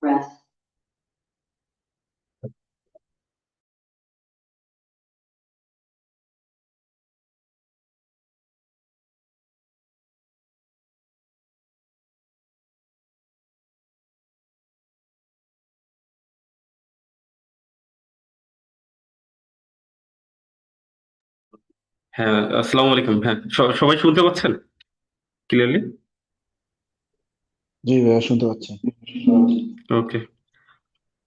breath. হ্যাঁ, আসসালামু আলাইকুম। হ্যাঁ, সবাই শুনতে পাচ্ছেন ক্লিয়ারলি? জি ভাইয়া শুনতে পাচ্ছি। ওকে,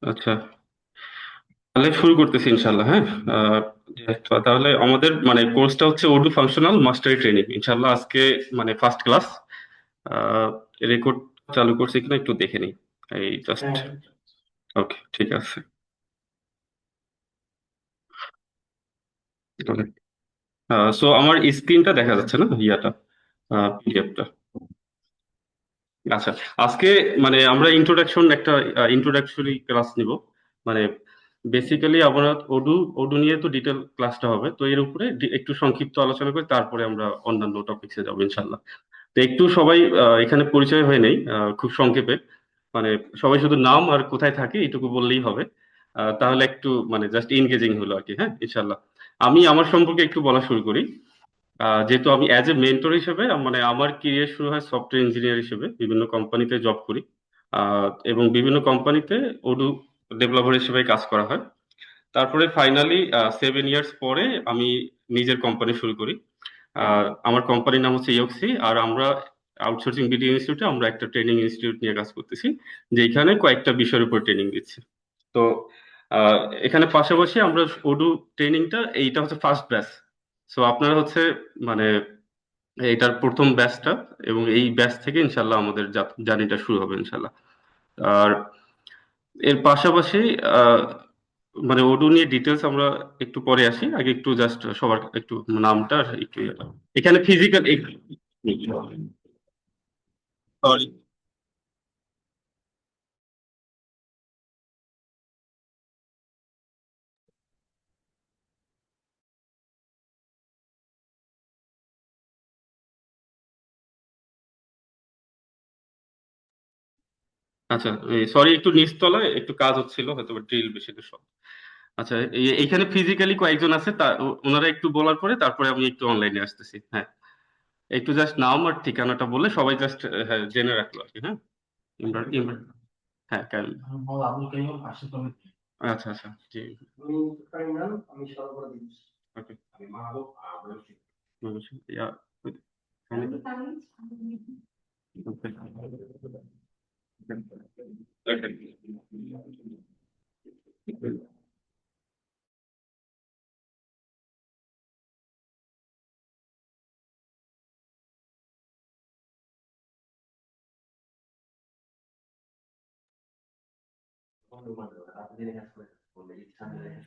আচ্ছা, তাহলে শুরু করতেছি ইনশাল্লাহ। হ্যাঁ, আহ, তাহলে আমাদের মানে কোর্সটা হচ্ছে উর্দু ফাংশনাল মাস্টারি ট্রেনিং ইনশাল্লাহ। আজকে মানে ফার্স্ট ক্লাস। রেকর্ড চালু করছি কিনা একটু দেখে নিই। এই জাস্ট। ওকে, ঠিক আছে। সো আমার স্ক্রিনটা দেখা যাচ্ছে না, ইয়াটা, পিডিএফটা। আচ্ছা, আজকে মানে আমরা একটা ইন্ট্রোডাক্টরি ক্লাস নিব। মানে বেসিক্যালি আমরা ওডু নিয়ে তো ডিটেল ক্লাসটা হবে, তো এর উপরে একটু সংক্ষিপ্ত আলোচনা করে তারপরে আমরা অন্যান্য টপিকসে যাবো ইনশাল্লাহ। তো একটু সবাই এখানে পরিচয় হয়ে নেই, খুব সংক্ষেপে। মানে সবাই শুধু নাম আর কোথায় থাকে এটুকু বললেই হবে। তাহলে একটু মানে জাস্ট এনগেজিং হলো আর কি। হ্যাঁ, ইনশাল্লাহ। আমি আমার সম্পর্কে একটু বলা শুরু করি। যেহেতু আমি অ্যাজ এ মেন্টর হিসেবে মানে আমার ক্যারিয়ার শুরু হয় সফটওয়্যার ইঞ্জিনিয়ার হিসেবে, বিভিন্ন কোম্পানিতে জব করি। এবং বিভিন্ন কোম্পানিতে ওডু ডেভেলপার হিসেবে কাজ করা হয়। তারপরে ফাইনালি 7 ইয়ার্স পরে আমি নিজের কোম্পানি শুরু করি। আমার কোম্পানির নাম হচ্ছে ইয়ক্সি, আর আমরা আউটসোর্সিং বিডি ইনস্টিটিউটে আমরা একটা ট্রেনিং ইনস্টিটিউট নিয়ে কাজ করতেছি, যেখানে কয়েকটা বিষয়ের উপর ট্রেনিং দিচ্ছি। তো আহ, এখানে পাশাপাশি আমরা ওডু ট্রেনিংটা, এইটা হচ্ছে ফার্স্ট ব্যাচ। সো আপনারা হচ্ছে মানে এইটার প্রথম ব্যাচটা, এবং এই ব্যাচ থেকে ইনশাল্লাহ আমাদের জার্নিটা শুরু হবে ইনশাল্লাহ। আর এর পাশাপাশি আহ, মানে ওডু নিয়ে ডিটেলস আমরা একটু পরে আসি, আগে একটু জাস্ট সবার একটু নামটা আর একটু ইয়েটা। এখানে ফিজিক্যাল, সরি। আচ্ছা, সরি, একটু নিচতলায় একটু কাজ হচ্ছিল, হয়তো ড্রিল বেশি তো সব। আচ্ছা, এইখানে ফিজিক্যালি কয়েকজন আছে, তা ওনারা একটু বলার পরে তারপরে আমি একটু অনলাইনে আসতেছি। হ্যাঁ, একটু জাস্ট নাম আর ঠিকানাটা বললে সবাই জাস্ট হ্যাঁ জেনে রাখলো আর কি। হ্যাঁ, ইমরান ইমরান। হ্যাঁ, কেন। আচ্ছা আচ্ছা, জি। ওকে। ইয়া,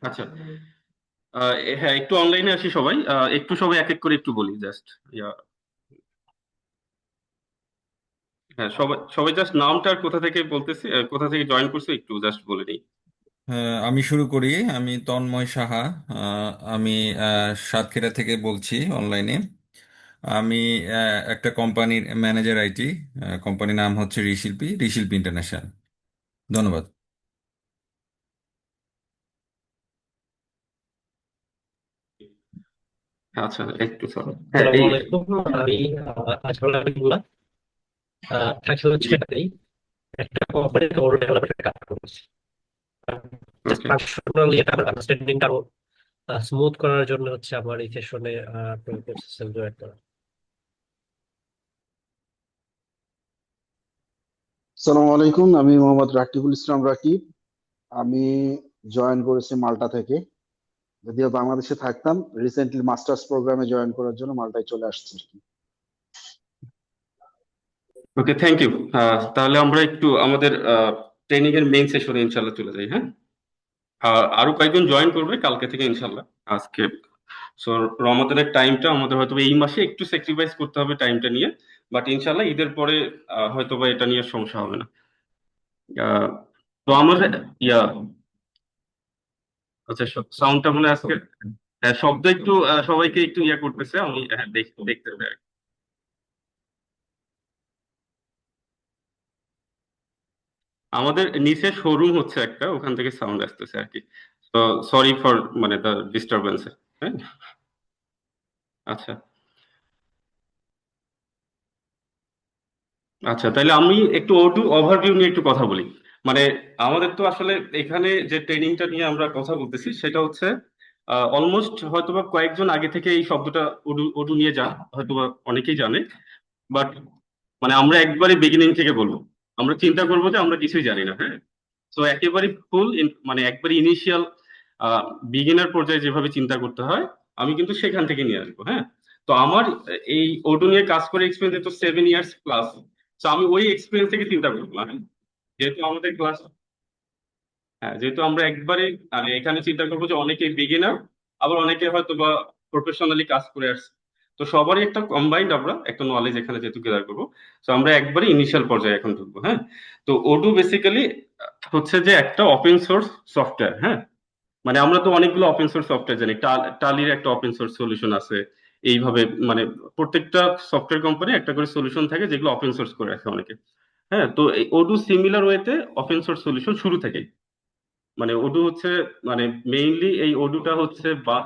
আচ্ছা, হ্যাঁ, একটু অনলাইনে আসি সবাই। একটু সবাই এক এক করে একটু বলি জাস্ট। ইয়া, হ্যাঁ, সবাই সবাই জাস্ট নামটা আর কোথা থেকে বলতেছি, কোথা থেকে জয়েন করছে একটু জাস্ট বলে নিই। হ্যাঁ, আমি শুরু করি। আমি তন্ময় সাহা। আমি সাতক্ষীরা থেকে বলছি অনলাইনে। আমি একটা কোম্পানির ম্যানেজার আইটি। কোম্পানির নাম হচ্ছে রিশিল্পী ইন্টারন্যাশনাল। ধন্যবাদ। আচ্ছা, একটু সরি। হ্যাঁ, আসসালামু এই। আলাইকুম। আমি আজহারুল আমিনুল্লাহ। আসলে হচ্ছে এটাই, একটা কোম্পানিতে ওর ডেভেলপমেন্টের কাজ করছি। জাস্ট ওকে, ফাংশনাল এটা আন্ডারস্ট্যান্ডিংটা আরো স্মুথ করার জন্য হচ্ছে আমার এই সেশনে আপনার কোর্সে জয়েন করা। আসসালামু আলাইকুম, আমি মোহাম্মদ রাকিবুল ইসলাম রাকিব। আমি জয়েন করেছি মাল্টা থেকে। যদিও বাংলাদেশে থাকতাম, রিসেন্টলি মাস্টার্স প্রোগ্রামে জয়েন করার জন্য মাল্টায় চলে আসছি আর কি। ওকে, থ্যাংক ইউ। তাহলে আমরা একটু আমাদের ট্রেনিং এর মেইন সেশনে ইনশাল্লাহ চলে যাই। হ্যাঁ, আরো কয়েকজন জয়েন করবে কালকে থেকে ইনশাল্লাহ। আজকে সো রমাদানের টাইমটা আমাদের হয়তো এই মাসে একটু স্যাক্রিফাইস করতে হবে টাইমটা নিয়ে, বাট ইনশাল্লাহ ঈদের পরে হয়তো বা এটা নিয়ে সমস্যা হবে না। আহ, তো আমাদের ইয়া, আচ্ছা, সাউন্ডটা মনে হয় আজকে, হ্যাঁ, শব্দ একটু সবাইকে একটু ইয়া করতেছে, আমি হ্যাঁ দেখতে পাই। আমাদের নিচে শোরুম হচ্ছে একটা, ওখান থেকে সাউন্ড আসতেছে আর কি। তো সরি ফর মানে দ্য ডিস্টারবেন্স। হ্যাঁ, আচ্ছা আচ্ছা, তাহলে আমি একটু ওটু ওভারভিউ নিয়ে একটু কথা বলি। মানে আমাদের তো আসলে এখানে যে ট্রেনিংটা নিয়ে আমরা কথা বলতেছি সেটা হচ্ছে অলমোস্ট হয়তোবা কয়েকজন আগে থেকে এই শব্দটা ওডু ওডু নিয়ে হয়তোবা অনেকেই জানে। বাট মানে আমরা একবারে বিগিনিং থেকে বলবো, আমরা চিন্তা করবো যে আমরা কিছুই জানি না। হ্যাঁ, তো একেবারে ফুল মানে একবারে ইনিশিয়াল বিগিনার পর্যায়ে যেভাবে চিন্তা করতে হয় আমি কিন্তু সেখান থেকে নিয়ে আসবো। হ্যাঁ, তো আমার এই ওডু নিয়ে কাজ করে এক্সপিরিয়েন্স তো 7 ইয়ার্স প্লাস। তো আমি ওই এক্সপিরিয়েন্স থেকে চিন্তা করবো না। হ্যাঁ? যেহেতু আমাদের ক্লাস, হ্যাঁ যেহেতু আমরা একবারে মানে এখানে চিন্তা করবো যে অনেকে বিগিনার, আবার অনেকে হয়তো বা প্রফেশনালি কাজ করে আসছে। তো সবারই একটা কম্বাইন্ড আমরা একটা নলেজ এখানে যেহেতু গেদার করবো, তো আমরা একবারে ইনিশিয়াল পর্যায়ে এখন ঢুকবো। হ্যাঁ, তো ওডু বেসিক্যালি হচ্ছে যে একটা ওপেন সোর্স সফটওয়্যার। হ্যাঁ, মানে আমরা তো অনেকগুলো ওপেন সোর্স সফটওয়্যার জানি, টালির একটা ওপেন সোর্স সলিউশন আছে। এইভাবে মানে প্রত্যেকটা সফটওয়্যার কোম্পানি একটা করে সলিউশন থাকে যেগুলো ওপেন সোর্স করে রাখে অনেকে। হ্যাঁ, তো এই ওডু সিমিলার ওয়েতে ওপেন সোর্স সলিউশন শুরু থেকেই। মানে ওডু হচ্ছে মানে মেইনলি এই ওডুটা হচ্ছে বা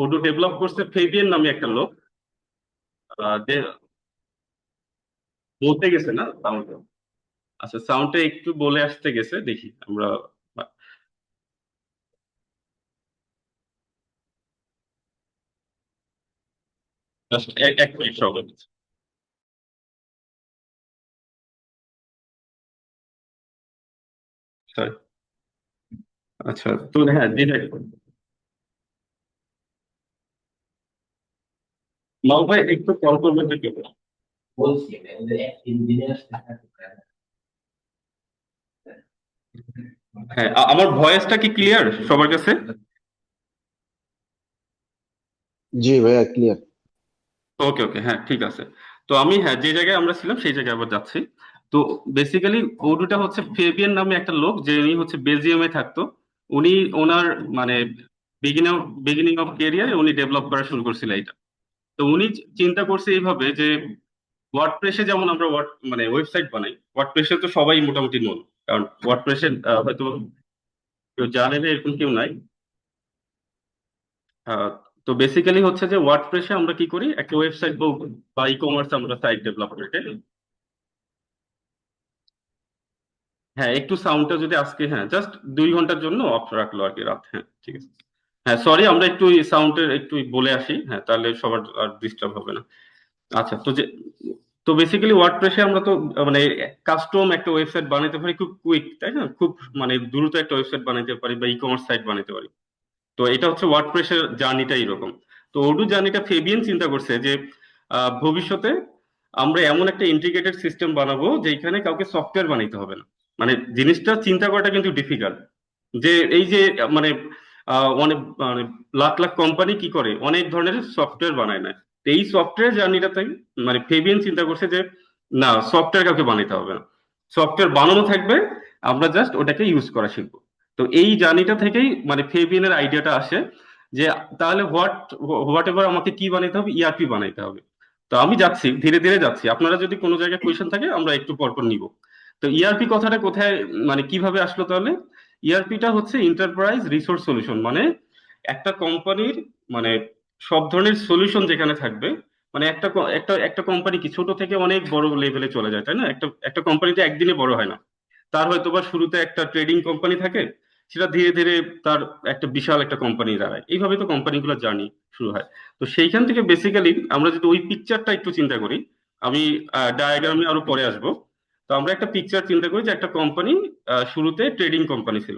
ওডু ডেভেলপ করছে ফেবিয়ান নামে একটা লোক। যে বলতে গেছে না সাউন্ড, আচ্ছা সাউন্ডটা একটু বলে আসতে গেছে, দেখি আমরা। Just এক মিনিট সবাই। Sorry. আচ্ছা, তো হ্যাঁ যেটা মাও ভাই একটু কল করবেন নাকি? বলছি ওদের এক ইঞ্জিনিয়ার হ্যাঁ, আমার ভয়েসটা কি ক্লিয়ার সবার কাছে? জি ভাইয়া, ক্লিয়ার। ওকে ওকে, হ্যাঁ ঠিক আছে। তো আমি হ্যাঁ যে জায়গায় আমরা ছিলাম সেই জায়গায় আবার যাচ্ছি। তো বেসিক্যালি ওডুটা হচ্ছে ফেবিয়ান নামে একটা লোক, যে উনি হচ্ছে বেলজিয়ামে থাকতো। উনি ওনার মানে বিগিনিং বিগিনিং অফ ক্যারিয়ারে উনি ডেভেলপ করা শুরু করছিল এটা। তো উনি চিন্তা করছে এইভাবে যে ওয়ার্ডপ্রেসে যেমন আমরা মানে ওয়েবসাইট বানাই, ওয়ার্ডপ্রেসে তো সবাই মোটামুটি নন, কারণ ওয়ার্ডপ্রেসে হয়তো কেউ জানে না এরকম কেউ নাই। আহ, তো বেসিক্যালি হচ্ছে যে ওয়ার্ডপ্রেসে আমরা কি করি, একটা ওয়েবসাইট বা ই কমার্স আমরা সাইট ডেভেলপ করি, তাই না? হ্যাঁ, একটু সাউন্ডটা যদি আজকে হ্যাঁ জাস্ট 2 ঘন্টার জন্য অফ রাখলো আর কি, রাত। হ্যাঁ ঠিক আছে। হ্যাঁ সরি, আমরা একটু সাউন্ডের একটু বলে আসি, হ্যাঁ তাহলে সবার আর ডিস্টার্ব হবে না। আচ্ছা, তো বেসিক্যালি ওয়ার্ডপ্রেসে আমরা তো মানে কাস্টম একটা ওয়েবসাইট বানাতে পারি খুব কুইক, তাই না? খুব মানে দ্রুত একটা ওয়েবসাইট বানাতে পারি বা ই কমার্স সাইট বানাতে পারি। তো এটা হচ্ছে ওয়ার্ডপ্রেসের জার্নিটা এরকম। তো ওডু জার্নিটা ফেবিয়ান চিন্তা করছে যে ভবিষ্যতে আমরা এমন একটা ইন্টিগ্রেটেড সিস্টেম বানাবো যেখানে কাউকে সফটওয়্যার বানাইতে হবে না। মানে জিনিসটা চিন্তা করাটা কিন্তু ডিফিকাল্ট। যে এই যে মানে অনেক মানে লাখ লাখ কোম্পানি কি করে অনেক ধরনের সফটওয়্যার বানায় না। তো এই সফটওয়্যার জার্নিটাতে মানে ফেবিয়ান চিন্তা করছে যে না, সফটওয়্যার কাউকে বানাইতে হবে না, সফটওয়্যার বানানো থাকবে, আমরা জাস্ট ওটাকে ইউজ করা শিখবো। তো এই জার্নিটা থেকেই মানে ফেবিয়ানের আইডিয়াটা আসে যে তাহলে হোয়াট এভার আমাকে কি বানাইতে হবে, ইআরপি বানাইতে হবে। তো আমি যাচ্ছি, ধীরে ধীরে যাচ্ছি, আপনারা যদি কোনো জায়গায় কোয়েশ্চেন থাকে আমরা একটু পরপর নিব। তো ইআরপি কথাটা কোথায় মানে কিভাবে আসলো তাহলে? ইআরপিটা হচ্ছে এন্টারপ্রাইজ রিসোর্স সলিউশন, মানে একটা কোম্পানির মানে সব ধরনের সলিউশন যেখানে থাকবে। মানে একটা কোম্পানি কি ছোট থেকে অনেক বড় লেভেলে চলে যায়, তাই না? একটা একটা কোম্পানিতে একদিনে বড় হয় না। তার হয়তো বা শুরুতে একটা ট্রেডিং কোম্পানি থাকে, সেটা ধীরে ধীরে তার একটা বিশাল একটা কোম্পানি দাঁড়ায়। এইভাবে তো কোম্পানিগুলো জার্নি শুরু হয়। তো সেইখান থেকে বেসিক্যালি আমরা যদি ওই পিকচারটা একটু চিন্তা করি, আমি ডায়াগ্রামে আরো পরে আসবো। তো আমরা একটা পিকচার চিন্তা করি যে একটা কোম্পানি শুরুতে ট্রেডিং কোম্পানি ছিল,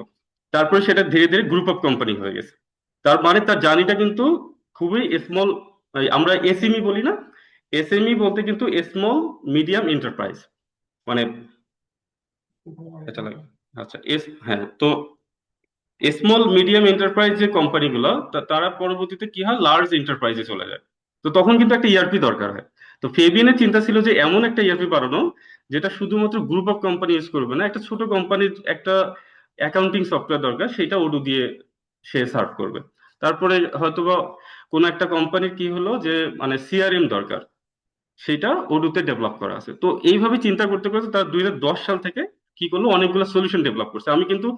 তারপরে সেটা ধীরে ধীরে গ্রুপ অফ কোম্পানি হয়ে গেছে। তার মানে তার জার্নিটা কিন্তু খুবই স্মল, আমরা এসএমই বলি না, এসএমই বলতে কিন্তু স্মল মিডিয়াম এন্টারপ্রাইজ মানে এটা লাগে। আচ্ছা হ্যাঁ, তো স্মল মিডিয়াম এন্টারপ্রাইজ যে কোম্পানিগুলো তারা পরবর্তীতে কি হয়, লার্জ এন্টারপ্রাইজে চলে যায়। তো তখন কিন্তু একটা ইআরপি দরকার হয়। তো ফেবিয়ানের চিন্তা ছিল যে এমন একটা ইআরপি বানানো যেটা শুধুমাত্র গ্রুপ অফ কোম্পানি ইউজ করবে না, একটা ছোট কোম্পানির একটা অ্যাকাউন্টিং সফটওয়্যার দরকার, সেটা ওডু দিয়ে সে সার্ভ করবে। তারপরে হয়তোবা কোনো একটা কোম্পানির কি হলো যে মানে সিআরএম দরকার, সেটা ওডুতে ডেভেলপ করা আছে। তো এইভাবে চিন্তা করতে করতে তার 2010 সাল থেকে কি করলো, অনেকগুলো সলিউশন ডেভেলপ করছে। আমি কিন্তু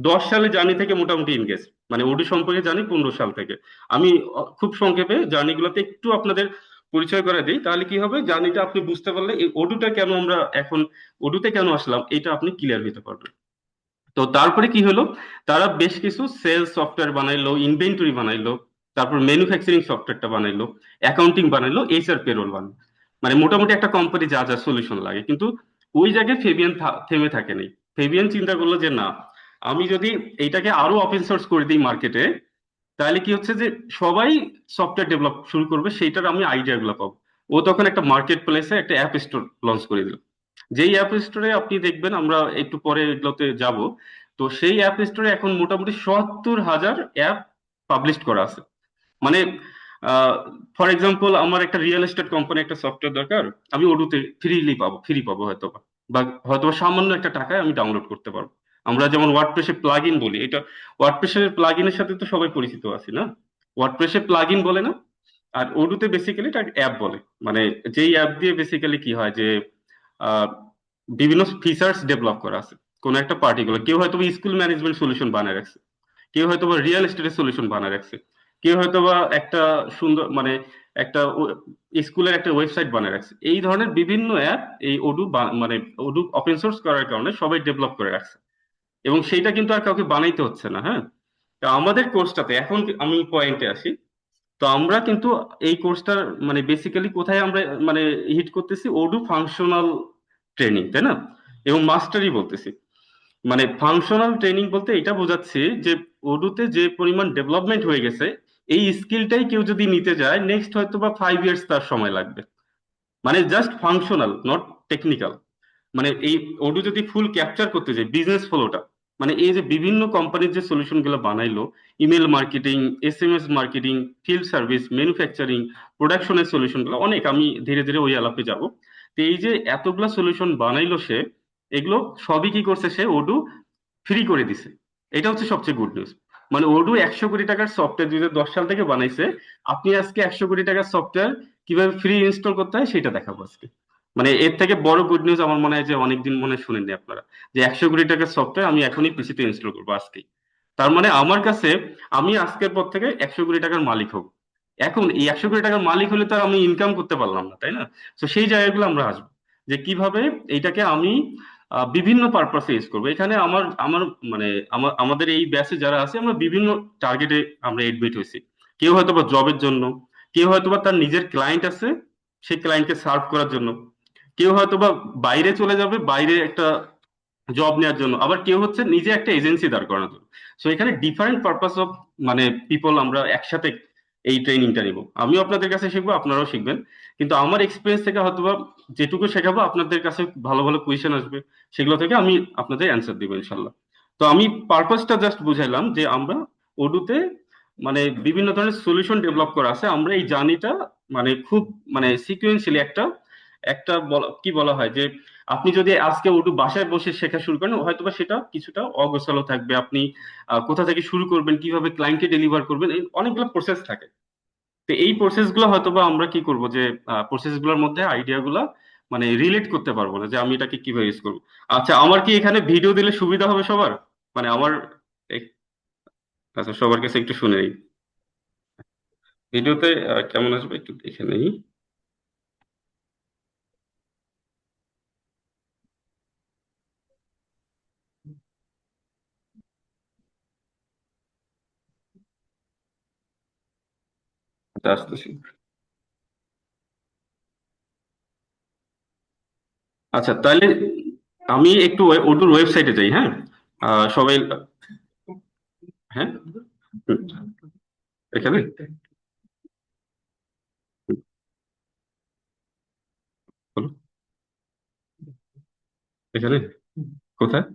10 সালে জার্নি থেকে মোটামুটি এনগেজ, মানে ওডু সম্পর্কে জানি 15 সাল থেকে। আমি খুব সংক্ষেপে জার্নিগুলোতে একটু আপনাদের পরিচয় করে দিই, তাহলে কি হবে, জার্নিটা আপনি বুঝতে পারলে এই ওডুটা কেন আমরা এখন ওডুতে কেন আসলাম এটা আপনি ক্লিয়ার হতে পারবেন। তো তারপরে কি হলো, তারা বেশ কিছু সেলস সফটওয়্যার বানাইলো, ইনভেন্টরি বানাইলো, তারপর ম্যানুফ্যাকচারিং সফটওয়্যারটা বানাইলো, অ্যাকাউন্টিং বানাইলো, এইচআর পেরোল বানাইলো। মানে মোটামুটি একটা কোম্পানি যা যা সলিউশন লাগে, কিন্তু ওই জায়গায় ফেবিয়ান থেমে থাকেনি। ফেবিয়ান চিন্তা করলো যে না, আমি যদি এইটাকে আরো ওপেন সোর্স করে দিই মার্কেটে, তাহলে কি হচ্ছে যে সবাই সফটওয়্যার ডেভেলপ শুরু করবে, সেইটার আমি আইডিয়া গুলো পাবো। ও তখন একটা মার্কেট প্লেসে একটা অ্যাপ স্টোর লঞ্চ করে দিল। যেই অ্যাপ স্টোরে আপনি দেখবেন, আমরা একটু পরে এগুলোতে যাব, তো সেই অ্যাপ স্টোরে এখন মোটামুটি ৭০,০০০ অ্যাপ পাবলিশ করা আছে। মানে ফর এক্সাম্পল, আমার একটা রিয়েল এস্টেট কোম্পানি একটা সফটওয়্যার দরকার, আমি ওডুতে ফ্রি পাবো হয়তো বা সামান্য একটা টাকায় আমি ডাউনলোড করতে পারবো। আমরা যেমন ওয়ার্ডপ্রেসে প্লাগ ইন বলি, এটা ওয়ার্ডপ্রেসের প্লাগ ইনের সাথে তো সবাই পরিচিত আছি না, ওয়ার্ডপ্রেসে প্লাগ ইন বলে না, আর ওডুতে বেসিক্যালি এটা অ্যাপ বলে। মানে যেই অ্যাপ দিয়ে বেসিক্যালি কি হয় যে আহ, বিভিন্ন ফিচার্স ডেভেলপ করা আছে কোন একটা পার্টিকুলার, কেউ হয়তো স্কুল ম্যানেজমেন্ট সলিউশন বানায় রাখছে, কেউ হয়তো বা রিয়েল এস্টেটের সলিউশন বানায় রাখছে, কেউ হয়তো বা একটা সুন্দর মানে একটা স্কুলের একটা ওয়েবসাইট বানায় রাখছে। এই ধরনের বিভিন্ন অ্যাপ এই মানে ওডু ওপেন সোর্স করার কারণে সবাই ডেভেলপ করে রাখছে, এবং সেইটা কিন্তু আর কাউকে বানাইতে হচ্ছে না। হ্যাঁ, তো আমাদের কোর্সটাতে এখন আমি পয়েন্টে আসি। তো আমরা কিন্তু এই কোর্সটা মানে বেসিক্যালি কোথায় আমরা মানে হিট করতেছি, ওডু ফাংশনাল ট্রেনিং, তাই না, এবং মাস্টারি বলতেছি। মানে ফাংশনাল ট্রেনিং বলতে এটা বোঝাচ্ছি যে ওডুতে যে পরিমাণ ডেভেলপমেন্ট হয়ে গেছে, এই স্কিলটাই কেউ যদি নিতে যায়, নেক্সট হয়তো বা 5 ইয়ার্স তার সময় লাগবে। মানে জাস্ট ফাংশনাল, নট টেকনিক্যাল। মানে এই ওডু যদি ফুল ক্যাপচার করতে যায় বিজনেস ফ্লোটা, মানে এই যে বিভিন্ন কোম্পানির যে সলিউশন গুলো বানাইলো, email marketing, SMS marketing, field service, manufacturing, প্রোডাকশনের সলিউশন গুলো অনেক, আমি ধীরে ধীরে ওই আলাপে যাব। তো এই যে এতগুলা সলিউশন বানাইলো সে, এগুলো সবই কি করছে, সে ওডু ফ্রি করে দিছে। এটা হচ্ছে সবচেয়ে গুড নিউজ। মানে ওডু 100 কোটি টাকার সফটওয়্যার 2010 সাল থেকে বানাইছে, আপনি আজকে 100 কোটি টাকার সফটওয়্যার কিভাবে ফ্রি ইনস্টল করতে হয় সেটা দেখাবো আজকে। মানে এর থেকে বড় গুড নিউজ আমার মনে হয় যে অনেকদিন মনে হয় শুনেননি আপনারা, যে 100 কোটি টাকার সফটওয়্যার আমি এখনই পিসিতে ইনস্টল করবো আজকেই। তার মানে আমার কাছে, আমি আজকের পর থেকে 100 কোটি টাকার মালিক হব। এখন এই 100 কোটি টাকার মালিক হলে তো আর আমি ইনকাম করতে পারলাম না, তাই না? তো সেই জায়গাগুলো আমরা আসবো, যে কিভাবে এইটাকে আমি বিভিন্ন পারপাসে ইউজ করবো। এখানে আমার আমার মানে আমাদের এই ব্যাচে যারা আছে, আমরা বিভিন্ন টার্গেটে আমরা এডমিট হয়েছি। কেউ হয়তো বা জবের জন্য, কেউ হয়তো বা তার নিজের ক্লায়েন্ট আছে, সেই ক্লায়েন্টকে সার্ভ করার জন্য, কেউ হয়তো বা বাইরে চলে যাবে, বাইরে একটা জব নেওয়ার জন্য, আবার কেউ হচ্ছে নিজে একটা এজেন্সি দাঁড় করানোর জন্য। সো এখানে ডিফারেন্ট পারপাস অফ মানে পিপল আমরা একসাথে এই ট্রেনিংটা নিব। আমিও আপনাদের কাছে শিখবো, আপনারাও শিখবেন। কিন্তু আমার এক্সপিরিয়েন্স থেকে হয়তো বা যেটুকু শেখাবো, আপনাদের কাছে ভালো ভালো কোয়েশ্চেন আসবে, সেগুলো থেকে আমি আপনাদের অ্যান্সার দিব ইনশাল্লাহ। তো আমি পারপাসটা জাস্ট বুঝাইলাম যে আমরা ওডুতে মানে বিভিন্ন ধরনের সলিউশন ডেভেলপ করা আছে। আমরা এই জার্নিটা মানে খুব মানে সিকুয়েন্সিয়ালি একটা একটা কি বলা হয় যে, আপনি যদি আজকে ওটু বাসায় বসে শেখা শুরু করেন, হয়তোবা সেটা কিছুটা অগোছালো থাকবে। আপনি কোথা থেকে শুরু করবেন, কিভাবে ক্লায়েন্টকে ডেলিভার করবেন, এই অনেকগুলো প্রসেস থাকে। তো এই প্রসেস গুলো হয়তোবা আমরা কি করব, যে প্রসেস গুলোর মধ্যে আইডিয়া গুলা মানে রিলেট করতে পারবো না, যে আমি এটাকে কিভাবে ইউজ করবো। আচ্ছা, আমার কি এখানে ভিডিও দিলে সুবিধা হবে সবার? মানে আমার আচ্ছা, সবার কাছে একটু শুনে নিই, ভিডিওতে কেমন আসবে একটু দেখে নেই। আচ্ছা, আসতেছি। আচ্ছা, তাহলে আমি একটু ওটুর ওয়েবসাইটে যাই। হ্যাঁ, সবাই। হ্যাঁ, হুম, এখানে বলো, এখানে কোথায়?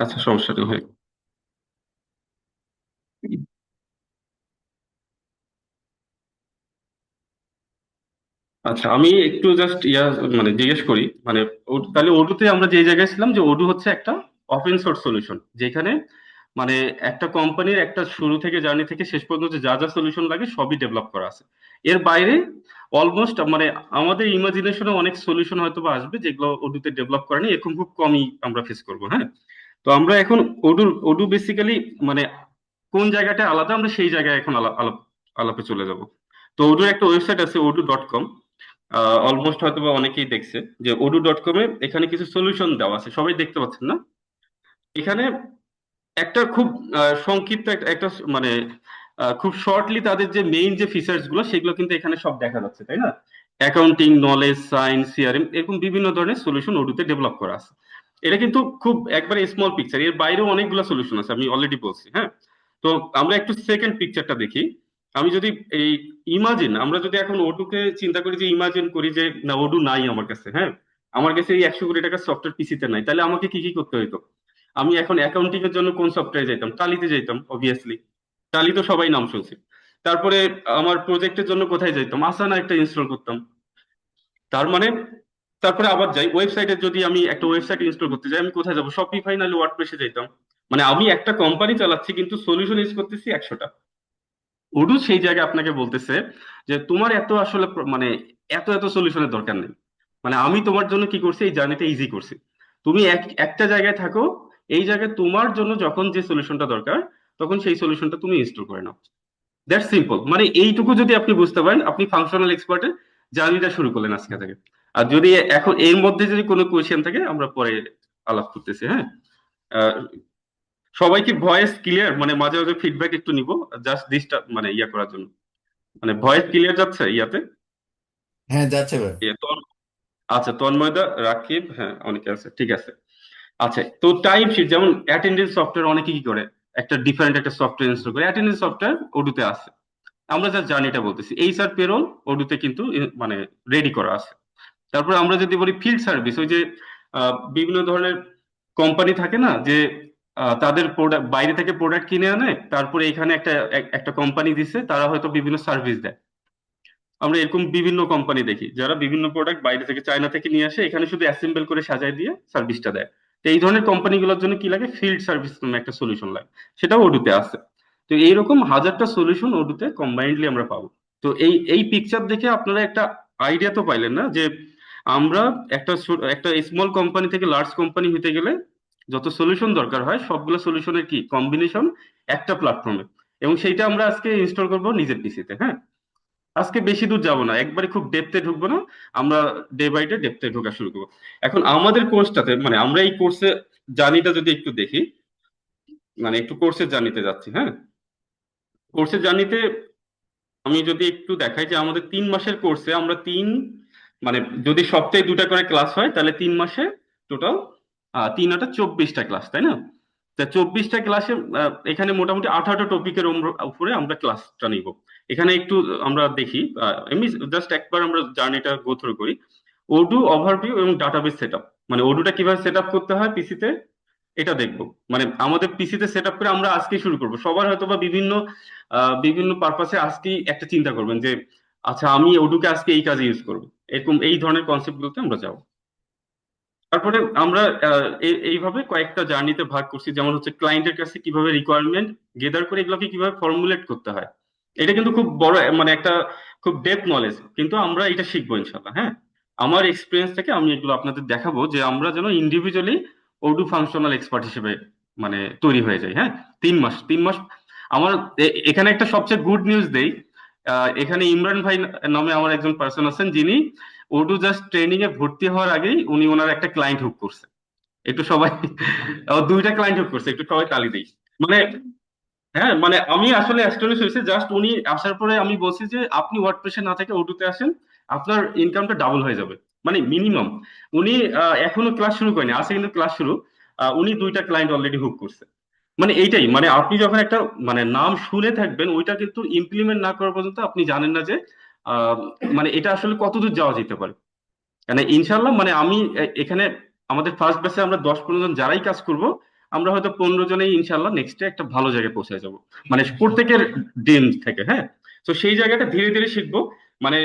আচ্ছা, সমস্যা নেই, হয়। আচ্ছা, আমি একটু জাস্ট মানে জিজ্ঞেস করি, মানে তাহলে ওডুতে আমরা যে জায়গায় ছিলাম, যে ওডু হচ্ছে একটা ওপেন সোর্স সলিউশন, যেখানে মানে একটা কোম্পানির একটা শুরু থেকে জার্নি থেকে শেষ পর্যন্ত যা যা সলিউশন লাগে সবই ডেভেলপ করা আছে। এর বাইরে অলমোস্ট মানে আমাদের ইমাজিনেশনে অনেক সলিউশন হয়তো বা আসবে যেগুলো ওডুতে ডেভেলপ করেনি, এরকম খুব কমই আমরা ফেস করবো। হ্যাঁ, তো আমরা এখন ওডু বেসিক্যালি মানে কোন জায়গাটা আলাদা আমরা সেই জায়গায় এখন আলাপে চলে যাব। তো ওডুর একটা ওয়েবসাইট আছে odu.com, অলমোস্ট হয়তো বা অনেকেই দেখছে যে odu.com এ এখানে কিছু সলিউশন দেওয়া আছে, সবাই দেখতে পাচ্ছেন না? এখানে একটা খুব সংক্ষিপ্ত একটা মানে খুব শর্টলি তাদের যে মেইন যে ফিচার্স গুলো সেগুলো কিন্তু এখানে সব দেখা যাচ্ছে, তাই না? অ্যাকাউন্টিং, নলেজ, সায়েন্স, সিআরএম, এরকম বিভিন্ন ধরনের সলিউশন ওডুতে ডেভেলপ করা আছে। এটা কিন্তু খুব একবারে স্মল পিকচার, এর বাইরেও অনেকগুলো সলিউশন আছে, আমি অলরেডি বলছি। হ্যাঁ, তো আমরা একটু সেকেন্ড পিকচারটা দেখি। আমি যদি এই আমরা যদি এখন ওডুকে চিন্তা করি যে ইমাজিন করি যে না ওডু নাই আমার কাছে, হ্যাঁ, আমার কাছে এই 100 কোটি টাকার সফটওয়্যার পিসিতে নাই, তাহলে আমাকে কি কি করতে হতো? আমি এখন অ্যাকাউন্টিং এর জন্য কোন সফটওয়্যারে যেতাম? টালিতে যেতাম অবভিয়াসলি, টালি তো সবাই নাম শুনছে। তারপরে আমার প্রজেক্টের জন্য কোথায় যেতাম? আসানা একটা ইনস্টল করতাম। তার মানে তারপরে আবার যাই ওয়েবসাইটে, যদি আমি একটা ওয়েবসাইট ইনস্টল করতে যাই আমি কোথায় যাবো? শপিফাই নাহলে ওয়ার্ডপ্রেসে যেতাম। মানে আমি একটা কোম্পানি চালাচ্ছি কিন্তু সলিউশন ইউজ করতেছি 100টা। ওডু সেই জায়গায় আপনাকে বলতেছে যে তোমার এত আসলে মানে এত এত সলিউশনের দরকার নেই। মানে আমি তোমার জন্য কি করছি, এই জার্নিটা ইজি করছি। তুমি একটা জায়গায় থাকো, এই জায়গায় তোমার জন্য যখন যে সলিউশনটা দরকার তখন সেই সলিউশনটা তুমি ইনস্টল করে নাও। That's simple. মানে এইটুকু যদি আপনি বুঝতে পারেন, আপনি ফাংশনাল এক্সপার্টের জার্নিটা শুরু করলেন আজকে থেকে। আর যদি এখন এর মধ্যে যদি কোনো কোয়েশ্চেন থাকে আমরা পরে আলাপ করতেছি। হ্যাঁ, আহ, সবাই কি ভয়েস ক্লিয়ার? মানে মাঝে মাঝে ফিডব্যাক একটু নিব, জাস্ট ডিস্টার্ব মানে ইয়া করার জন্য। মানে ভয়েস ক্লিয়ার যাচ্ছে ইয়াতে? হ্যাঁ, যাচ্ছে ভাই। আচ্ছা, তন্ময়দা, রাকিব, হ্যাঁ অনেকে আছে, ঠিক আছে। আচ্ছা, তো টাইম শিট যেমন অ্যাটেন্ডেন্স সফটওয়্যার অনেকে কি করে, একটা ডিফারেন্ট একটা সফটওয়্যার ইনস্টল করে অ্যাটেন্ডেন্স সফটওয়্যার ওডুতে আছে। আমরা যা জানি এটা বলতেছি, এই স্যার পেরোল ওডুতে কিন্তু মানে রেডি করা আছে। তারপরে আমরা যদি বলি ফিল্ড সার্ভিস, ওই যে বিভিন্ন ধরনের কোম্পানি থাকে না যে তাদের প্রোডাক্ট বাইরে থেকে প্রোডাক্ট কিনে আনে, তারপরে এখানে একটা কোম্পানি দিছে, তারা হয়তো বিভিন্ন সার্ভিস দেয়। আমরা এরকম বিভিন্ন কোম্পানি দেখি যারা বিভিন্ন প্রোডাক্ট বাইরে থেকে চায়না থেকে নিয়ে আসে, এখানে শুধু অ্যাসেম্বল করে সাজায় দিয়ে সার্ভিসটা দেয়। তো এই ধরনের কোম্পানিগুলোর জন্য কি লাগে? ফিল্ড সার্ভিস নামে একটা সলিউশন লাগে, সেটাও ওডুতে আছে। তো এইরকম হাজারটা সলিউশন ওডুতে কম্বাইন্ডলি আমরা পাবো। তো এই পিকচার দেখে আপনারা একটা আইডিয়া তো পাইলেন না যে আমরা একটা স্মল কোম্পানি থেকে লার্জ কোম্পানি হতে গেলে যত সলিউশন দরকার হয় সবগুলো সলিউশনের কি কম্বিনেশন একটা প্ল্যাটফর্মে, এবং সেইটা আমরা আজকে ইনস্টল করবো নিজের পিসিতে। হ্যাঁ, আজকে বেশি দূর যাব না, একবারে খুব ডেপথে ঢুকবো না, আমরা ডে বাই ডে ডেপথে ঢোকা শুরু করবো। এখন আমাদের কোর্সটাতে মানে আমরা এই কোর্সে জার্নিটা যদি একটু দেখি, মানে একটু কোর্সের জার্নিতে যাচ্ছি। হ্যাঁ, কোর্সের জার্নিতে আমি যদি একটু দেখাই যে আমাদের 3 মাসের কোর্সে আমরা মানে যদি সপ্তাহে 2টা করে ক্লাস হয় তাহলে 3 মাসে টোটাল 3 আর 24টা ক্লাস, তাই না? তা 24টা ক্লাসে এখানে মোটামুটি 18টা টপিকের উপরে আমরা ক্লাসটা নিব। এখানে একটু আমরা দেখি, এমনি জাস্ট একবার আমরা জার্নিটা গো থ্রু করি। ওডু ওভারভিউ এবং ডাটাবেস সেটআপ, মানে ওডুটা কিভাবে সেটআপ করতে হয় পিসিতে এটা দেখবো। মানে আমাদের পিসিতে সেট আপ করে আমরা আজকে শুরু করব। সবার হয়তো বা বিভিন্ন বিভিন্ন পারপাসে আজকেই একটা চিন্তা করবেন যে আচ্ছা আমি ওডুকে আজকে এই কাজে ইউজ করবো, এরকম এই ধরনের কনসেপ্ট গুলোতে আমরা যাবো। তারপরে আমরা এইভাবে কয়েকটা জার্নিতে ভাগ করছি, যেমন হচ্ছে ক্লায়েন্টের কাছে কিভাবে রিকোয়ারমেন্ট গেদার করে এগুলোকে কিভাবে ফর্মুলেট করতে হয়। এটা কিন্তু খুব বড় মানে একটা খুব ডেপথ নলেজ, কিন্তু আমরা এটা শিখবো ইনশাল্লাহ। হ্যাঁ, আমার এক্সপিরিয়েন্স থেকে আমি এগুলো আপনাদের দেখাবো যে আমরা যেন ইন্ডিভিজুয়ালি ওডু ফাংশনাল এক্সপার্ট হিসেবে মানে তৈরি হয়ে যায়। হ্যাঁ, 3 মাস আমার এখানে একটা সবচেয়ে গুড নিউজ দেই। এখানে ইমরান ভাই নামে আমার একজন পার্সন আছেন যিনি ওডু জাস্ট ট্রেনিং এ ভর্তি হওয়ার আগেই উনি ওনার একটা ক্লায়েন্ট হুক করছে। একটু সবাই 2টা ক্লায়েন্ট হুক করছে, একটু সবাই তালি দিই। মানে হ্যাঁ, মানে আমি আসলে অ্যাস্টনিশ হয়েছে, জাস্ট উনি আসার পরে আমি বলছি যে আপনি ওয়ার্ডপ্রেসে না থেকে ওডুতে আসেন, আপনার ইনকামটা ডাবল হয়ে যাবে, মানে মিনিমাম। উনি এখনো ক্লাস শুরু করেনি, আছে কিন্তু ক্লাস শুরু। উনি 2টা ক্লায়েন্ট অলরেডি হুক করছে। মানে এইটাই, মানে আপনি যখন একটা মানে নাম শুনে থাকবেন ওইটা কিন্তু ইমপ্লিমেন্ট না করা পর্যন্ত আপনি জানেন না যে আহ, মানে এটা আসলে কতদূর যাওয়া যেতে পারে। মানে ইনশাল্লাহ মানে আমি এখানে আমাদের ফার্স্ট ব্যাচে আমরা 10-15 জন যারাই কাজ করব, আমরা হয়তো 15 জনেই ইনশাল্লাহ নেক্সটে একটা ভালো জায়গায় পৌঁছে যাব, মানে প্রত্যেকের ড্রিম থেকে। হ্যাঁ, তো সেই জায়গাটা ধীরে ধীরে শিখবো। মানে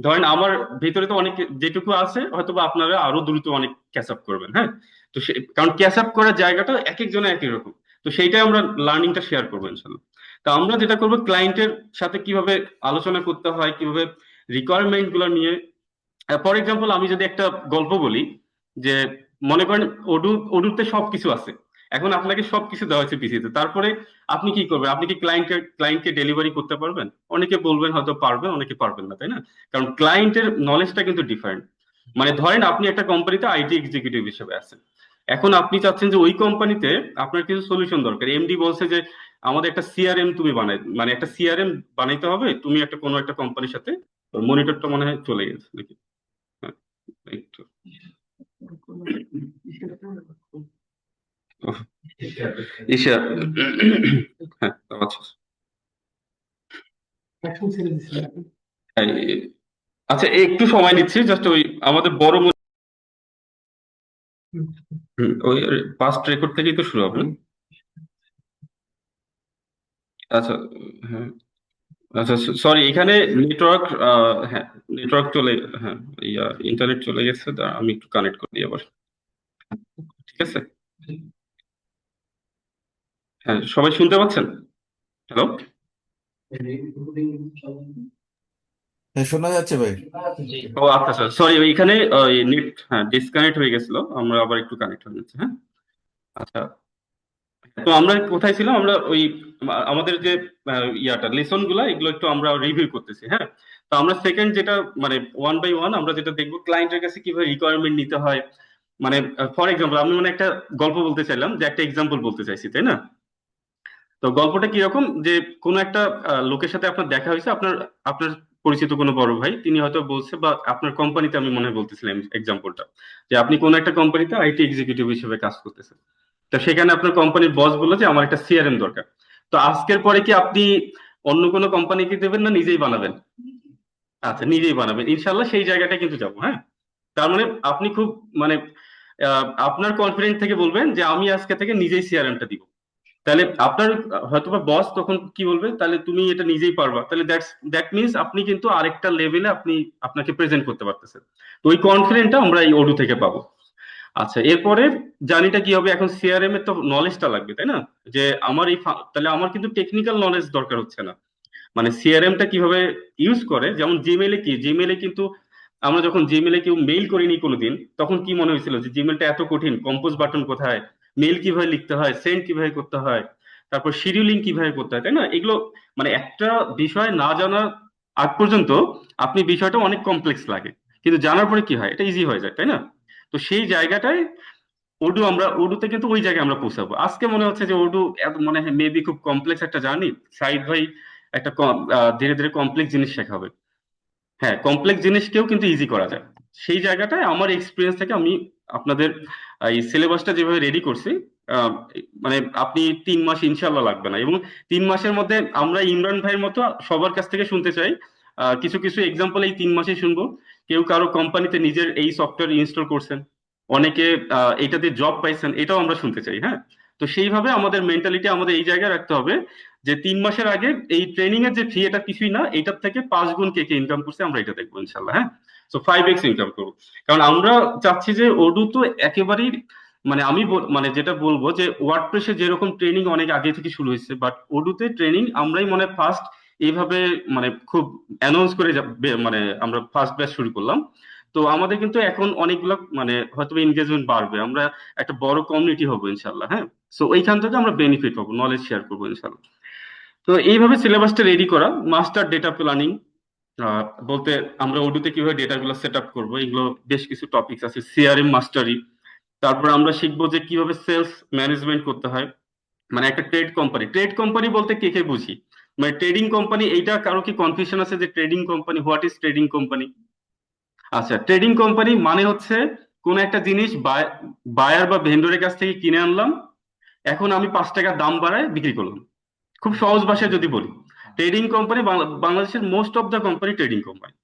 ধরেন আমার ভিতরে তো অনেক যেটুকু আছে হয়তো বা আপনারা আরো দ্রুত অনেক ক্যাচ আপ করবেন। হ্যাঁ, তো কারণ ক্যাচ আপ করার জায়গাটা এক একজনের একই রকম। তো সেইটাই আমরা লার্নিংটা শেয়ার করবো ইনশাল্লাহ। তা আমরা যেটা করবো, ক্লায়েন্টের সাথে কিভাবে আলোচনা করতে হয়, কিভাবে রিকোয়ারমেন্ট গুলো নিয়ে, ফর এক্সাম্পল আমি যদি একটা গল্প বলি, যে মনে করেন ওডুতে সবকিছু আছে, এখন আপনাকে সবকিছু দেওয়া হয়েছে পিসিতে, তারপরে আপনি কি করবেন? আপনি কি ক্লায়েন্টকে ডেলিভারি করতে পারবেন? অনেকে বলবেন হয়তো পারবেন, অনেকে পারবেন না, তাই না? কারণ ক্লায়েন্টের নলেজটা কিন্তু ডিফারেন্ট। মানে ধরেন আপনি একটা কোম্পানিতে আইটি এক্সিকিউটিভ হিসেবে আছেন, এখন আপনি চাচ্ছেন যে ওই কোম্পানিতে আপনার কিছু সলিউশন দরকার। এমডি বলছে যে আমাদের একটা সিআরএম তুমি মানে একটা সিআরএম বানাইতে হবে, তুমি একটা কোনো একটা কোম্পানির সাথে। মনিটরটা মনে হয় চলে গেছে নাকি? হ্যাঁ, একটু ওহ, ইসা হ্যাঁ, আচ্ছা। হ্যাঁ, আচ্ছা একটু সময় নিচ্ছি, জাস্ট ওই আমাদের বড় ওই পাস্ট রেকর্ড থেকেই তো শুরু হবে না? আচ্ছা, হ্যাঁ, আচ্ছা, সরি, এখানে নেটওয়ার্ক, হ্যাঁ, নেটওয়ার্ক চলে, হ্যাঁ, ইন্টারনেট চলে গেছে, আমি একটু কানেক্ট করি আবার। ঠিক আছে, হ্যাঁ, সবাই শুনতে পাচ্ছেন? হ্যালো? হ্যাঁ, শোনা যাচ্ছে ভাই। জি। ও আচ্ছা আচ্ছা, সরি, এখানে নেট, হ্যাঁ, ডিসকানেক্ট হয়ে গেছিল, আমরা আবার একটু কানেক্ট হয়ে যাচ্ছে। হ্যাঁ, আচ্ছা, তো আমরা কোথায় ছিলাম? আমরা ওই আমাদের যে লেসন গুলা, এগুলো একটু আমরা রিভিউ করতেছি। হ্যাঁ, তো আমরা সেকেন্ড যেটা, মানে ওয়ান বাই ওয়ান আমরা যেটা দেখবো, ক্লায়েন্টের কাছে কিভাবে রিকোয়ারমেন্ট নিতে হয়। মানে ফর এক্সাম্পল আমি মানে একটা গল্প বলতে চাইলাম, যে একটা এক্সাম্পল বলতে চাইছি, তাই না? তো গল্পটা কিরকম, যে কোনো একটা লোকের সাথে আপনার দেখা হয়েছে, আপনার আপনার পরিচিত কোনো বড় ভাই, তিনি হয়তো বলছে, বা আপনার কোম্পানিতে, আমি মনে হয় বলতেছিলাম এক্সাম্পলটা, যে আপনি কোনো একটা কোম্পানিতে আইটি এক্সিকিউটিভ হিসেবে কাজ করতেছেন। তো সেখানে আপনার কোম্পানির বস বললো যে আমার একটা সিআরএম দরকার। তো আজকের পরে কি আপনি অন্য কোনো কোম্পানিকে দেবেন, না নিজেই বানাবেন? আচ্ছা, নিজেই বানাবেন, ইনশাল্লাহ সেই জায়গাটা কিন্তু যাবো। হ্যাঁ, তার মানে আপনি খুব, মানে আপনার কনফিডেন্ট থেকে বলবেন যে আমি আজকে থেকে নিজেই সিআরএমটা দিব। তাহলে আপনার হয়তোবা বস তখন কি বলবে, তাহলে তুমি এটা নিজেই পারবা, তাহলে দ্যাট মিনস আপনি কিন্তু আরেকটা লেভেলে আপনাকে প্রেজেন্ট করতে পারতেছেন। তো ওই কনফিডেন্টটা আমরা এই ওডু থেকে পাবো। আচ্ছা, এরপরে জার্নিটা কি হবে? এখন সিআরএম এর তো নলেজটা লাগবে, তাই না? যে আমার তাহলে আমার কিন্তু টেকনিক্যাল নলেজ দরকার হচ্ছে না। মানে সিআরএমটা কিভাবে ইউজ করে, যেমন জিমেইলে কিন্তু আমরা যখন জিমেইলে কেউ মেইল করিনি কোনোদিন, তখন কি মনে হয়েছিল যে জিমেইলটা এত কঠিন, কম্পোজ বাটন কোথায়, মেইল কিভাবে লিখতে হয়, সেন্ড কিভাবে করতে হয়, তারপর শিডিউলিং কিভাবে করতে হয়, তাই না? এগুলো মানে একটা বিষয় না জানার আগ পর্যন্ত আপনি বিষয়টা অনেক কমপ্লেক্স লাগে, কিন্তু জানার পরে কি হয়, এটা ইজি হয়ে যায়, তাই না? তো সেই জায়গাটায় উর্দুতে কিন্তু ওই জায়গায় আমরা পৌঁছাবো। আজকে মনে হচ্ছে যে উর্দু এত মনে হয় মেবি খুব কমপ্লেক্স একটা জার্নি, সাইদ ভাই একটা ধীরে ধীরে কমপ্লেক্স জিনিস শেখাবে। হ্যাঁ, কমপ্লেক্স জিনিসকেও কিন্তু ইজি করা যায়। সেই জায়গাটায় আমার এক্সপিরিয়েন্স থেকে আমি আপনাদের এই সিলেবাসটা যেভাবে রেডি করছি, আহ, মানে আপনি 3 মাস ইনশাল্লাহ লাগবে না, এবং 3 মাসের মধ্যে আমরা ইমরান ভাইয়ের মতো সবার কাছ থেকে শুনতে চাই। কিছু কিছু এক্সাম্পল এই 3 মাসে শুনবো। কেউ কারো কোম্পানিতে নিজের এই সফটওয়্যার ইনস্টল করছেন, অনেকে এটাতে জব পাইছেন, এটাও আমরা শুনতে চাই। হ্যাঁ, তো সেইভাবে আমাদের মেন্টালিটি আমাদের এই জায়গায় রাখতে হবে, যে 3 মাসের আগে এই ট্রেনিং এর যে ফি, এটা কিছুই না, এটার থেকে 5 গুণ কে কে ইনকাম করছে আমরা এটা দেখবো ইনশাল্লাহ। হ্যাঁ, সো 5x ইনকাম করবো। কারণ আমরা চাচ্ছি যে ওডু তো একেবারেই, মানে আমি মানে যেটা বলবো, যে ওয়ার্ডপ্রেসে যেরকম ট্রেনিং অনেক আগে থেকে শুরু হয়েছে, বাট ওডুতে ট্রেনিং আমরাই মনে ফার্স্ট এইভাবে, মানে খুব অ্যানাউন্স করে মানে আমরা ফার্স্ট ব্যাচ শুরু করলাম। তো আমাদের কিন্তু এখন অনেকগুলো, মানে হয়তো এনগেজমেন্ট বাড়বে, আমরা একটা বড় কমিউনিটি হবো ইনশাল্লাহ। হ্যাঁ, সো ওইখান থেকে আমরা বেনিফিট পাবো, নলেজ শেয়ার করবো ইনশাল্লাহ। তো এইভাবে সিলেবাসটা রেডি করা। মাস্টার ডেটা প্ল্যানিং বলতে আমরা ওডুতে কিভাবে ডেটাগুলো সেট আপ করবো, এগুলো বেশ কিছু টপিকস আছে, সিআরএম মাস্টারি। তারপর আমরা শিখবো যে কিভাবে সেলস ম্যানেজমেন্ট করতে হয়। মানে একটা ট্রেড কোম্পানি বলতে কে কে বুঝি, মানে ট্রেডিং কোম্পানি, এইটা কারো কি কনফিউশন আছে যে trading company, what is trading company? আচ্ছা, ট্রেডিং কোম্পানি মানে হচ্ছে কোন একটা জিনিস বায়ার বা ভেন্ডরের কাছ থেকে কিনে আনলাম, এখন আমি 5 টাকা দাম বাড়ায় বিক্রি করলাম। খুব সহজ ভাষায় যদি বলি, ট্রেডিং কোম্পানি, বাংলাদেশের most of the company trading company,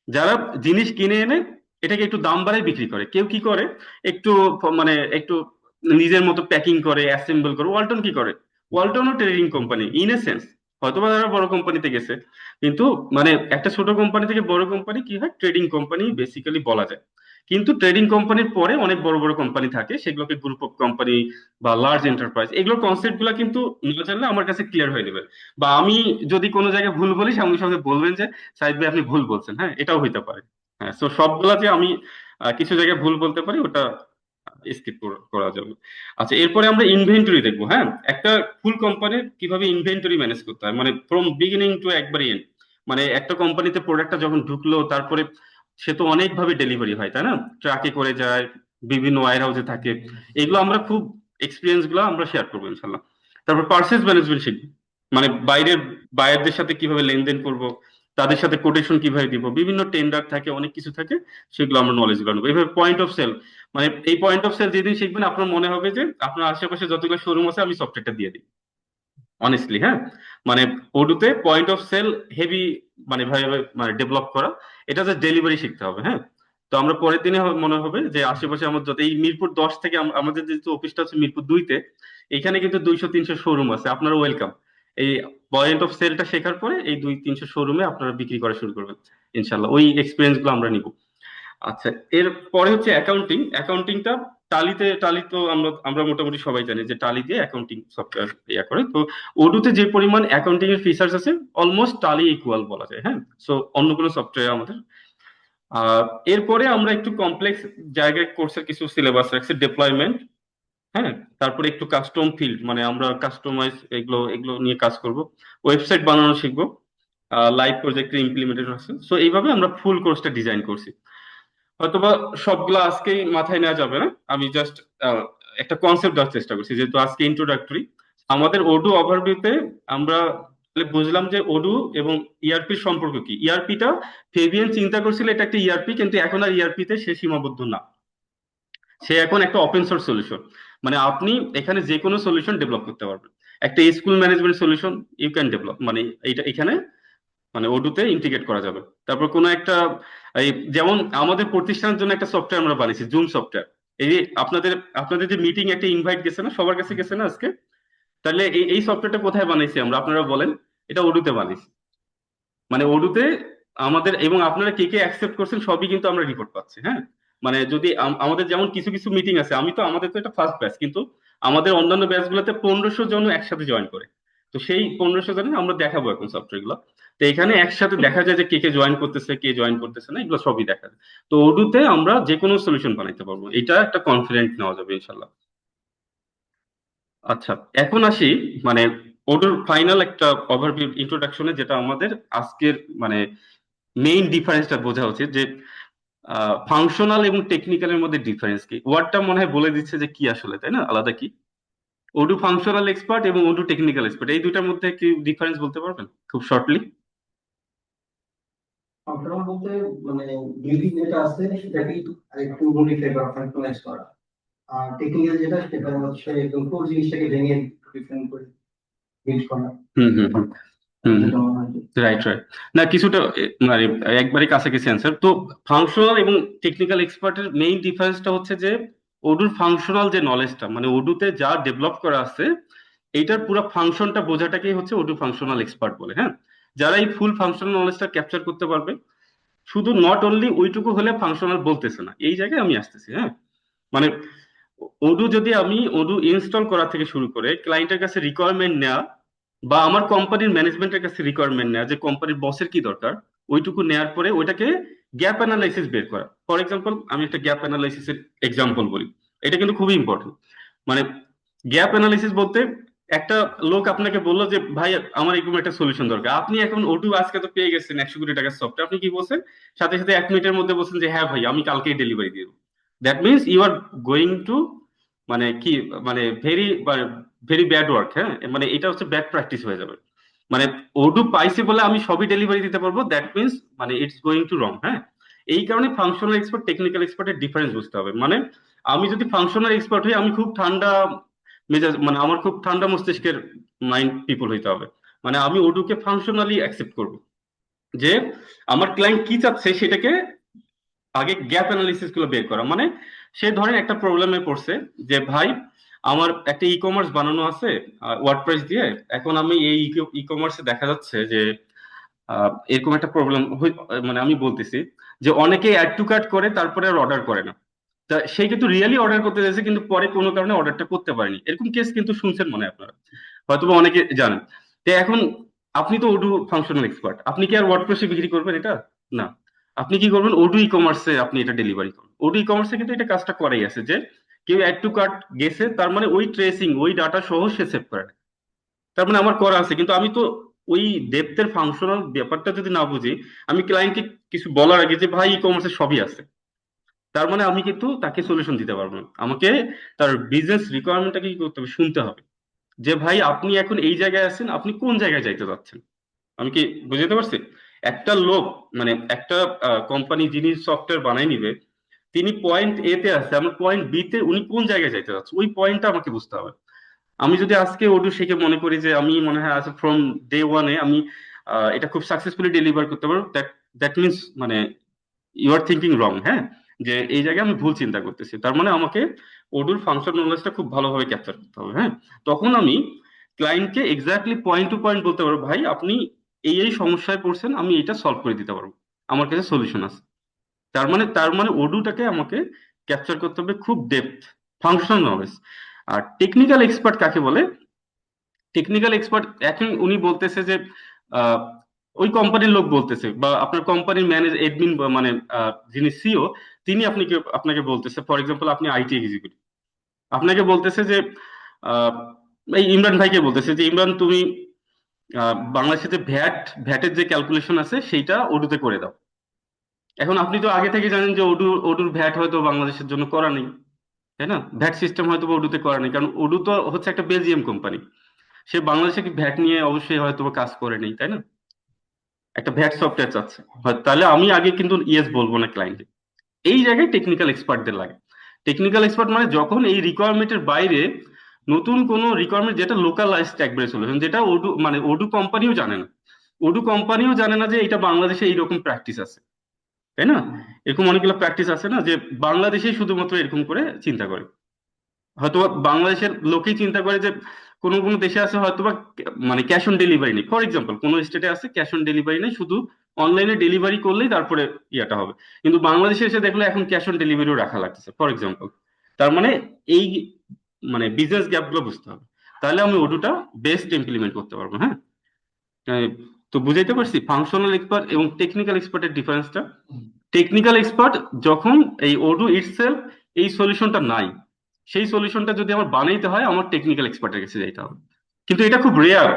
যারা জিনিস কিনে এনে এটাকে একটু দাম বাড়ায় বিক্রি করে। কেউ কি করে, একটু মানে একটু নিজের মতো প্যাকিং করে, অ্যাসেম্বল করে। ওয়ালটন কি করে? ওয়ালটনও trading company in a sense, হয়তোবা তারা বড় কোম্পানিতে গেছে, কিন্তু মানে একটা ছোট কোম্পানি থেকে বড় কোম্পানি কি হয়, ট্রেডিং কোম্পানি বেসিক্যালি বলা যায়। কিন্তু ট্রেডিং কোম্পানির পরে অনেক বড় বড় কোম্পানি থাকে, সেগুলোকে গ্রুপ অফ কোম্পানি বা লার্জ এন্টারপ্রাইজ, এগুলোর কনসেপ্ট গুলা কিন্তু না জানলে আমার কাছে ক্লিয়ার হয়ে যাবে। বা আমি যদি কোনো জায়গায় ভুল বলি সঙ্গে সঙ্গে বলবেন যে সাইদ ভাই আপনি ভুল বলছেন, হ্যাঁ এটাও হইতে পারে। হ্যাঁ, তো সবগুলা যে আমি কিছু জায়গায় ভুল বলতে পারি ওটা স্কিপ করা যাবে। আচ্ছা, এরপরে আমরা ইনভেন্টরি দেখবো। হ্যাঁ, একটা ফুল কোম্পানির কিভাবে ইনভেন্টরি ম্যানেজ করতে হয়, মানে ফ্রম বিগিনিং টু একবারে এন্ড। মানে একটা কোম্পানিতে প্রোডাক্টটা যখন ঢুকলো তারপরে সে তো অনেকভাবে ডেলিভারি হয়, তাই না? ট্রাকে করে যায়, বিভিন্ন ওয়্যার হাউসে থাকে। এগুলো আমরা খুব এক্সপিরিয়েন্স গুলো আমরা শেয়ার করবো ইনশাল্লাহ। তারপর পার্সেস ম্যানেজমেন্ট শিখবো, মানে বাইরের বায়ারদের সাথে কিভাবে লেনদেন করব, তাদের সাথে কোটেশন কিভাবে দিব, বিভিন্ন টেন্ডার থাকে, অনেক কিছু থাকে, সেগুলো আমরা নলেজ গুলো নেবো। এভাবে পয়েন্ট অফ সেল, মানে এই পয়েন্ট অফ সেল যেদিন শিখবেন আপনার মনে হবে যে আপনার আশেপাশে যতগুলো শোরুম আছে আমি সফটওয়্যারটা দিয়ে দিই, অনেস্টলি। হ্যাঁ, মানে ওডুতে পয়েন্ট অফ সেল হেভি, মানে ভাবে মানে ডেভেলপ করা, এটা যে ডেলিভারি শিখতে হবে। হ্যাঁ, তো আমরা পরের দিনে মনে হবে যে আশেপাশে আমার যত এই মিরপুর 10 থেকে আমাদের যে অফিসটা আছে মিরপুর 2-তে, এখানে কিন্তু 200-300 শোরুম আছে, আপনারা ওয়েলকাম। এই পয়েন্ট অফ সেলটা শেখার পরে এই 200-300 শোরুমে আপনারা বিক্রি করা শুরু করবেন ইনশাল্লাহ। ওই এক্সপিরিয়েন্স গুলো আমরা নিব। আচ্ছা, এর পরে হচ্ছে অ্যাকাউন্টিং। অ্যাকাউন্টিংটা টালি তো আমরা আমরা মোটামুটি সবাই জানি যে টালি দিয়ে অ্যাকাউন্টিং সফটওয়্যার ইয়া করে। তো ওডুতে যে পরিমাণ অ্যাকাউন্টিং এর ফিচার্স আছে অলমোস্ট টালি ইকুয়াল বলা যায়। হ্যাঁ, সো অন্য কোনো সফটওয়্যার আমাদের। আহ এরপরে আমরা একটু কমপ্লেক্স জায়গায় কোর্সের কিছু সিলেবাস রাখছি, ডিপ্লয়মেন্ট। হ্যাঁ, তারপরে একটু কাস্টম ফিল্ড, মানে আমরা কাস্টমাইজ এগুলো এগুলো নিয়ে কাজ করব, ওয়েবসাইট বানানো শিখবো, লাইভ প্রজেক্টের ইমপ্লিমেন্টেশন আছে। সো এইভাবে আমরা ফুল কোর্সটা ডিজাইন করছি। হয়তোবা সবগুলা আজকেই মাথায় নেওয়া যাবে না, আমি জাস্ট একটা কনসেপ্ট দেওয়ার চেষ্টা করছি, যেহেতু আজকে ইন্ট্রোডাক্টরি। আমাদের ওডু ওভারভিউতে আমরা তাহলে বুঝলাম যে ওডু এবং ইআরপির সম্পর্ক কি। ইআরপিটা ফেবিয়ান চিন্তা করছিল এটা একটা ইআরপি, কিন্তু এখন আর ইআরপিতে সে সীমাবদ্ধ না, সে এখন একটা ওপেন সোর্স সলিউশন। মানে আপনি এখানে যে কোনো সলিউশন ডেভেলপ করতে পারবেন। একটা school management solution you can develop, মানে এটা এখানে মানে ওডুতে ইন্টিগ্রেট করা যাবে। তারপর কোনো একটা এই যেমন আমাদের প্রতিষ্ঠানের জন্য একটা সফটওয়্যার আমরা বানিয়েছি, জুম সফটওয়্যার। এই যে আপনাদের আপনাদের যে মিটিং একটা ইনভাইট গেছে না, সবার কাছে গেছে না আজকে? তাহলে এই সফটওয়্যারটা কোথায় বানাইছি আমরা, আপনারা বলেন? এটা ওডুতে বানাইছি। মানে ওডুতে আমাদের, এবং আপনারা কে কে অ্যাকসেপ্ট করছেন সবই কিন্তু আমরা রিপোর্ট পাচ্ছি। হ্যাঁ, মানে যদি আমাদের যেমন কিছু কিছু মিটিং আছে, আমি তো আমাদের তো এটা ফার্স্ট ব্যাচ, কিন্তু আমাদের অন্যান্য ব্যাচ গুলোতে 1500 জন একসাথে জয়েন করে। তো সেই 1500 জনে আমরা দেখাবো এখন সফটওয়্যার গুলো। তো এখানে একসাথে দেখা যায় যে কে কে জয়েন করতেছে, কে জয়েন করতেছে না, এগুলো সবই দেখা যায়। তো ওডুতে আমরা যে কোনো সলিউশন বানাইতে পারবো, এটা একটা কনফিডেন্ট নেওয়া যাবে ইনশাল্লাহ। আচ্ছা, এখন আসি মানে ওডুর ফাইনাল একটা ওভারভিউ ইন্ট্রোডাকশনে, যেটা আমাদের আজকের মানে মেইন ডিফারেন্সটা বোঝা উচিত, যে ফাংশনাল এবং টেকনিক্যালের মধ্যে ডিফারেন্স কি। ওয়ার্ডটা মনে হয় বলে দিচ্ছে যে কি আসলে, তাই না? আলাদা কি? ওডু ফাংশনাল এক্সপার্ট এবং ওডু টেকনিক্যাল এক্সপার্ট, এই দুইটার মধ্যে কি ডিফারেন্স বলতে পারবেন খুব শর্টলি? ফাংশনাল বলতে মানে বিল্ডিং যেটা আছে সেটাকে একটু মডিফাই করা, ফাংশনালাইজ করা। আর টেকনিক্যাল যেটা সেটা হচ্ছে একদম পুরো জিনিসটাকে ভেঙে ডিফারেন্ট করে বিল্ড করা। হুম হুম হুম হুম যেটা মনে হয় যে রাইট রাইট। না কিছুটা মানে একবারে কাছাকাছি অ্যান্সার। তো ফাংশনাল এবং টেকনিক্যাল এক্সপার্টের মেইন ডিফারেন্সটা হচ্ছে যে ওডুর ফাংশনাল যে নলেজটা, মানে ওডুতে যা ডেভেলপ করা আছে এইটার পুরো ফাংশনটা বোঝাটাকেই হচ্ছে ওডু ফাংশনাল এক্সপার্ট বলে। হ্যাঁ, যারা এই ফুল ফাংশনাল নলেজটা ক্যাপচার করতে পারবে, শুধু নট অনলি ওইটুকু হলে ফাংশনাল বলতেছে না, এই জায়গায় আমি আসতেছি। হ্যাঁ, মানে ওডু যদি আমি ওডু ইনস্টল করা থেকে শুরু করে ক্লায়েন্টের কাছে রিকোয়ারমেন্ট নেওয়া, বা আমার কোম্পানির ম্যানেজমেন্টের কাছে রিকোয়ারমেন্ট নেওয়া যে কোম্পানির বসের কি দরকার, ওইটুকু নেওয়ার পরে ওইটাকে গ্যাপ অ্যানালাইসিস বের করা। ফর এক্সাম্পল আমি একটা গ্যাপ অ্যানালাইসিসের এক্সাম্পল বলি, এটা কিন্তু খুবই ইম্পর্টেন্ট। মানে গ্যাপ অ্যানালিসিস বলতে একটা লোক আপনাকে বললো যে ভাই আমার এরকম একটা সলিউশন দরকার, আপনি এখন ওটু আজকে তো পেয়ে গেছেন 100 কোটি টাকার সফটওয়্যার, আপনি কি বলছেন? সাথে সাথে 1 মিনিটের মধ্যে বলছেন যে হ্যাঁ ভাই আমি কালকেই ডেলিভারি দিয়ে দেবো। That means you are going to মানে কি মানে ভেরি ব্যাড ওয়ার্ক। হ্যাঁ, মানে এটা হচ্ছে ব্যাড প্র্যাকটিস হয়ে যাবে। মানে ওডু পাইছি বলে আমি সবই ডেলিভারি দিতে পারবো, দ্যাট মিনস মানে ইটস গোয়িং টু রং। হ্যাঁ, এই কারণে ফাংশনাল এক্সপার্ট টেকনিক্যাল এক্সপার্টের ডিফারেন্স বুঝতে হবে। মানে আমি যদি ফাংশনাল এক্সপার্ট হই, আমি খুব ঠান্ডা মেজাজ, মানে আমার খুব ঠান্ডা মস্তিষ্কের মাইন্ড পিপল হইতে হবে। মানে আমি ওডুকে ফাংশনালি অ্যাকসেপ্ট করব, যে আমার ক্লায়েন্ট কি চাচ্ছে সেটাকে আগে গ্যাপ অ্যানালিসিস গুলো বের করা। মানে সে ধরেন একটা প্রবলেমে পড়ছে যে ভাই আমার একটা ই কমার্স বানানো আছে ওয়ার্ডপ্রেস দিয়ে, এখন আমি এই ই কমার্সে দেখা যাচ্ছে যে এরকম একটা প্রবলেম মানে আমি বলতেছি যে অনেকে অ্যাড টু কার্ট করে তারপরে আর অর্ডার করে না। তা সেই কিন্তু রিয়েলি অর্ডার করতে চাইছে কিন্তু পরে কোনো কারণে অর্ডারটা করতে পারেনি, এরকম কেস কিন্তু শুনছেন মনে হয় আপনারা, হয়তো বা অনেকে জানেন। তো এখন আপনি তো ওডু ফাংশনাল এক্সপার্ট, আপনি কি আর ওয়ার্ডপ্রেসে বিক্রি করবেন এটা? না, আপনি কি করবেন, ওডু ই কমার্সে আপনি এটা ডেলিভারি করবেন। ওডু ই কমার্সে কিন্তু এটা কাজটা করাই আছে যে কেউ অ্যাড টু কার্ট গেছে, তার মানে ওই ট্রেসিং ওই ডাটা সহ সে সেভ করে নেয়। তার মানে আমার করা আছে, কিন্তু আমি তো ওই ডেপথের ফাংশনাল ব্যাপারটা যদি না বুঝি, আমি ক্লায়েন্টকে কিছু বলার আগে যে ভাই ই কমার্সে সবই আছে, তার মানে আমি কিন্তু তাকে সলিউশন দিতে পারবো না। আমাকে তার বিজনেস রিকোয়ারমেন্টটাকে কি করতে হবে, শুনতে হবে যে ভাই আপনি এখন এই জায়গায় আছেন, আপনি কোন জায়গায় যাইতে চাচ্ছেন। আমি কি বুঝতে পারছি? একটা লোক, মানে একটা কোম্পানি যিনি সফটওয়্যার বানাই নিবে, তিনি পয়েন্ট এ তে আছে, আমার পয়েন্ট বি তে উনি কোন জায়গায় যাইতে চাচ্ছে, ওই পয়েন্টটা আমাকে বুঝতে হবে। আমি যদি আজকে ওডু শিখে মনে করি যে আমি মনে হয় আজ ফ্রম ডে ওয়ানে আমি এটা খুব সাকসেসফুলি ডেলিভার করতে পারবো, দ্যাট দ্যাট মিনস মানে ইউ আর থিঙ্কিং রং, হ্যাঁ, যে এই জায়গায় আমি ভুল চিন্তা করতেছি। তার মানে আমাকে ওডুর ফাংশন নলেজটা খুব ভালোভাবে ক্যাপচার করতে হবে, হ্যাঁ। তখন আমি ক্লায়েন্টকে এক্স্যাক্টলি পয়েন্ট টু পয়েন্ট বলতে পারবো, ভাই আপনি এই এই সমস্যায় পড়ছেন, আমি এটা সলভ করে দিতে পারবো, আমার কাছে সলিউশন আছে। তার মানে ওডুটাকে আমাকে ক্যাপচার করতে হবে খুব ডেপথ ফাংশনাল নলেজ। আর টেকনিক্যাল এক্সপার্ট কাকে বলে? টেকনিক্যাল এক্সপার্ট এখন উনি বলতেছে যে আহ, ওই কোম্পানির লোক বলতেছে, বা আপনার কোম্পানির ম্যানেজ এডমিন, মানে যিনি সিও, তিনি আপনাকে বলতেছে, ফর এক্সাম্পল আপনি আইটি এক্সিকিউটিভ, আপনাকে বলতেছে যে আহ, এই ইমরান ভাইকে বলতেছে যে ইমরান তুমি বাংলাদেশে যে ভ্যাটের যে ক্যালকুলেশন আছে সেইটা ওডুতে করে দাও। এখন আপনি তো আগে থেকে জানেন যে ওডুর ভ্যাট হয়তো বাংলাদেশের জন্য করা নেই, তাই না? ভ্যাট সিস্টেম হয়তো বা ওডুতে করা নেই, কারণ ওডু তো হচ্ছে একটা বেলজিয়াম কোম্পানি, সে বাংলাদেশে কি ভ্যাট নিয়ে অবশ্যই হয়তো বা কাজ করে নেই, তাই না? একটা ভ্যাট সফটওয়্যার চাচ্ছে তাহলে আমি আগে কিন্তু ইয়েস বলবো না ক্লায়েন্টকে। এই জায়গায় টেকনিক্যাল এক্সপার্টদের লাগে। টেকনিক্যাল এক্সপার্ট মানে যখন এই রিকোয়ারমেন্টের বাইরে নতুন কোনো রিকোয়ারমেন্ট, যেটা লোকালাইজড একবারে সলিউশন, যেটা ওডু মানে ওডু কোম্পানিও জানে না, ওডু কোম্পানিও জানে না যে এটা বাংলাদেশে এইরকম প্র্যাকটিস আছে, তাই না? এরকম অনেকগুলো প্র্যাকটিস আছে না, যে বাংলাদেশেই শুধুমাত্র এরকম করে চিন্তা করে। হয়তো বাংলাদেশের লোকেই চিন্তা করে যে কোনো কোনো দেশে আছে হয়তো বা মানে ক্যাশ অন ডেলিভারি নেই, ফর এক্সাম্পল কোনো স্টেটে আছে ক্যাশ অন ডেলিভারি নেই, শুধু অনলাইনে ডেলিভারি করলেই তারপরে ইয়াটা হবে। কিন্তু বাংলাদেশে এসে দেখলে এখন ক্যাশ অন ডেলিভারিও রাখা লাগতেছে, ফর এক্সাম্পল। তার মানে এই মানে বিজনেস গ্যাপ গুলো বুঝতে হবে, তাহলে আমি ওডুটা বেস্ট ইমপ্লিমেন্ট করতে পারবো, হ্যাঁ। আহ, তো বুঝাইতে পারছি ফাংশনাল এক্সপার্ট এবং টেকনিক্যাল এক্সপার্টের ডিফারেন্সটা? টেকনিক্যাল এক্সপার্ট যখন এই ওডু ইটসেলফ এই সলিউশনটা নাই, সেই সলিউশনটা যদি আমার বানাইতে হয় আমার টেকনিক্যাল এক্সপার্টের কাছে যাইতে হবে। কিন্তু এটা খুব রেয়ার,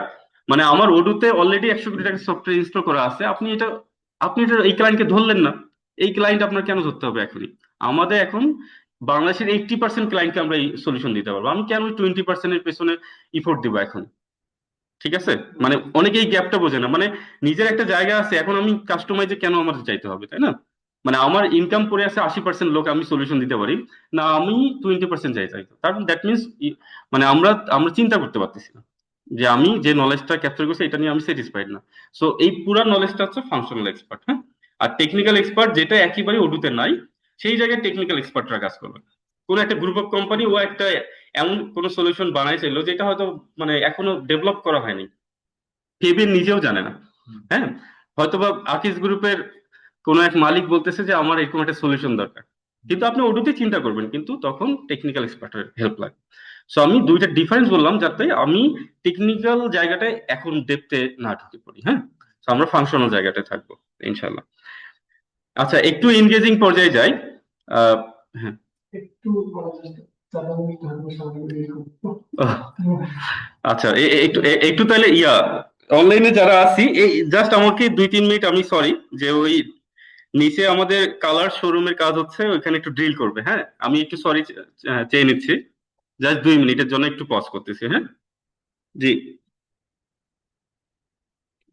মানে আমার ওডুতে অলরেডি 100 কোটি টাকার সফটওয়্যার ইনস্টল করা আছে, আপনি এটা এই ক্লায়েন্টকে ধরলেন না। এই ক্লায়েন্ট আপনার কেন ধরতে হবে এখনই? আমাদের এখন বাংলাদেশের 80% ক্লায়েন্টকে আমরা এই সলিউশন দিতে পারবো, আমি কেন 20%-এর পেছনে ইফোর্ট দিব এখন? ঠিক আছে, মানে অনেকেই গ্যাপটা বোঝে না, মানে নিজের একটা জায়গা আছে, এখন আমি কাস্টমাইজে কেন আমার চাইতে হবে, তাই না? মানে আমার ইনকাম করে আছে 80% লোক, আমি সলিউশন দিতে পারি না, আমি 20% চাই। তার দ্যাট মিনস মানে আমরা আমরা চিন্তা করতে পারতেছি না যে আমি যে নলেজটা ক্যাপচার করছি এটা নিয়ে আমি স্যাটিসফাইড না। সো এই পুরা নলেজটা হচ্ছে ফাংশনাল এক্সপার্ট, হ্যাঁ। আর টেকনিক্যাল এক্সপার্ট যেটা একেবারে ওডুতে নাই, সেই জায়গায় টেকনিক্যাল এক্সপার্টরা কাজ করবে। কোন একটা গ্রুপ অফ কোম্পানি ও একটা এমন কোন সলিউশন বানাইছিল যেটা হয়তো মানে এখনো ডেভেলপ করা হয়নি, কেবিন নিজেও জানে না, হ্যাঁ। হয়তোবা আকিস গ্রুপের কোন এক মালিক বলতেছে যে আমার এরকম একটা সলিউশন দরকার, কিন্তু আপনি ওডুতে চিন্তা করবেন, কিন্তু তখন টেকনিক্যাল এক্সপার্টের হেল্প লাগে। সো আমি দুইটা ডিফারেন্স বললাম যাতে আমি টেকনিক্যাল জায়গাটায় এখন ডেপতে না ঢুকে পড়ি, হ্যাঁ। So আমরা ফাংশনাল জায়গাটায় থাকবো ইনশাল্লাহ। আচ্ছা, একটু এনগেজিং পর্যায়ে যাই। আহ, হ্যাঁ। একটু চাপামি থাকবে সামনে এরকম। আহ, আচ্ছা, একটু তাহলে অনলাইনে যারা আছি এই জাস্ট আমাকে 2-3 মিনিট, আমি সরি যে ওই নিচে আমাদের কালার শোরুমের কাজ হচ্ছে, ওইখানে একটু ড্রিল করবে, হ্যাঁ। আমি একটু সরি চেয়ে নিচ্ছি, জাস্ট 2 মিনিটের জন্য একটু পজ করতেছি, হ্যাঁ। জি,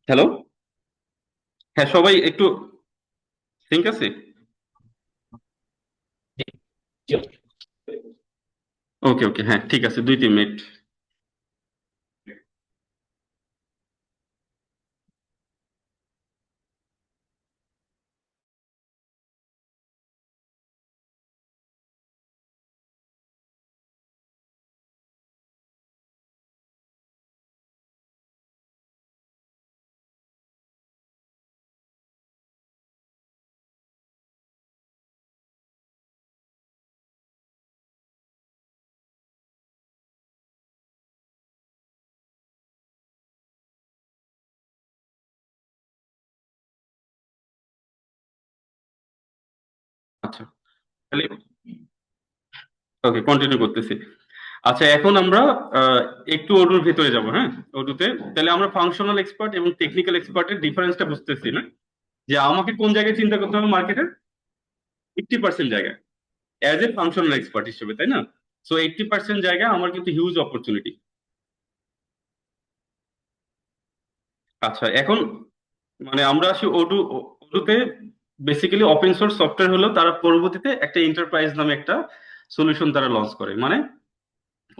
হ্যালো। হ্যাঁ, সবাই একটু ঠিক আছে? জি, ওকে ওকে, হ্যাঁ ঠিক আছে, 2-3 মিনিট। আচ্ছা, তাহলে ওকে, কন্টিনিউ করতেছি। আচ্ছা, এখন আমরা একটু ওডুর ভিতরে যাব। হ্যাঁ, ওডুতে তাহলে আমরা ফাংশনাল এক্সপার্ট এবং টেকনিক্যাল এক্সপার্টের ডিফারেন্সটা বুঝতেছি না, যে আমাকে কোন জায়গায় চিন্তা করতে হবে মার্কেটের 80% জায়গায় অ্যাজ এ ফাংশনাল এক্সপার্ট হিসেবে, তাই না? সো 80% জায়গায় আমার কিন্তু হিউজ অপরচুনিটি। আচ্ছা, এখন মানে আমরা আসি ওডুতে। বেসিক্যালি ওপেন সোর্স সফটওয়্যার হলো, তারা পরবর্তীতে একটা এন্টারপ্রাইজ নামে একটা সলিউশন তারা লঞ্চ করে। মানে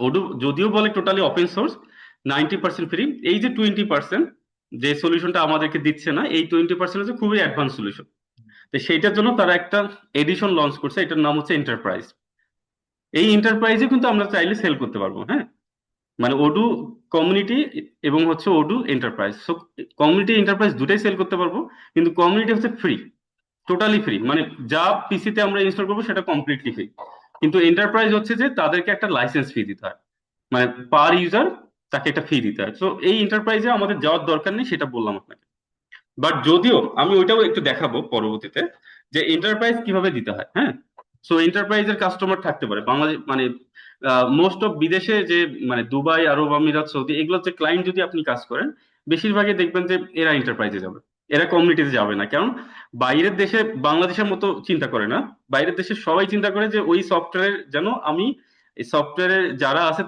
ওডু যদিও বলে টোটালি ওপেন সোর্স, 90% ফ্রি, এই যে 20% যে সলিউশনটা আমাদেরকে দিচ্ছে না, এই 20% হচ্ছে খুবই অ্যাডভান্স সলিউশন। তো সেইটার জন্য তারা একটা এডিশন লঞ্চ করছে, এটার নাম হচ্ছে এন্টারপ্রাইজ। এই এন্টারপ্রাইজে কিন্তু আমরা চাইলে সেল করতে পারবো। হ্যাঁ, মানে ওডু কমিউনিটি এবং হচ্ছে ওডু এন্টারপ্রাইজ। সো কমিউনিটি এন্টারপ্রাইজ দুটাই সেল করতে পারবো, কিন্তু কমিউনিটি হচ্ছে ফ্রি, টোটালি ফ্রি, মানে যা পিসিতে আমরা ইনস্টল করবো সেটা কমপ্লিটলি ফ্রি। কিন্তু এন্টারপ্রাইজ হচ্ছে যে তাদেরকে একটা লাইসেন্স ফি দিতে হয়, মানে পার ইউজার তাকে একটা ফি দিতে হয়। তো এই এন্টারপ্রাইজে আমাদের যাওয়ার দরকার নেই, সেটা বললাম আপনাকে। বাট যদিও আমি ওইটাও একটু দেখাবো পরবর্তীতে যে এন্টারপ্রাইজ কিভাবে দিতে হয়। হ্যাঁ, সো এন্টারপ্রাইজের কাস্টমার থাকতে পারে বাংলাদেশ, মানে মোস্ট অফ বিদেশে যে মানে দুবাই, আরব আমিরাত, সৌদি, এগুলোর যে ক্লায়েন্ট যদি আপনি কাজ করেন, বেশিরভাগই দেখবেন যে এরা এন্টারপ্রাইজে যাবে, এরা কমিউনিটিতে যাবে না। কারণ বাইরের দেশে বাংলাদেশের মতো চিন্তা করে না, বাইরের দেশে সবাই চিন্তা করে যে ওই সফটওয়্যারের যেন আমি এই সফটওয়্যারের যারা আছে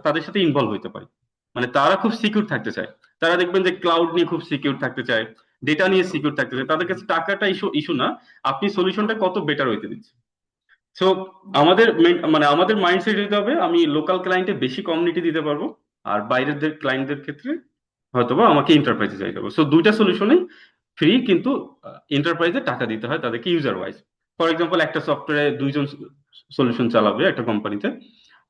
তাদের সাথে ইনভলভ হইতে পারি। মানে তারা খুব সিকিউর থাকতে চায়, তারা দেখবেন যে ক্লাউড নিয়ে খুব সিকিউর থাকতে চায়, ডেটা নিয়ে সিকিউর থাকতে চায়। তাদের কাছে টাকাটা ইস্যু না, আপনি সলিউশনটা কত বেটার হইতে দিচ্ছেন। সো মানে আমাদের মাইন্ডসেট হতে হবে, আমি লোকাল ক্লায়েন্টে বেশি কমিউনিটি দিতে পারবো, আর বাইরের ক্লায়েন্টদের ক্ষেত্রে হয়তোবা আমাকে এন্টারপ্রাইজে যাইতে হবে। সো দুইটা সলিউশনই ফ্রি, কিন্তু এন্টারপ্রাইজে টাকা দিতে হয় তাদেরকে ইউজার ওয়াইজ। ফর এক্সাম্পল, একটা সফটওয়্যারে দুইজন সলিউশন চালাবে একটা কোম্পানিতে,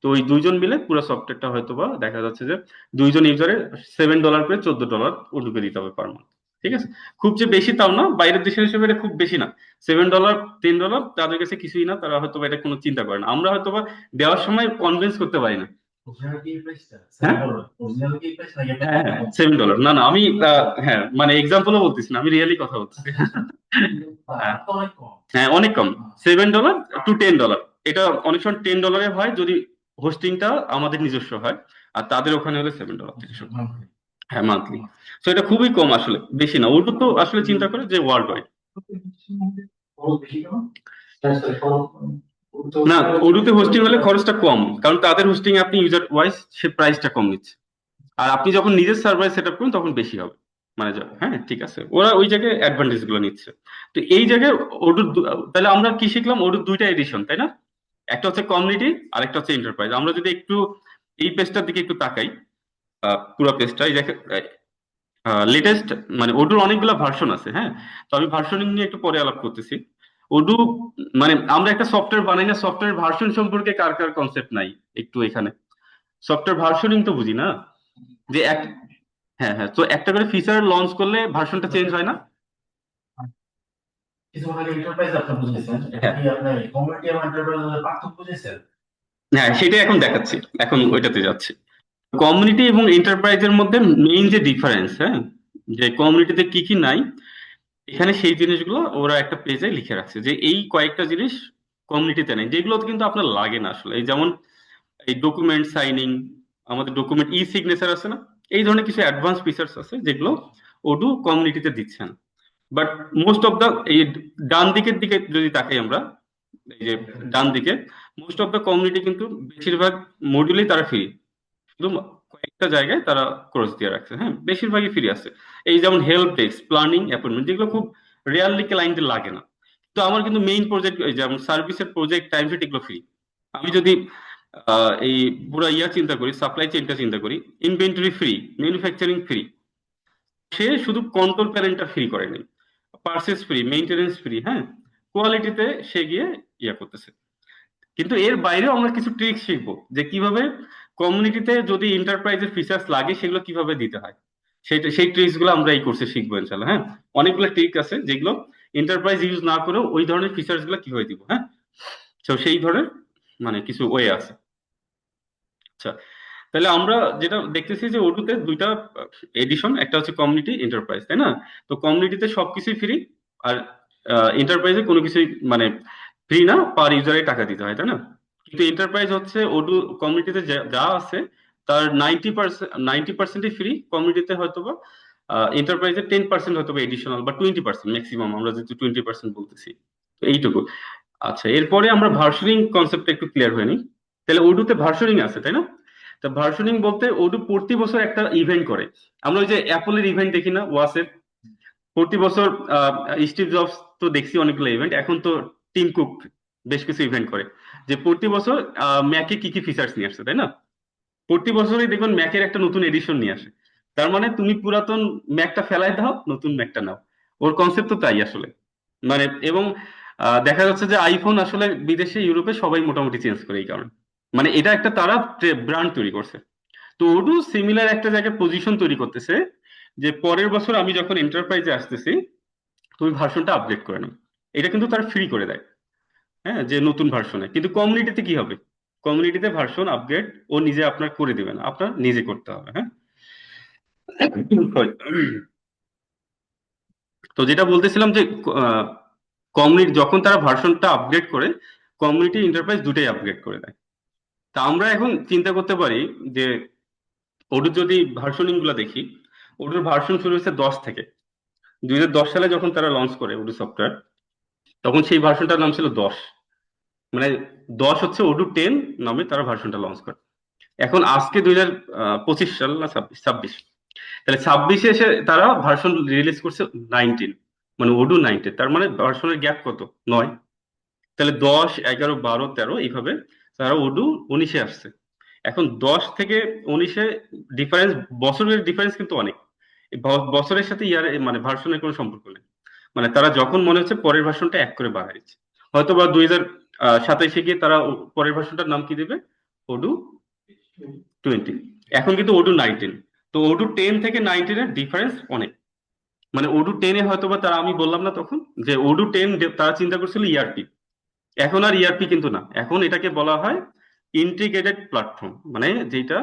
তো ওই দুইজন মিলে পুরো সফটওয়্যারটা হয়তোবা দেখা যাচ্ছে যে দুইজন ইউজারের $7 করে $14 ওটুকে দিতে হবে পার মান্থ। ঠিক আছে, খুব যে বেশি তাও না, বাইরের দেশের হিসেবে এটা খুব বেশি না। $7 $10 তাদের কাছে কিছুই না, তারা হয়তো এটা কোনো চিন্তা করে না। আমরা হয়তো দেওয়ার সময় কনভিন্স করতে পারি না। হ্যাঁ হ্যাঁ হ্যাঁ, $7 না, না আমি হ্যাঁ মানে এক্সাম্পলও বলতেছি না, আমি রিয়েলি কথা বলতেছি। হ্যাঁ হ্যাঁ, অনেক কম, $7 to $10। এটা অনেক সময় $10 হয় যদি হোস্টিংটা আমাদের নিজস্ব হয়, আর তাদের ওখানে হলে $7 থেকে শুরু। হ্যাঁ, মান্থলি। তো এটা খুবই কম, আসলে বেশি না। ওটা তো আসলে চিন্তা করে যে ওয়ার্ল্ড ওয়াইড না, ওডুতে হোস্টিং হলে খরচটা কম, কারণ তাদের হোস্টিং আপনি ইউজার ওয়াইজ সে প্রাইসটা কম নিচ্ছে। আর আপনি যখন নিজের সার্ভার সেট আপ করুন তখন বেশি হবে। মানে হ্যাঁ, ঠিক আছে, ওরা ওই জায়গায় অ্যাডভান্টেজ গুলো নিচ্ছে। তো এই জায়গায় তাহলে আমরা কি শিখলাম? ওডুর দুইটা এডিশন, তাই না? একটা হচ্ছে কমিউনিটি আর একটা হচ্ছে এন্টারপ্রাইজ। আমরা যদি একটু এই পেজটার দিকে একটু তাকাই, পুরো পেজটা এই দেখে, লেটেস্ট মানে ওডুর অনেকগুলো ভার্সন আছে। হ্যাঁ, তো আমি ভার্সনিং নিয়ে একটু পরে আলাপ করতেছি। ওডু মানে আমরা একটা সফটওয়্যার বানাই না, সফটওয়্যার ভার্সন সম্পর্কে কার কার কনসেপ্ট নাই একটু এখানে? সফটওয়্যার ভার্সনিং তো বুঝি না, যে হ্যাঁ হ্যাঁ, তো একটা করে ফিচার লঞ্চ করলে ভার্সনটা চেঞ্জ হয় না? হ্যাঁ, সেটাই এখন দেখাচ্ছি, এখন ওইটাতে যাচ্ছি। কমিউনিটি এবং এন্টারপ্রাইজের মধ্যে মেইন যে ডিফারেন্স, হ্যাঁ, যে কমিউনিটিতে কি কি নাই, এখানে সেই জিনিসগুলো ওরা একটা পেজে লিখে রাখছে, যে এই কয়েকটা জিনিস কমিউনিটিতে নেই, যেগুলো কিন্তু আপনার লাগে না আসলে। এই যেমন এই ডকুমেন্ট সাইনিং, আমাদের ডকুমেন্ট সিগনেচার আছে না, এই ধরনের কিছু অ্যাডভান্স ফিচার্স আছে যেগুলো ওডু কমিউনিটিতে দিচ্ছে না। বাট মোস্ট অফ দা এই ডান দিকের দিকে যদি তাকাই আমরা, এই যে ডান দিকে মোস্ট অফ দা কমিউনিটি কিন্তু বেশিরভাগ মডিউলেই তারা ফ্রি, শুধু কয়েকটা জায়গায় তারা ক্রস দিয়ে রাখছে। হ্যাঁ, বেশিরভাগই ফ্রি আছে। এই যেমন হেল্প ডেস্ক, প্ল্যানিং, অ্যাপয়েন্টমেন্ট, যেগুলো খুব রিয়ারলি ক্লায়েন্টের লাগে না। তো আমার কিন্তু মেইন প্রজেক্ট যেমন সার্ভিসের প্রজেক্ট, টাইমশিট, এগুলো ফ্রি। আমি যদি এই পুরো চিন্তা করি, সাপ্লাই চেইনটা চিন্তা করি, ইনভেন্টরি ফ্রি, ম্যানুফ্যাকচারিং ফ্রি, সে শুধু কন্ট্রোল প্যানেলটা ফ্রি করে নেই, পার্সেস ফ্রি, মেইনটেনেন্স ফ্রি। হ্যাঁ, কোয়ালিটিতে সে গিয়ে করতেছে। কিন্তু এর বাইরেও আমরা কিছু ট্রিক শিখবো, যে কিভাবে কমিউনিটিতে যদি এন্টারপ্রাইজের ফিচার্স লাগে সেগুলো কিভাবে দিতে হয়। সেই ট্রিক্স গুলো আমরা এই কোর্সে শিখবো ইনশাল্লাহ। হ্যাঁ, অনেকগুলো ট্রিক আছে যেগুলো এন্টারপ্রাইজ ইউজ না করেও ওই ধরনের ফিচার্স গুলো কিভাবে দিব। হ্যাঁ, তো সেই ধরনের মানে কিছু ওয়ে আছে। আচ্ছা, তাহলে আমরা যেটা দেখতেছি যে ওটুতে দুইটা এডিশন, একটা হচ্ছে কমিউনিটি, এন্টারপ্রাইজ, তাই না? তো কমিউনিটিতে সবকিছুই ফ্রি, আর এন্টারপ্রাইজে কোনো কিছুই মানে ফ্রি না, পার ইউজারে টাকা দিতে হয়, তাই না? কিন্তু এন্টারপ্রাইজ হচ্ছে ওডু কমিউনিটিতে যা আছে তার 90%ই ফ্রি, কমিউনিটিতে হয়তো বা এন্টারপ্রাইজে 10% হয়তো বা এডিশনাল বা 20% ম্যাক্সিমাম, আমরা যেহেতু 20% বলতেছি, তো এইটুকু। আচ্ছা, এরপরে আমরা ভার্সনিং কনসেপ্টটা একটু ক্লিয়ার হয়নি। তাহলে ওডুতে ভার্সনিং আছে, তাই না? তা ভার্সনিং বলতে ওডু প্রতি বছর একটা ইভেন্ট করে। আমরা ওই যে অ্যাপলের ইভেন্ট দেখি না, ওয়াসের, প্রতি বছর স্টিভ জবস তো দেখছি অনেকগুলো ইভেন্ট, এখন তো টিম কুক বেশ কিছু ইভেন্ট করে, যে প্রতি বছর ম্যাকে কি কি ফিচার্স নিয়ে আসছে, তাই না? প্রতি বছরই দেখবেন ম্যাকের একটা নতুন এডিশন নিয়ে আসে। তার মানে তুমি পুরাতন ম্যাকটা ফেলাই দাও, নতুন ম্যাকটা নাও। ওর কনসেপ্ট তো তাই আসলে। মানে এবং দেখা যাচ্ছে যে আইফোন আসলে বিদেশে ইউরোপে সবাই মোটামুটি চেঞ্জ করে এই কারণে। মানে এটা একটা তারা ব্র্যান্ড তৈরি করছে। তো ওডু সিমিলার একটা জায়গায় পজিশন তৈরি করতেছে, যে পরের বছর আমি যখন এন্টারপ্রাইজে আসতেছি তুমি ভার্সনটা আপডেট করে নাও। এটা কিন্তু তারা ফ্রি করে দেয়, হ্যাঁ, যে নতুন ভার্সনে। কিন্তু কমিউনিটিতে কি হবে? কমিউনিটিতে ভার্সন আপগ্রেড ও নিজে আপনার করে দিবে না, আপনার নিজে করতে হবে, হ্যাঁ। Sorry। তো যেটা বলতেছিলাম যে কমিউনিটি যখন তারা ভার্সনটা আপগ্রেড করে, কমিউনিটি এন্টারপ্রাইজ দুটাই আপগ্রেড করে দেয়। তা আমরা এখন চিন্তা করতে পারি যে ওডুর যদি ভার্সনিং গুলা দেখি, ওডুর ভার্সন শুরু হয়েছে 10 থেকে। 2010 সালে যখন তারা লঞ্চ করে ওডু সফটওয়্যার, তখন সেই ভার্সনটার নাম ছিল 10। মানে 10 হচ্ছে ওডু 10 নামে তারা ভার্সনটা লঞ্চ করে। এখন আজকে 2025 সাল না 26, তাহলে 26-এ এসে তারা ভার্সন রিলিজ করছে 19, মানে ওডু 19। তার মানে ভার্সনের গ্যাপ কত? 9। তাহলে 10, 11, 12, 13 এইভাবে তারা ওডু 19-এ আসছে। এখন 10 থেকে 19-এ ডিফারেন্স, বছরের ডিফারেন্স কিন্তু অনেক। এই বছরের সাথে ইয়ার মানে ভার্সনের কোনো সম্পর্ক নেই। মানে তারা যখন মনে হচ্ছে পরের ভার্সনটা এক করে বাড়াইছে। হয়তো বা 2027-এ গিয়ে তারা পরের ভার্সনটার নাম কি দেবে? ওডু 20। এখন কিন্তু ওডু 19। তো ওডু 10 থেকে 19-এর ডিফারেন্স অনেক। মানে ওডু 10-এ হয়তো বা তারা, আমি বললাম না তখন যে ওডু 10 তারা চিন্তা করছিল ইআরপি। এখন আর ইআরপি কিন্তু না, এখন এটাকে বলা হয় ইন্টিগ্রেটেড প্ল্যাটফর্ম, মানে যেটা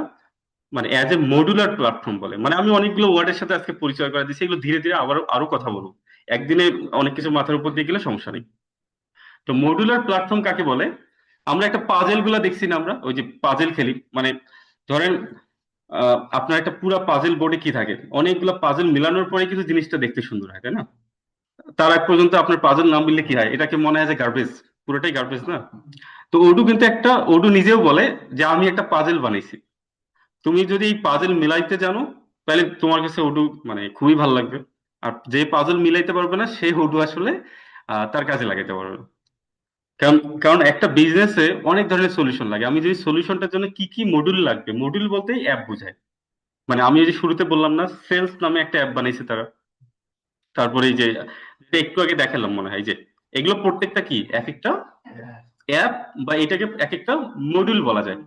মানে অ্যাজ এ মডুলার প্ল্যাটফর্ম বলে। মানে আমি অনেকগুলো ওয়ার্ডের সাথে আজকে পরিচয় করে দিচ্ছি, এগুলো ধীরে ধীরে আরো কথা বলবো। একদিনে অনেক কিছু মাথার উপর দিয়ে গেলে সমস্যা নেই। তো মডুলার প্ল্যাটফর্ম কাকে বলে? আমরা একটা পাজেল গুলা দেখছি না, আমরা ওই যে পাজেল খেলি, মানে ধরেন আপনার একটা পুরো পাজেল বোর্ডে কি থাকে, অনেকগুলো পাজেল মিলানোর পরে কিন্তু জিনিসটা দেখতে সুন্দর হয়, তাই না? তার আগ পর্যন্ত আপনার পাজেল না মিললে কি হয়, এটাকে মনে হয় যে গার্বেজ, পুরোটাই গার্বেজ না? তো ওডু কিন্তু একটা, ওডু নিজেও বলে যে আমি একটা পাজেল বানাইছি। তুমি যদি এই পাজেল মিলাইতে জানো, তাহলে তোমার কাছে ওডু মানে খুবই ভালো লাগবে। আর যে পাজেল মিলাইতে পারবে না, সে ওডু আসলে তার কাজে লাগাইতে পারবে না। কারণ কারণ একটা বিজনেসে অনেক ধরনের সলিউশন লাগে। আমি যদি সলিউশনটার জন্য কি কি মডিউল লাগবে, মডিউল বলতে অ্যাপ বোঝায়। মানে আমি যে শুরুতে বললাম না, সেলস নামে একটা অ্যাপ বানাইছে তারা। তারপরে এই যে যেটা একটু আগে দেখালাম মনে হয়, যে এগুলো প্রত্যেকটা কি এক একটা অ্যাপ, বা এটাকে এক একটা মডিউল বলা যায়।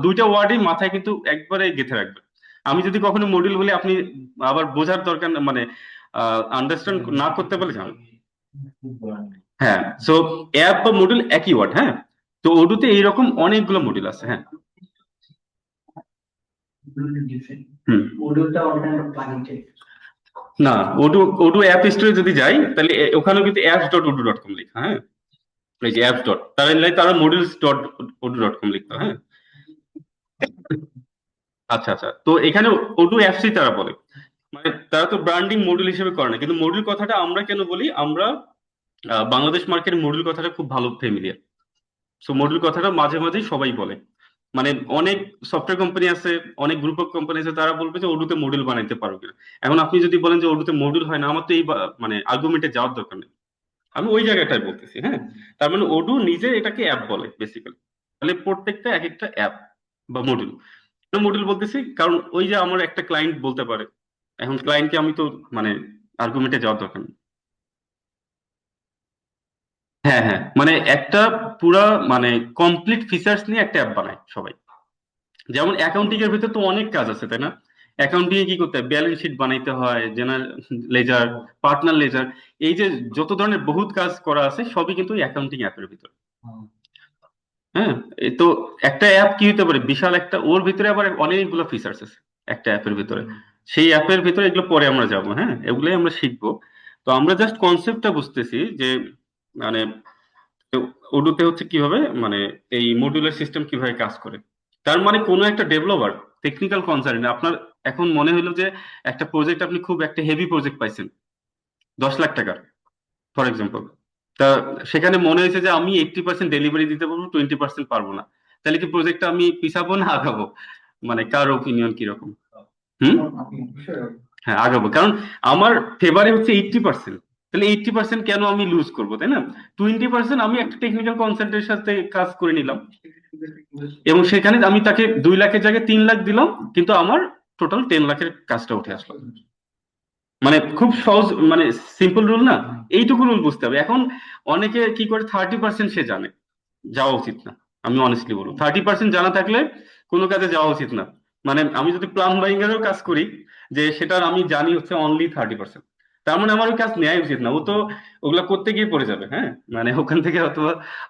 দুইটা ওয়ার্ডই মাথায় কিন্তু একবারে গেঁথে রাখবে। আমি যদি কখনো মডিউল বলি, আপনি আবার বোঝার দরকার মানে আন্ডারস্ট্যান্ড না করতে পারলে জানো। হ্যাঁ, সো অ্যাপ বা মডিউল একই ওয়ার্ড, হ্যাঁ। তো ওডুতে এইরকম অনেকগুলো মডিউল আছে, হ্যাঁ। হুম। মডিউলটা অনলাইন প্লাগইন টাইপ। না, ওডু ওডু অ্যাপ স্টোরে যদি যাই, তাহলে ওখানেও কিন্তু apps.odu.com লেখা, হ্যাঁ। এই যে অ্যাপস ডট, তারা modules.odu.com লিখতো, হ্যাঁ। আচ্ছা আচ্ছা, তো এখানে ওডু অ্যাপসই তারা বলে। মানে তারা তো ব্র্যান্ডিং মডিউল হিসেবে করে না, কিন্তু মডিউল কথাটা আমরা কেন বলি, আমরা বাংলাদেশ মার্কেটের মডিউল কথাটা খুব ভালো ফ্যামিলিয়ার। সো মডিউল কথাটা মাঝে মাঝেই সবাই বলে। মানে অনেক সফটওয়্যার কোম্পানি আছে, অনেক গ্রুপ অফ কোম্পানি আছে, তারা বলবে যে ওডুতে মডিউল বানাইতে পারো কিনা। এখন আপনি যদি বলেন যে ওডুতে মডিউল হয় না, আমার তো এই মানে আর্গুমেন্টে যাওয়ার দরকার নেই। আমি ওই জায়গাটাই বলতেছি, হ্যাঁ। তার মানে ওডু নিজে এটাকে অ্যাপ বলে বেসিক্যালি। তাহলে প্রত্যেকটা এক একটা অ্যাপ বা মডিউল। মডিউল বলতেছি কারণ ওই যে আমার একটা ক্লায়েন্ট বলতে পারে, এখন ক্লায়েন্টকে আমি তো মানে আর্গুমেন্টে যাওয়ার দরকার নেই। হ্যাঁ হ্যাঁ, মানে একটা পুরা মানে কমপ্লিট ফিচার্স নিয়ে একটা অ্যাপ বানায় সবাই। যেমন অ্যাকাউন্টিং এর ভিতরে তো অনেক কাজ আছে, তাই না? অ্যাকাউন্টিং এ কি করতে হয়, ব্যালেন্স শিট বানাইতে হয়, জেনারেল লেজার, পার্টনার লেজার, এই যে যত ধরনের বহুত কাজ করা আছে সবই কিন্তু অ্যাকাউন্টিং অ্যাপের ভিতরে, হ্যাঁ। তো একটা অ্যাপ কি হতে পারে, বিশাল একটা, ওর ভিতরে আবার অনেকগুলো ফিচার্স আছে একটা অ্যাপের ভিতরে। সেই অ্যাপের ভিতরে এগুলো পরে আমরা যাব, হ্যাঁ, এগুলোই আমরা শিখবো। তো আমরা জাস্ট কনসেপ্টটা বুঝতেছি যে মানে ওডুতে হচ্ছে কিভাবে মানে এই মডিউলার সিস্টেম কিভাবে কাজ করে। তার মানে কোনো একটা ডেভেলপার টেকনিক্যাল কনসার্ন আপনার এখন মনে হলো যে একটা প্রজেক্ট আপনি খুব একটা হেভি প্রজেক্ট পাইছেন 10 লাখ টাকার ফর এক্সাম্পল। তা সেখানে মনে হয়েছে যে আমি 80% ডেলিভারি দিতে পারবো, 20% পারবো না, তাহলে কি প্রজেক্টটা আমি পিছাবো না আগাবো? মানে কার ওপিনিয়ন কিরকম? হুম, হ্যাঁ আগাবো, কারণ আমার ফেভারে হচ্ছে 80%, তাহলে 80% কেন আমি লুজ করবো, তাই না? 20% আমি একটা টেকনিক্যাল কনসাল্টের সাথে কাজ করে নিলাম এবং সেখানে আমি তাকে 2 লাখের জায়গায় 3 লাখ দিলাম, কিন্তু আমার টোটাল 10 লাখের কাজটা উঠে আসলো। মানে খুব সহজ, মানে সিম্পল রুল না? এইটুকু রুল বুঝতে হবে। এখন অনেকে কি করে 30% সে জানে, যাওয়া উচিত না। আমি অনেস্টলি বলবো 30% জানা থাকলে কোনো কাজে যাওয়া উচিত না। মানে আমি যদি প্লাম্বিং এরও কাজ করি, যে সেটার আমি জানি হচ্ছে অনলি 30%, তার মানে আমার ওই কাজ নেওয়াই উচিত না। ও তো ওগুলা করতে গিয়ে পড়ে যাবে, হ্যাঁ, মানে ওখান থেকে হয়তো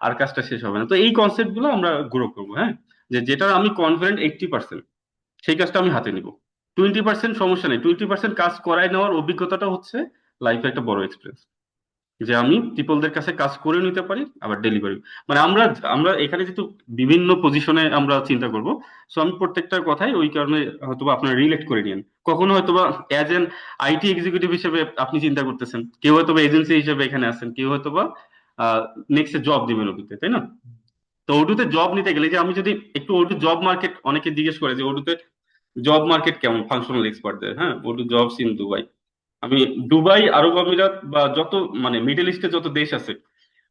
আর কাজটা শেষ হবে না। তো এই কনসেপ্ট গুলো আমরা গ্রো করবো, হ্যাঁ, যে যেটা আমি কনফিডেন্ট 80% সেই কাজটা আমি হাতে নিব। 20% সমস্যা নেই, 20% কাজ করায় নেওয়ার অভিজ্ঞতাটা হচ্ছে লাইফে একটা বড় এক্সপিরিয়েন্স, যে আমি পিপলদের কাছে কাজ করে নিতে পারি আবার ডেলিভারি। মানে আমরা আমরা এখানে যেহেতু বিভিন্ন পজিশনে আমরা চিন্তা করব, সো আমি প্রত্যেকটার কথাই ওই কারণে হয়তোবা আপনারা রিলেট করে নিন। কখনো হয়তোবা অ্যাজ এন আইটি এক্সিকিউটিভ হিসেবে আপনি চিন্তা করতেছেন, কেউ হয়তোবা এজেন্সি হিসেবে এখানে আছেন, কেউ হয়তোবা নেক্সট জব দিবেন ওটুতে, তাই না? তো ওটুতে জব নিতে গেলে, যে আমি যদি একটু ওটু জব মার্কেট, অনেকে জিজ্ঞেস করে যে ওটুতে জব মার্কেট কেমন ফাংশনাল এক্সপার্টদের, হ্যাঁ, ওটু জবস ইন দুবাই। আমি দুবাই, আরব আমিরাত বা যত মানে মিডল ইস্টে যত দেশ আছে,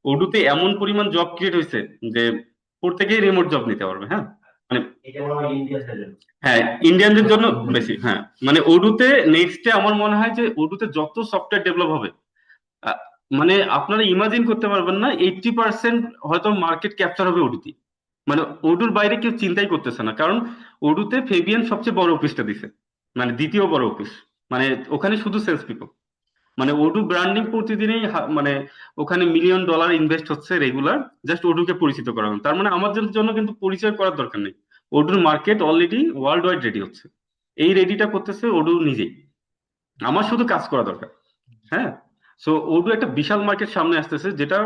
ওডুতে এমন পরিমাণ জব ক্রিয়েট হয়েছে যে প্রত্যেকেই রিমোট জব নিতে পারবে, হ্যাঁ। মানে হ্যাঁ, ইন্ডিয়ানদের জন্য বেশি, হ্যাঁ। মানে ওডুতে নেক্সটে আমার মনে হয় যে ওডুতে যত সফটওয়্যার ডেভেলপ হবে, আহ, মানে আপনারা ইমাজিন করতে পারবেন না, 80% হয়তো মার্কেট ক্যাপচার হবে ওডুতে। মানে ওডুর বাইরে কেউ চিন্তাই করতেছে না, কারণ ওডুতে ফেবিয়ান সবচেয়ে বড় অফিসটা দিছে, মানে দ্বিতীয় বড় অফিস। মানে ওখানে শুধু সেলস পিপল, মানে ওডু ব্র্যান্ডিং প্রতিদিনই মানে ওখানে $1 মিলিয়ন ইনভেস্ট হচ্ছে রেগুলার, জাস্ট ওডুকে পরিচিত করানো। তার মানে আমাদের জন্য কিন্তু পরিচয় করার দরকার নেই, ওডুর market already world wide ready হচ্ছে। এই রেডিটা করতেছে ওডু নিজেই, আমার শুধু কাজ করা দরকার, হ্যাঁ। সো ওডু একটা বিশাল মার্কেট সামনে আসতেছে, যেটা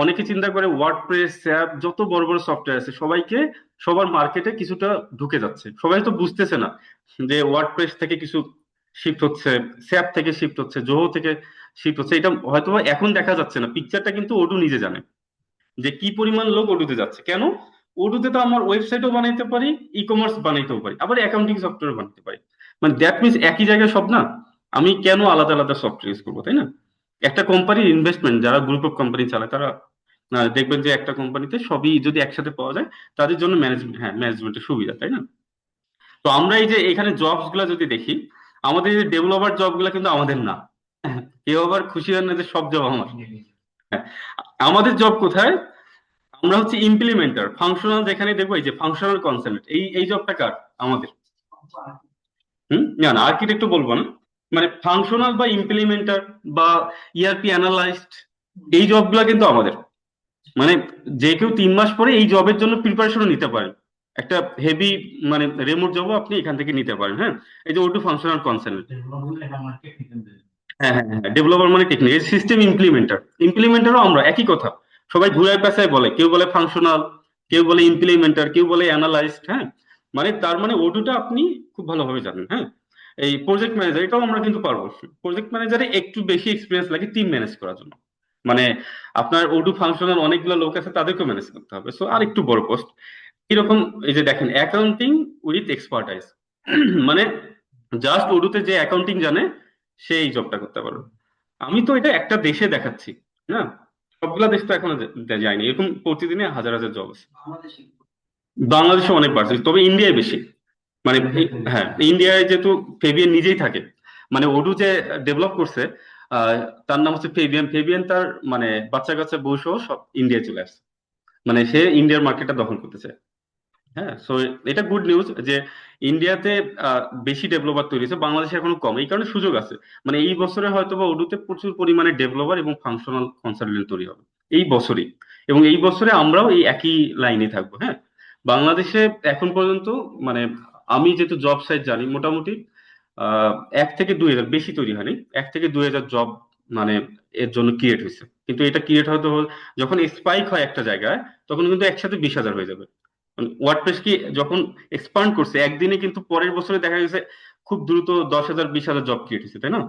অনেকে চিন্তা করে ওয়ার্ডপ্রেস, স্যাপ, যত বড় বড় সফটওয়্যার আছে সবাইকে সবার মার্কেটে কিছুটা ঢুকে যাচ্ছে। সবাই তো বুঝতেছে না যে ওয়ার্ডপ্রেস থেকে কিছু শিফট হচ্ছে, স্যাপ থেকে শিফট হচ্ছে, জোহো থেকে শিফট হচ্ছে। এটা হয়তো এখন দেখা যাচ্ছে না, পিকচারটা কিন্তু ওডু নিজে জানে যে কি পরিমাণ লোক ওডুতে যাচ্ছে। কেন? ওডুতে তো আমার ওয়েবসাইটও বানাইতে পারি, ই কমার্স বানাইতেও পারি, আবার অ্যাকাউন্টিং সফটওয়্যার বানাতে পারি। মানে দ্যাট মিনস একই জায়গায় সব না, আমি কেন আলাদা আলাদা সফটওয়্যার ইউজ করবো, তাই না? একটা কোম্পানির ইনভেস্টমেন্ট, যারা গ্রুপ অফ কোম্পানি চালায় তারা দেখবেন যে একটা কোম্পানিতে সবই যদি একসাথে পাওয়া যায়, তাদের জন্য ম্যানেজমেন্ট, হ্যাঁ, ম্যানেজমেন্টের সুবিধা, তাই না? তো আমরা এই যে এখানে জবস গুলা যদি দেখি, আমাদের এই ডেভেলপার জব গুলা কিন্তু আমাদের না। কেউ আবার খুশি হয় না যে সব জব আমার। হ্যাঁ, আমাদের জব কোথায়? আমরা হচ্ছে ইমপ্লিমেন্টার, ফাংশনাল। যেখানে দেখবো এই যে ফাংশনাল কনসেপ্ট, এই জবটা কার? আমাদের। না না, আর্কিটেক্ট বলবো না, মানে ফাংশনাল বা ইমপ্লিমেন্টার বা ইআরপি অ্যানালাইস্ট, এই জবগুলা কিন্তু আমাদের। মানে যে কেউ 3 মাস পরে এই জবের জন্য প্রিপারেশনও নিতে পারেন, একটা হেভি মানে রেমোট জবও আপনি এখান থেকে নিতে পারেন, হ্যাঁ। এই যে ওটু ফাংশনাল কনসেপ্ট, হ্যাঁ হ্যাঁ হ্যাঁ, ডেভেলপার মানে টেকনিক, সিস্টেম ইমপ্লিমেন্টার। ইমপ্লিমেন্টারও আমরা একই কথা, সবাই ঘুরায় পেঁচায় বলে, কেউ বলে ফাংশনাল, কেউ বলে ইমপ্লিমেন্টার, কেউ বলে অ্যানালাইস্ট, হ্যাঁ। মানে তার মানে ওটুটা আপনি খুব ভালোভাবে জানেন, হ্যাঁ। এই প্রজেক্ট ম্যানেজার, এটাও আমরা কিন্তু পারবো। প্রজেক্ট ম্যানেজারে একটু বেশি এক্সপিরিয়েন্স লাগে টিম ম্যানেজ করার জন্য। মানে আপনার ওটু ফাংশনাল অনেকগুলো লোক আছে, তাদেরকেও ম্যানেজ করতে হবে, সো আর একটু বড় পোস্ট। এরকম এই যে দেখেন অ্যাকাউন্টিং উইথ এক্সপার্টাইজ, মানে জাস্ট ওডুতে যে অ্যাকাউন্টিং জানে সে এই জবটা করতে পারবে। আমি তো এটা একটা দেশে দেখাচ্ছি না, সবগুলা দেশ তো এখনো যায়নি, এরকম প্রতিদিনে হাজার হাজার জব আছে। বাংলাদেশে অনেক বাড়ছে, তবে ইন্ডিয়ায় বেশি। মানে হ্যাঁ, ইন্ডিয়ায় যেহেতু ফেবিয়ান নিজেই থাকে, মানে ওডু যে ডেভেলপ করছে, তার নাম হচ্ছে ফেবিয়ান। ফেবিয়ান তার মানে বাচ্চা কাচ্চা বউ সহ সব ইন্ডিয়ায় চলে আসছে, মানে সে ইন্ডিয়ার মার্কেটটা দখল করতে চায়, হ্যাঁ। সো এটা গুড নিউজ যে ইন্ডিয়াতে বেশি ডেভেলপার তৈরি হয়েছে, বাংলাদেশে এখনো কম, এই কারণে সুযোগ আছে। মানে এই বছরে হয়তো বা ওডুতে প্রচুর পরিমাণে ডেভেলপার এবং ফাংশনাল কনসালটেন্ট তৈরি হবে এই বছরই, এবং এই বছরে আমরাও এই একই লাইনে থাকবো, হ্যাঁ। বাংলাদেশে এখন পর্যন্ত মানে আমি যেহেতু জব সাইট জানি, মোটামুটি 1 থেকে 2 হাজার, বেশি তৈরি হয়নি, 1 থেকে 2 হাজার জব মানে এর জন্য ক্রিয়েট হয়েছে কিন্তু এটা ক্রিয়েট হয়তো যখন স্পাইক হয় একটা জায়গায় তখন কিন্তু একসাথে 20,000 হয়ে যাবে। ওয়ার্ডপ্রেস কি যখন এক্সপান্ড করছে একদিনে কিন্তু পরের বছরে দেখা গেছে খুব দ্রুত 10,000 20,000 জব ক্রিয়েট হয়েছে, তাই না?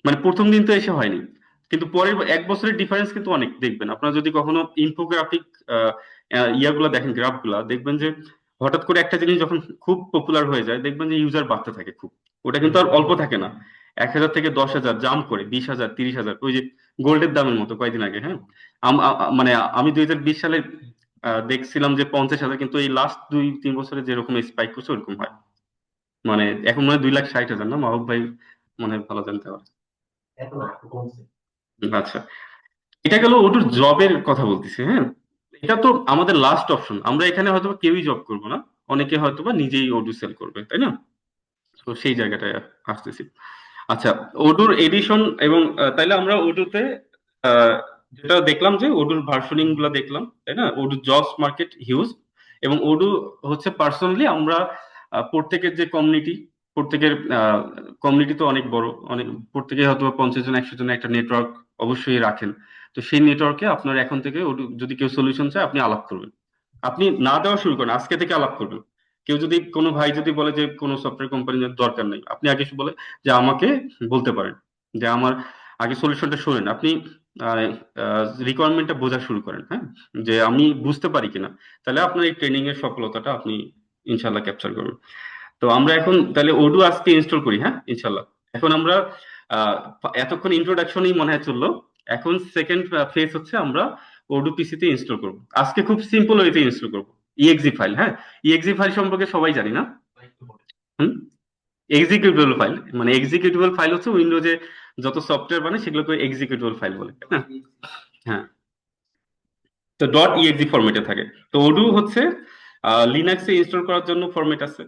মানে প্রথম দিন তো এসে হয়নি, কিন্তু পরের এক বছরের ডিফারেন্স কিন্তু অনেক দেখবেন। আপনারা যদি কখনো ইনফোগ্রাফিক ইয়াগুলা দেখেন, গ্রাফ গুলা দেখবেন যে হঠাৎ করে একটা জিনিস যখন খুব পপুলার হয়ে যায় দেখবেন যে ইউজার বাড়তে থাকে খুব। ওটা কিন্তু আর অল্প থাকে না, 1,000 থেকে 10,000 জাম্প করে 20,000 30,000, ওই যে গোল্ডের দামের মতো কয়েকদিন আগে। হ্যাঁ, মানে আমি 2020 সালে দেখছিলাম যে 50,000, কিন্তু এই লাস্ট 2-3 বছরে যেরকম স্পাইক করছে ওরকম হয়। মানে এখন মনে হয় 2,60,000 না, মাহবুব ভাই মনে হয় ভালো জানতে পারে। আচ্ছা, এটা গেল ওটার জবের কথা বলতেছি। হ্যাঁ, এটা তো আমাদের লাস্ট অপশন, আমরা এখানে হয়তো কেউই জব করবো না, অনেকে হয়তো বা নিজেই ওডু সেল করবে, তাই না? তো সেই জায়গাটায় আসতেছি। আচ্ছা, ওডুর এডিশন এবং তাইলে আমরা ওডুতে যেটা দেখলাম যে ওডুর ভার্সনিং গুলা দেখলাম, তাই না? ওডু জবস মার্কেট হিউজ, এবং ওডু হচ্ছে পার্সোনালি আমরা প্রত্যেকের যে কমিউনিটি, প্রত্যেকের কমিউনিটি তো অনেক বড়, অনেক, প্রত্যেকে হয়তো 50 জন 100 জন একটা নেটওয়ার্ক অবশ্যই রাখেন। তো সেই নেটওয়ার্কে আপনার এখন থেকে যদি কেউ সলিউশন চায় আপনি আলাপ করবেন, আপনি না দেওয়া শুরু করেন, আজকে থেকে আলাপ করবেন। কেউ যদি কোনো ভাই যদি বলে যে কোনো সফটওয়্যার কোম্পানির দরকার নেই, আপনি আগে বলে যে আমাকে বলতে পারেন যে আমার আগে সলিউশনটা শোনেন, আপনি রিকোয়ারমেন্টটা বোঝা শুরু করেন। হ্যাঁ, যে আমি বুঝতে পারি কিনা, তাহলে আপনার এই ট্রেনিং এর সফলতাটা আপনি ইনশাল্লাহ ক্যাপচার করবেন। তো আমরা এখন তাহলে ওডু আজকে ইনস্টল করি। হ্যাঁ, ইনশাল্লাহ। এখন আমরা এতক্ষণ ইন্ট্রোডাকশনই মনে হয় চললো, এখন সেকেন্ড ফেজ হচ্ছে আমরা ওডু পিসিতে ইনস্টল করব। আজকে খুব সিম্পল ওয়েতে ইনস্টল করব, ইএক্সি ফাইল। হ্যাঁ, ইএক্সি ফাইল সম্পর্কে সবাই জানি না। এক্সিকিউটেবল ফাইল, মানে এক্সিকিউটেবল ফাইল হচ্ছে উইন্ডোজে যত সফটওয়্যার বানায় সেগুলোকে এক্সিকিউটেবল ফাইল বলে। হ্যাঁ, তো ডট ইএক্সি ফরম্যাটে থাকে। তো ওডু হচ্ছে লিনাক্সে ইনস্টল করার জন্য ফরম্যাট আছে,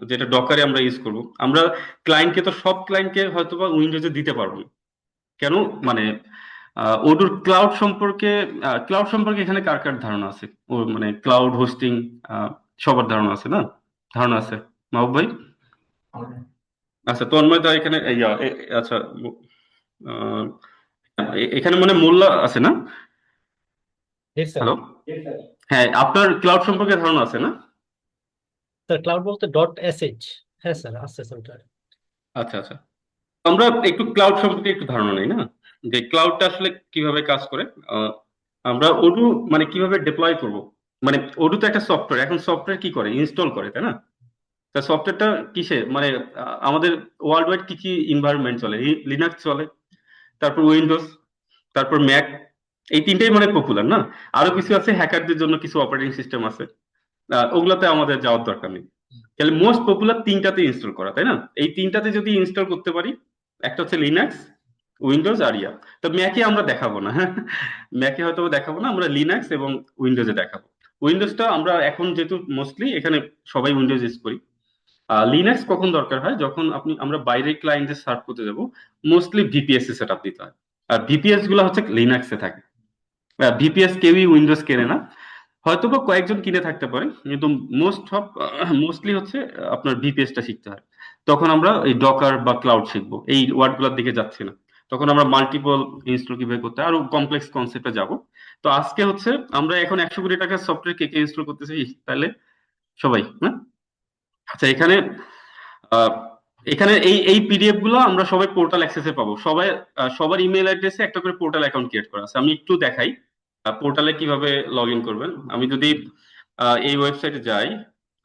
যেটা ডকারে আমরা ইউজ করব। আমরা ক্লায়েন্টকে তো সব ক্লায়েন্টকে হয়তো বা উইন্ডোজে দিতে পারবো না। কেন? মানে ওডুর ক্লাউড সম্পর্কে এখানে কার কার ধারণা আছে? ও মানে ক্লাউড হোস্টিং সবার ধারণা আছে না? ধারণা আছে মাহবুব ভাই? আচ্ছা, তন্ময় দা এখানে আচ্ছা, আহ, এখানে মানে মোল্লা আছে না? হ্যালো, হ্যাঁ, আপনার ক্লাউড সম্পর্কে ধারণা আছে না? স্যার ক্লাউড বলতে ডট এসএইচ। হ্যাঁ স্যার, আছে স্যার ওটা। আচ্ছা আচ্ছা, আমরা একটু ক্লাউড সম্পর্কে একটু ধারণা নেই না, যে ক্লাউডটা আসলে কিভাবে কাজ করে। আমরা ওডু মানে কিভাবে ডিপ্লয় করব, মানে ওডু তো একটা সফটওয়্যার, এখন সফটওয়্যার কি করে, ইনস্টল করে, তাই না? তা সফটওয়্যারটা কিসে, মানে আমাদের ওয়ার্ল্ড ওয়াইড কি কি এনভায়রনমেন্ট চলে? লিনাক্স চলে, তারপর উইন্ডোজ, তারপর ম্যাক, এই তিনটেই মানে পপুলার না? আরো কিছু আছে, হ্যাকারদের জন্য কিছু অপারেটিং সিস্টেম আছে, ওগুলাতে আমাদের যাওয়ার দরকার নেই। তাহলে মোস্ট পপুলার তিনটাতে ইনস্টল করা, তাই না? এই তিনটাতে যদি ইনস্টল করতে পারি, একটা হচ্ছে লিনাক্স, উইন্ডোজ আর ইয়া। তো ম্যাকে আমরা দেখাবো না, হ্যাঁ, ম্যাকে হয়তো দেখাবো না, আমরা লিনাক্স এবং উইন্ডোজে দেখাবো। উইন্ডোজটা আমরা এখন যেহেতু মোস্টলি এখানে সবাই উইন্ডোজ ইউজ করি। লিনাক্স কখন দরকার হয়, যখন আমরা বাইরের ক্লায়েন্টে সার্ভ করতে যাব, মোস্টলি ভিপিএস এ সেট আপ দিতে হয়, আর ভিপিএস গুলো হচ্ছে লিনাক্সে থাকে। ভিপিএস কেউই উইন্ডোজ কেনে না, হয়তো বা কয়েকজন কিনে থাকতে পারে, কিন্তু মোস্টলি হচ্ছে আপনার ভিপিএস টা শিখতে হয়। তখন আমরা এই ডকার বা ক্লাউড শিখবো, এই ওয়ার্ড গুলোর দিকে যাচ্ছি না। তখন আমরা মাল্টিপল ইনস্টল কিভাবে করতে হয়, আরো কমপ্লেক্স কনসেপ্টে যাব। তো আজকে হচ্ছে আমরা এখন 100 কোটি টাকার সফটওয়্যার কে কে ইনস্টল করতেছি তাহলে সবাই? হ্যাঁ, আচ্ছা, এখানে আহ, এখানে এই এই পিডিএফ গুলো আমরা সবাই পোর্টাল অ্যাক্সেসে পাবো। সবার ইমেল অ্যাড্রেসে একটা করে পোর্টাল অ্যাকাউন্ট ক্রিয়েট করা আছে। আমি একটু দেখাই পোর্টালে কিভাবে লগ ইন করবেন। আমি যদি এই ওয়েবসাইটে যাই,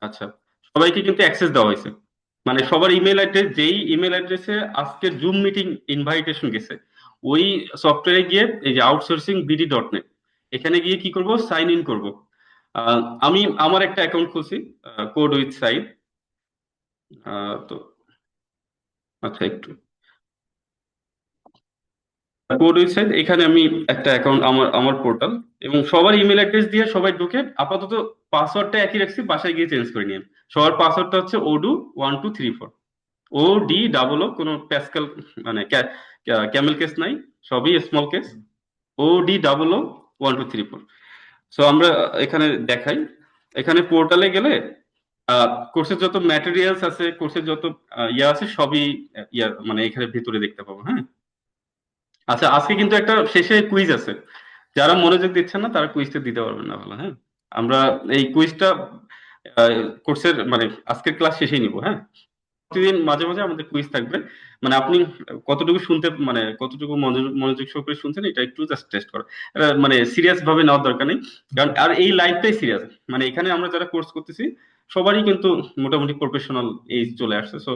আচ্ছা, সবাইকে কিন্তু অ্যাক্সেস দেওয়া হয়েছে, মানে সবার ইমেল অ্যাড্রেস, যেই ইমেল অ্যাড্রেসে আজকে জুম মিটিং ইনভাইটেশন গেছে, ওই সফটওয়্যারে গিয়ে এই যে আউটসোর্সিং বিডি ডট নেট, এখানে গিয়ে কি করব, সাইন ইন করব। আমি আমার একটা অ্যাকাউন্ট খুলছি, কোড উইথ সাইড। তো আচ্ছা, একটু কোড ওয়েবসাইট, এখানে আমি একটা অ্যাকাউন্ট, আমার আমার পোর্টাল, এবং সবার ইমেল অ্যাড্রেস দিয়ে সবাই ঢুকে, আপাতত পাসওয়ার্ডটা একই রাখছি, বাসায় গিয়ে চেঞ্জ করে নিন। সবার পাসওয়ার্ডটা হচ্ছে odu1234, OD কোনো প্যাসকেল মানে ক্যামেল কেস নাই, সবই স্মল কেস, OD001234। সো আমরা এখানে দেখাই, এখানে পোর্টালে গেলে কোর্সের যত ম্যাটেরিয়ালস আছে, কোর্সের যত ইয়া আছে, সবই ইয়া মানে এখানে ভিতরে দেখতে পাবো। হ্যাঁ, আচ্ছা, আজকে কিন্তু একটা শেষে কুইজ আছে। যারা মনোযোগ দিচ্ছেন না তারা কুইজটা দিতে পারবেন না, ভালো, হ্যাঁ। আমরা এই কুইজটা কোর্সের মানে আজকের ক্লাস শেষেই নিব, হ্যাঁ। প্রতিদিন মাঝে মাঝে আমাদের কুইজ থাকবে। মানে আপনি কতটুকু শুনতে মানে কতটুকু মনোযোগ সহকারে শুনছেন এটা একটু জাস্ট টেস্ট করো। মানে সিরিয়াস ভাবে নেওয়ার দরকার নেই, কারণ আর এই লাইফটাই সিরিয়াস। মানে এখানে আমরা যারা কোর্স করতেছি সবারই কিন্তু মোটামুটি প্রফেশনাল এজ চলে আসছে, সো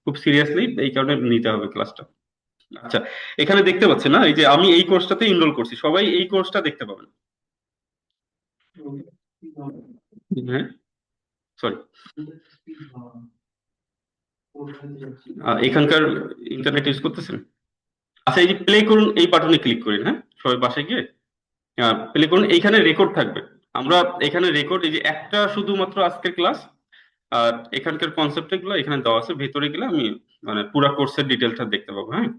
খুব সিরিয়াসলি এই কারণে নিতে হবে ক্লাসটা। আচ্ছা, এখানে দেখতে পাচ্ছেন না, এই যে আমি এই কোর্সটাতে এনরোল করছি, সবাই এই কোর্সটা দেখতে পাবেন। হ্যাঁ, সরি, এখানকার ইন্টারনেট ইউজ করতেছেন? আচ্ছা, এই যে প্লে করুন এই বাটনে ক্লিক করেন, হ্যাঁ, সবাই বাসায় গিয়ে প্লে করুন। এইখানে রেকর্ড থাকবে। আমরা এখানে রেকর্ড, এই যে একটা শুধুমাত্র আজকের ক্লাস আর এখানকার কনসেপ্ট গুলো এখানে দেওয়া আছে, ভেতরে গেলে আমি মানে পুরো কোর্সের ডিটেলটা দেখতে পাবো, হ্যাঁ।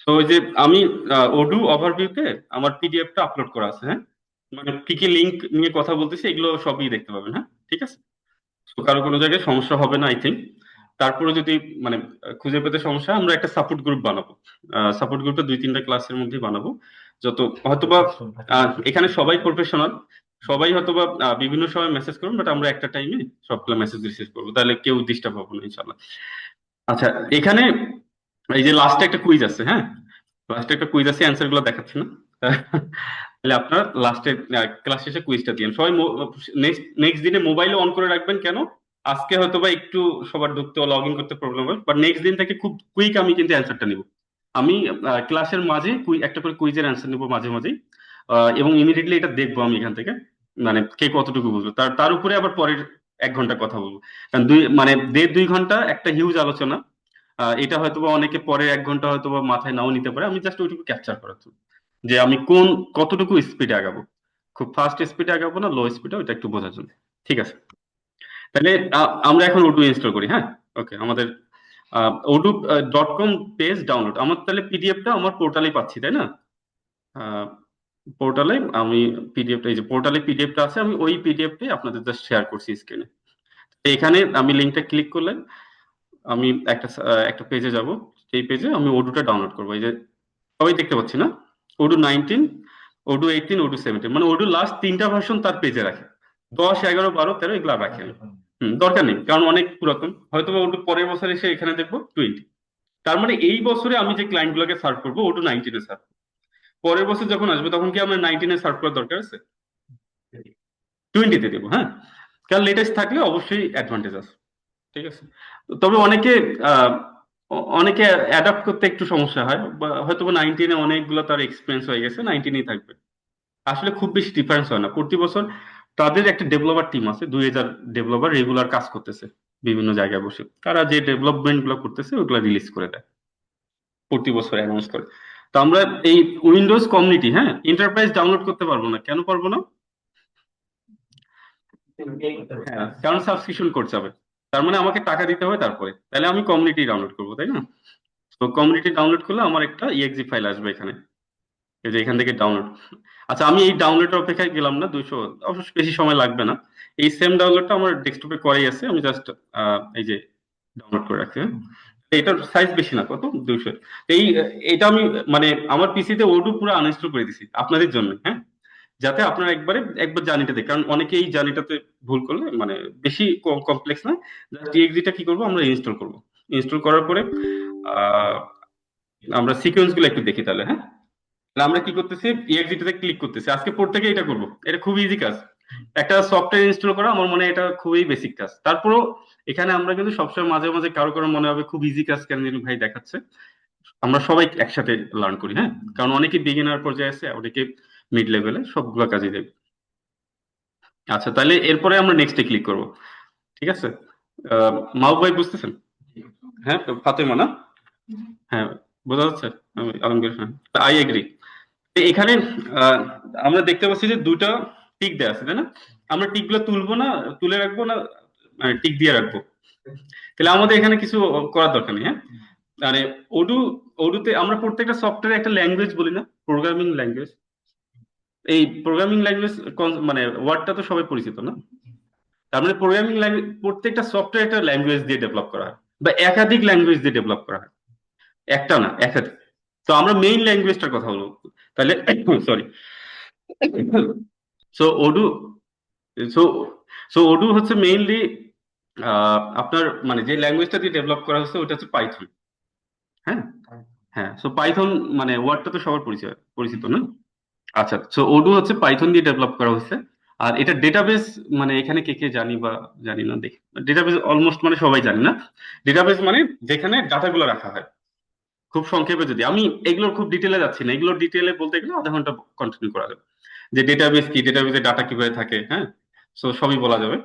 তো ওই যে আমি ওডু ওভারভিউতে আমার পিডিএফটা আপলোড করা আছে, হ্যাঁ। মানে কি কি লিংক নিয়ে কথা বলতেছি এগুলো সবই দেখতে পাবেন, হ্যাঁ, ঠিক আছে। তো কারো কোনো জায়গায় সমস্যা হবে না আই থিঙ্ক। তারপরে যদি মানে খুঁজে পেতে সমস্যা, আমরা একটা সাপোর্ট গ্রুপ বানাবো। সাপোর্ট গ্রুপটা 2-3টা ক্লাসের মধ্যেই বানাবো। যত হয়তোবা এখানে সবাই প্রফেশনাল, সবাই হয়তোবা বিভিন্ন সময় মেসেজ করুন, বাট আমরা একটা টাইমে সবগুলো মেসেজ রিসিভ করবো, তাহলে কেউ ডিস্টার্ব হবে না ইনশাল্লাহ। আচ্ছা, এখানে এই যে লাস্টে একটা কুইজ আছে, হ্যাঁ, লাস্টে একটা কুইজ আছে, অ্যান্সার গুলো দেখাচ্ছি না। তাহলে আপনার লাস্টে ক্লাস শেষে কুইজটা দিন সবাই। নেক্সট নেক্সট দিনে মোবাইল অন করে রাখবেন, কেন আজকে হয়তো বা একটু সবার ঢুকতে লগ ইন করতে প্রবলেম হবে, বাট নেক্সট দিন থেকে খুব কুইক আমি কিন্তু অ্যান্সারটা নিব। আমি ক্লাসের মাঝে একটা করে কুইজের অ্যান্সার নিব মাঝে মাঝেই, এবং ইমিডিয়েটলি এটা দেখবো আমি এখান থেকে, মানে কে কতটুকু বুঝলো। তার তার উপরে আবার পরের 1 ঘন্টা কথা বলবো, কারণ মানে 1.5-2 ঘন্টা একটা হিউজ আলোচনা। এটা হয়তো বা অনেকে পরে 1 ঘন্টা হয়তো বা মাথায় নাও নিতে পারে, আমি জাস্ট ওইটুকু ক্যাপচার করার জন্য যে আমি কতটুকু স্পিডে আগাবো, খুব ফাস্ট স্পিডে আগাবো না লো স্পিডে, ওইটা একটু বোঝার জন্য। ঠিক আছে, তাহলে আমরা এখন ওডু ইনস্টল করি, হ্যাঁ। ওকে, আমাদের odoo.com পেজ ডাউনলোড, আমার তাহলে পিডিএফটা আমার পোর্টালেই পাচ্ছি, তাই না? পোর্টালে আমি পিডিএফটা, এই যে পোর্টালে পিডিএফটা আছে, আমি ওই পিডিএফটাই আপনাদের জাস্ট শেয়ার করছি স্ক্রিনে। এখানে আমি লিঙ্কটা ক্লিক করলে আমি একটা পেজে যাব। সেই পেজে আমি ওডুটা ডাউনলোড করবো। এই যে সবাই দেখতে পাচ্ছি না, ওডু 19, ওডু 18, ওডু 17, মানে ওডু লাস্ট 3টা ভার্সন তার পেজে রাখে। 10, 11, 12, 13 এগুলো আর রাখে না। দরকার নেই, কারণ অনেক পুরাতন, হয়তো ওডু পরের বছর এসে এখানে দেখবো 20। তার মানে এই বছরে আমি যে ক্লায়েন্ট গুলোকে সার্ভ করবো ওডু 19-এ সার্ভ, পরের বছর যখন আসবে তখন কি আমার 19-এ সার্ভ করার দরকার আছে? 20-তে দেবো, হ্যাঁ। কারণ লেটেস্ট থাকলে অবশ্যই অ্যাডভান্টেজ আছে, ঠিক আছে। তবে অনেকে অ্যাডাপ্ট করতে একটু সমস্যা হয়, বা হয়তো 19-এ অনেকগুলো তার এক্সপিরিয়েন্স হয়ে গেছে, 19-এই থাকবে। আসলে খুব বেশি ডিফারেন্স হয় না। প্রতি বছর তাদের একটা ডেভেলপার টিম আছে, 2000 ডেভেলপার রেগুলার কাজ করতেছে বিভিন্ন জায়গায় বসে, তারা যে ডেভেলপমেন্ট গুলো করতেছে ওগুলো রিলিজ করে দেয়, প্রতি বছর অ্যানাউন্স করে। তো আমরা এই উইন্ডোজ কমিউনিটি, হ্যাঁ, এন্টারপ্রাইজ ডাউনলোড করতে পারবো না, কেন পারবো না? হ্যাঁ, কারণ সাবস্ক্রিপশন করতে হবে, তার মানে আমাকে টাকা দিতে হবে তারপরে, তাহলে আমি কমিউনিটি ডাউনলোড করবো, তাই না? তো কমিউনিটি ডাউনলোড করলে আমার একটা ইএক্সি ফাইল আসবে এখানে, এই যে এখান থেকে ডাউনলোড। আচ্ছা, আমি এই ডাউনলোডের অপেক্ষায় গেলাম না, 200, অবশ্য বেশি সময় লাগবে না। এই সেম ডাউনলোডটা আমার ডেস্কটপে করাই আছে, আমি জাস্ট এই যে ডাউনলোড করে রাখছি, হ্যাঁ? এটার সাইজ বেশি না, কত, 200। এটা আমি মানে আমার পিসিতে ওডু পুরো আনইনস্টল করে দিছি আপনাদের জন্য, হ্যাঁ, যাতে আপনারা একবার জার্নিটা দেখ, কারণ অনেকে এই জার্নিটাতে ভুল করলে, মানে বেশি কমপ্লেক্স না, জাস্ট ডিএক্সিটা কি করবো আমরা ইনস্টল করবো। ইনস্টল করার পরে আহ আমরা সিকোয়েন্স গুলো একটু দেখি তাহলে, হ্যাঁ। তাহলে আমরা কি করতেছি, ইএক্সিটাতে ক্লিক করতেছি, আজকে প্রত্যেকে এটা করবো, এটা খুব ইজি কাজ। একটা সফটওয়্যার ইনস্টল করা আমার মনে হয় এটা খুবই বেসিক কাজ। তারপরও এখানে আমরা কিন্তু সবসময় মাঝে মাঝে কারো কারো মনে হবে খুব ইজি কাজ কেন জানি ভাই দেখাচ্ছে, আমরা সবাই একসাথে লার্ন করি, হ্যাঁ। কারণ অনেকে বিগিনার পর্যায়ে আছে, অনেকে মিড লেভেলে, সবগুলো কাজে দেবে। আচ্ছা, তাহলে এরপরে আমরা নেক্সটে ক্লিক করব, ঠিক আছে। মাহবুব ভাই বুঝতেছেন? হ্যাঁ, ফাতেমা না? হ্যাঁ, বোঝা যাচ্ছে। আলমগীর, হ্যাঁ, আই এগ্রি। এখানে আহ, আমরা দেখতে পাচ্ছি যে 2টা টিক দেওয়া আছে, তাই না? আমরা টিক গুলো তুলবো না, তুলে রাখবো না, টিক দিয়ে রাখবো, তাহলে আমাদের এখানে কিছু করার দরকার নেই, হ্যাঁ। মানে ওডুতে আমরা প্রত্যেকটা সফটওয়্যারে একটা ল্যাঙ্গুয়েজ বলি না, প্রোগ্রামিং ল্যাঙ্গুয়েজ। এই প্রোগ্রামিং ল্যাঙ্গুয়েজ মানে ওয়ার্ডটা তো সবাই পরিচিত না? তার মানে প্রোগ্রামিং ল্যাঙ্গুয়েজ, প্রত্যেকটা সফটওয়্যার একটা ল্যাঙ্গুয়েজ দিয়ে ডেভেলপ করা হয়, বা একাধিক ল্যাঙ্গুয়েজ দিয়ে ডেভেলপ করা হয়, একটা না একাধিক। তো আমরা মেইন ল্যাঙ্গুয়েজটার কথা বলবো তাহলে। সরি। সো ওডু সো সো ওডু হচ্ছে মেইনলি আপনার মানে যে ল্যাঙ্গুয়েজটা দিয়ে ডেভেলপ করা হচ্ছে ওটা হচ্ছে পাইথন। হ্যাঁ, হ্যাঁ। সো পাইথন মানে ওয়ার্ডটা তো সবার পরিচিত না? আচ্ছা, সো ওডু হচ্ছে পাইথন দিয়ে ডেভেলপ করা হয়েছে। আর এটা ডেটাবেস, মানে এখানে কে কে জানি বা জানি না দেখি। ডেটাবেস অলমোস্ট মানে সবাই জানি না। ডেটাবেস মানে যেখানে ডাটাগুলো রাখা হয়। খুব সংক্ষেপে যদি আমি এগুলোর খুব ডিটেলে যাচ্ছি না, এগুলোর ডিটেলে বলতে গেলে আধা ঘন্টা কন্টিনিউ করা যাবে। যে ডেটাবেস কি, ডেটাবেসে ডাটা কিভাবে থাকে, হ্যাঁ, সো সবই বলা যাবে।